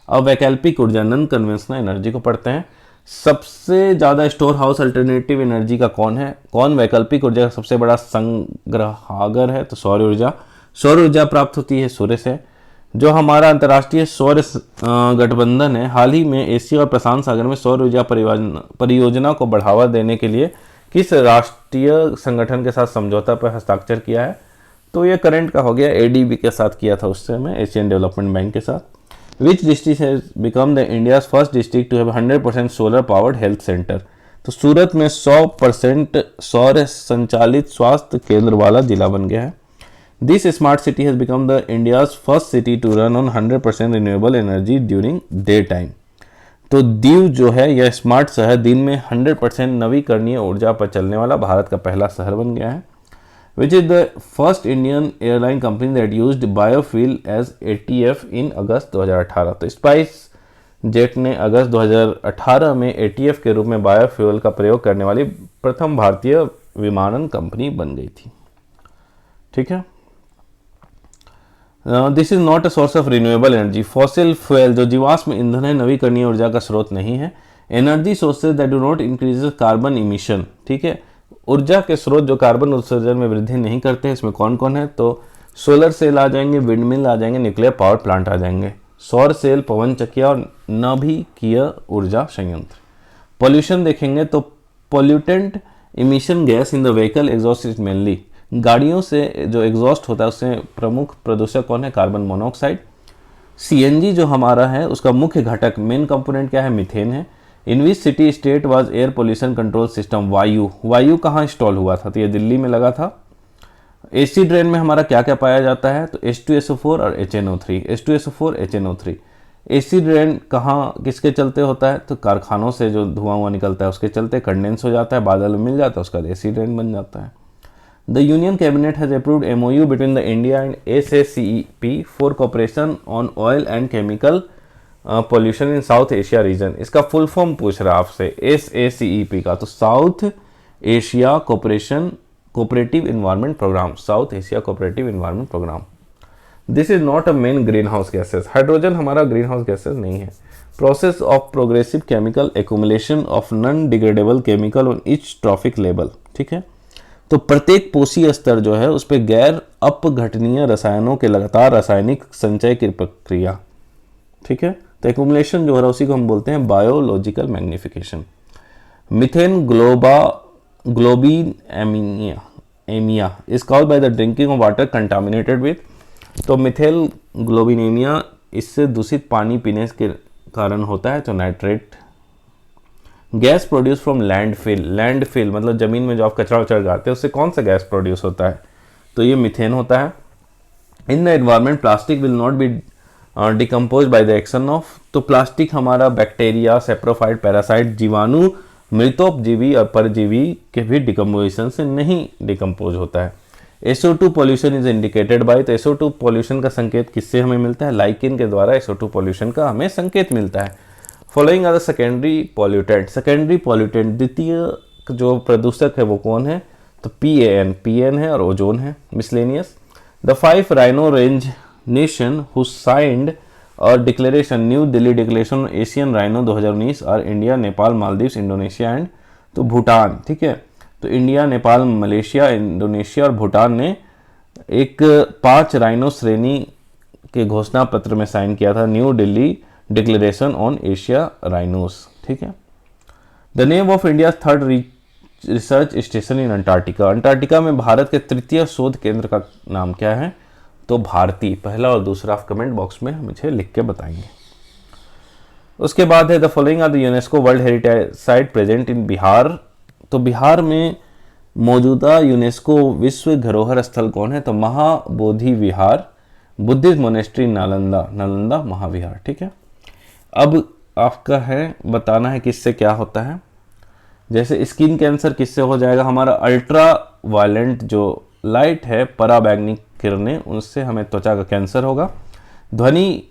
अब वैकल्पिक ऊर्जा नॉन कन्वेंशनल एनर्जी को पढ़ते हैं। सबसे ज्यादा स्टोर हाउस अल्टरनेटिव एनर्जी का कौन है? कौन वैकल्पिक ऊर्जा का सबसे बड़ा संग्रहागर है? तो सौर ऊर्जा। सौर ऊर्जा प्राप्त होती है सूर्य से। जो हमारा अंतर्राष्ट्रीय सौर गठबंधन है, हाल ही में एशिया और प्रशांत सागर में सौर ऊर्जा परियोजना को बढ़ावा देने के लिए किस राष्ट्रीय संगठन के साथ समझौता पर हस्ताक्षर किया है? तो ये करंट का हो गया, ADB के साथ किया था उस समय, एशियन डेवलपमेंट बैंक के साथ। Which district has become the India's first district to have 100% solar powered health center? तो सूरत में 100% सौर संचालित स्वास्थ्य केंद्र वाला जिला बन गया है। This smart city has become the India's first city to run on 100% renewable energy during day time. तो दीव जो है यह स्मार्ट शहर दिन में 100% नवीकरणीय ऊर्जा पर चलने वाला भारत का पहला शहर बन गया है। Which is the first Indian airline company that used biofuel as ATF in August 2018। तो स्पाइस जेट ने अगस्त 2018 में ATF के रूप में बायोफ्यूल का प्रयोग करने वाली प्रथम भारतीय विमानन कंपनी बन गई थी। ठीक है। This is not a source of renewable energy. Fossil fuel जो जीवाश्म ईंधन है नवीकरणीय ऊर्जा का स्रोत नहीं है। Energy sources that do not increase carbon emission. ठीक है, ऊर्जा के स्रोत जो कार्बन उत्सर्जन में वृद्धि नहीं करते हैं, इसमें कौन कौन है? तो सोलर सेल आ जाएंगे, विंड मिल आ जाएंगे, न्यूक्लियर पावर प्लांट आ जाएंगे, सौर सेल, पवन चक्किया और नाभिकीय ऊर्जा संयंत्र। पॉल्यूशन देखेंगे तो pollutant emission gas in the vehicle exhaust is mainly. गाड़ियों से जो एग्जॉस्ट होता है उससे प्रमुख प्रदूषक कौन है? Carbon monoxide. CNG जो हमारा है उसका मुख्य घटक मेन कंपोनेंट क्या है? मीथेन है। In which city state was air pollution control system? वायु कहाँ इंस्टॉल हुआ था? तो ये दिल्ली में लगा था। AC ड्रेन में हमारा क्या क्या पाया जाता है? तो H2SO4 और HNO3। H2SO4 HNO3। AC drain कहाँ किसके चलते होता है? तो कारखानों से जो धुआं निकलता है उसके चलते कंडेंस हो जाता है, बादल में मिल जाता है, उसका AC ड्रेन बन जाता है। The Union Cabinet has approved MOU between the India and SACEP for cooperation on oil and chemical pollution in South Asia region। इसका फुल फॉर्म पूछ रहा है आपसे SACEP का, तो South Asia cooperative environment programme, South Asia cooperative environment programme. This is not a main green house gases. Hydrogen हमारा ग्रीन हाउस गैसेस नहीं है। Process of progressive chemical accumulation of non degradable chemical on each trophic level. ठीक है, तो प्रत्येक पोषी स्तर जो है उस पर गैर अपघटनीय रसायनों के लगातार रासायनिक संचय की प्रक्रिया। ठीक है, तो एक्यूमुलेशन जो हो रहा है उसी को हम बोलते हैं biological magnification. Methane globin एमिया is called by the drinking of water contaminated with. तो मिथेल ग्लोबिनेमिया इससे दूषित पानी पीने के कारण होता है, तो nitrate. Gas produce from landfill मतलब जमीन में जो आप कचरा उचड़ जाते हैं उससे कौन सा गैस प्रोड्यूस होता है? तो ये मीथेन होता है। In the environment plastic will not be decompose by the action of. तो प्लास्टिक हमारा बैक्टीरिया, सेप्रोफाइट, पैरासाइट, जीवाणु, मृतोपजीवी और परजीवी के भी डिकम्पोजिशन से नहीं डिकम्पोज होता है। SO2 pollution is indicated bye. तो SO2 पॉल्यूशन का संकेत किससे हमें मिलता है? लाइकिन के द्वारा SO2 पॉल्यूशन का हमें संकेत मिलता है। Following are the secondary pollutant. Secondary pollutant द्वितीय जो प्रदूषक है वो कौन है? तो PAN है और ओजोन है। Miscellaneous. The 5 rhino range nation who signed और declaration New Delhi declaration Asian rhino 2019 और India, Nepal, Maldives, Indonesia and तो भूटान। ठीक है, तो इंडिया, नेपाल, मलेशिया, इंडोनेशिया और भूटान ने एक 5 राइनो श्रेणी के घोषणा पत्र में साइन किया था, new Delhi declaration on Asia rhinos. ठीक है। The name of India third research station in Antarctica. Antarctica में भारत के तृतीय शोध केंद्र का नाम क्या है? तो भारती। पहला और दूसरा आप कमेंट बॉक्स में मुझे लिख के बताएंगे। उसके बाद है the following are the UNESCO world heritage site present in Bihar. तो बिहार में मौजूदा यूनेस्को विश्व धरोहर स्थल कौन है? तो महाबोधि विहार, बुद्धिस्ट मोनेस्ट्री नालंदा महाविहार। ठीक है, अब आपका है बताना है किससे क्या होता है। जैसे स्किन कैंसर किससे हो जाएगा? हमारा अल्ट्रा वायलेंट जो लाइट है, पराबैंगनी किरणें, उनसे हमें त्वचा का कैंसर होगा। ध्वनि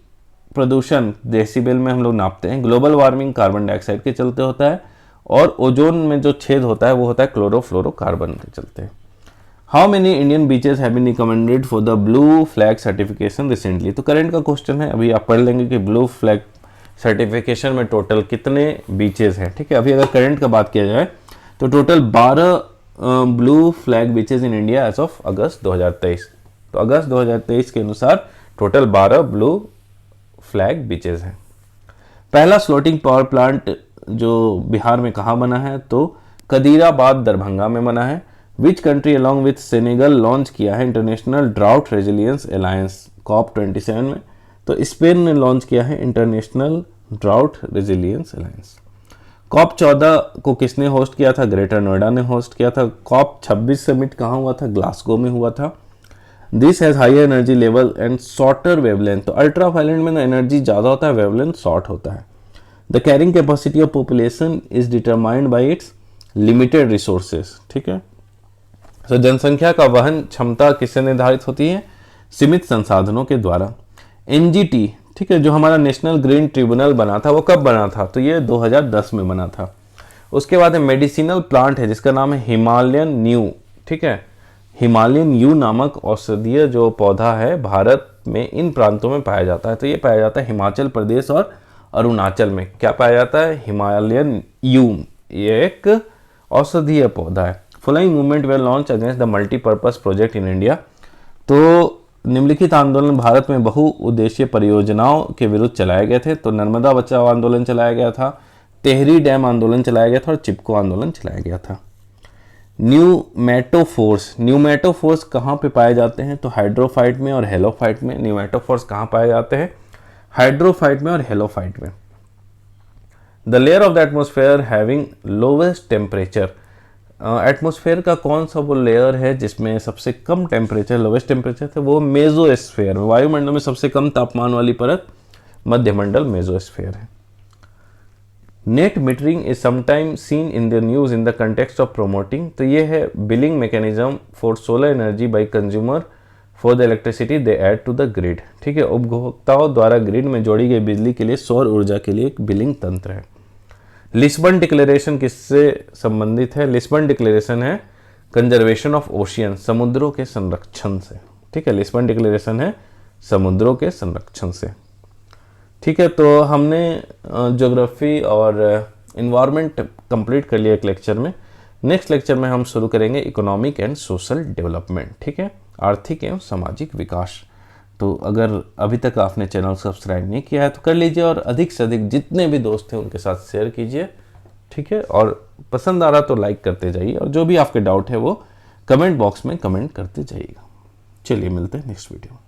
प्रदूषण डेसिबल में हम लोग नापते हैं। ग्लोबल वार्मिंग कार्बन डाइऑक्साइड के चलते होता है और ओजोन में जो छेद होता है वो होता है क्लोरोफ्लोरोकार्बन के चलते। How many Indian beaches have been recommended for the blue flag certification recently. तो करंट का क्वेश्चन है, अभी आप पढ़ लेंगे कि ब्लू फ्लैग सर्टिफिकेशन में टोटल कितने बीचेस हैं। ठीक है, अभी अगर करंट का बात किया जाए तो total 12 blue flag beaches in India as of August 2023। तो अगस्त 2023 के अनुसार टोटल 12 ब्लू फ्लैग बीचेस हैं। पहला फ्लोटिंग पावर प्लांट जो बिहार में कहाँ बना है? तो कदीराबाद दरभंगा में बना है। Which country along with Senegal launch किया है international drought resilience alliance COP27 में? तो स्पेन ने लॉन्च किया है international drought resilience alliance. COP14 को किसने होस्ट किया था? ग्रेटर नोएडा ने होस्ट किया था। COP26 समिट कहाँ हुआ था? ग्लासगो में हुआ था। This has high energy level and shorter wavelength. तो अल्ट्रा वायलेट में एनर्जी ज़्यादा होता है, वेवलेंथ शॉर्ट होता है। The carrying capacity of population is determined by its limited resources, ठीक है। तो जनसंख्या का वहन क्षमता किससे निर्धारित होती है? सीमित संसाधनों के द्वारा। एनजीटी, ठीक है, जो हमारा नेशनल ग्रीन ट्रिब्यूनल बना था वो कब बना था? तो ये 2010 में बना था। उसके बाद मेडिसिनल प्लांट है जिसका नाम है हिमालयन न्यू, ठीक है। हिमालयन न्यू नामक औषधीय जो पौधा है भारत में इन प्रांतों में पाया जाता है। तो ये पाया जाता है हिमाचल प्रदेश और अरुणाचल में। क्या पाया जाता है? हिमालयन यू, ये एक औषधीय पौधा है। Following movement well launch against the multipurpose project in India. तो निम्नलिखित आंदोलन भारत में बहुउद्देशीय परियोजनाओं के विरुद्ध चलाए गए थे। तो नर्मदा बचाओ आंदोलन चलाया गया था, तेहरी डैम आंदोलन चलाया गया था और चिपको आंदोलन चलाया गया था। न्यूमेटोफोर्स, न्यूमेटोफोर्स कहाँ पे पाए जाते हैं? तो हाइड्रोफाइट में और हेलोफाइट में। न्यूमेटोफोर्स कहाँ पाए जाते हैं? हाइड्रोफाइट में और हेलोफाइट में। The layer of the atmosphere having lowest temperature. Atmosphere का कौन सा वो लेयर है जिसमें सबसे कम टेम्परेचर, लोवेस्ट टेम्परेचर थे? वो मेसोस्फेयर। वायुमंडल में सबसे कम तापमान वाली परत मध्यमंडल मेसोस्फेयर है। Net metering is sometime seen in the news in the context of promoting. तो ये है billing mechanism for solar energy by consumer for the electricity they add to the grid, ठीक है। उपभोक्ताओं द्वारा ग्रिड में जोड़ी गई बिजली के लिए सौर ऊर्जा के लिए एक बिलिंग तंत्र है। लिस्बन डिक्लेरेशन किससे संबंधित है? लिस्बन डिक्लेरेशन है कंजर्वेशन ऑफ ओशियन, समुद्रों के संरक्षण से, ठीक है। लिस्बन डिक्लेरेशन है समुद्रों के संरक्षण से, ठीक है। तो हमने ज्योग्राफी और इन्वायरमेंट कंप्लीट कर लिया एक लेक्चर में। नेक्स्ट लेक्चर में हम शुरू करेंगे इकोनॉमिक एंड सोशल डेवलपमेंट, ठीक है, आर्थिक एवं सामाजिक विकास। तो अगर अभी तक आपने चैनल सब्सक्राइब नहीं किया है तो कर लीजिए और अधिक से अधिक जितने भी दोस्त हैं उनके साथ शेयर कीजिए, ठीक है। और पसंद आ रहा तो लाइक करते जाइए और जो भी आपके डाउट है वो कमेंट बॉक्स में कमेंट करते जाइएगा। चलिए मिलते हैं नेक्स्ट वीडियो में।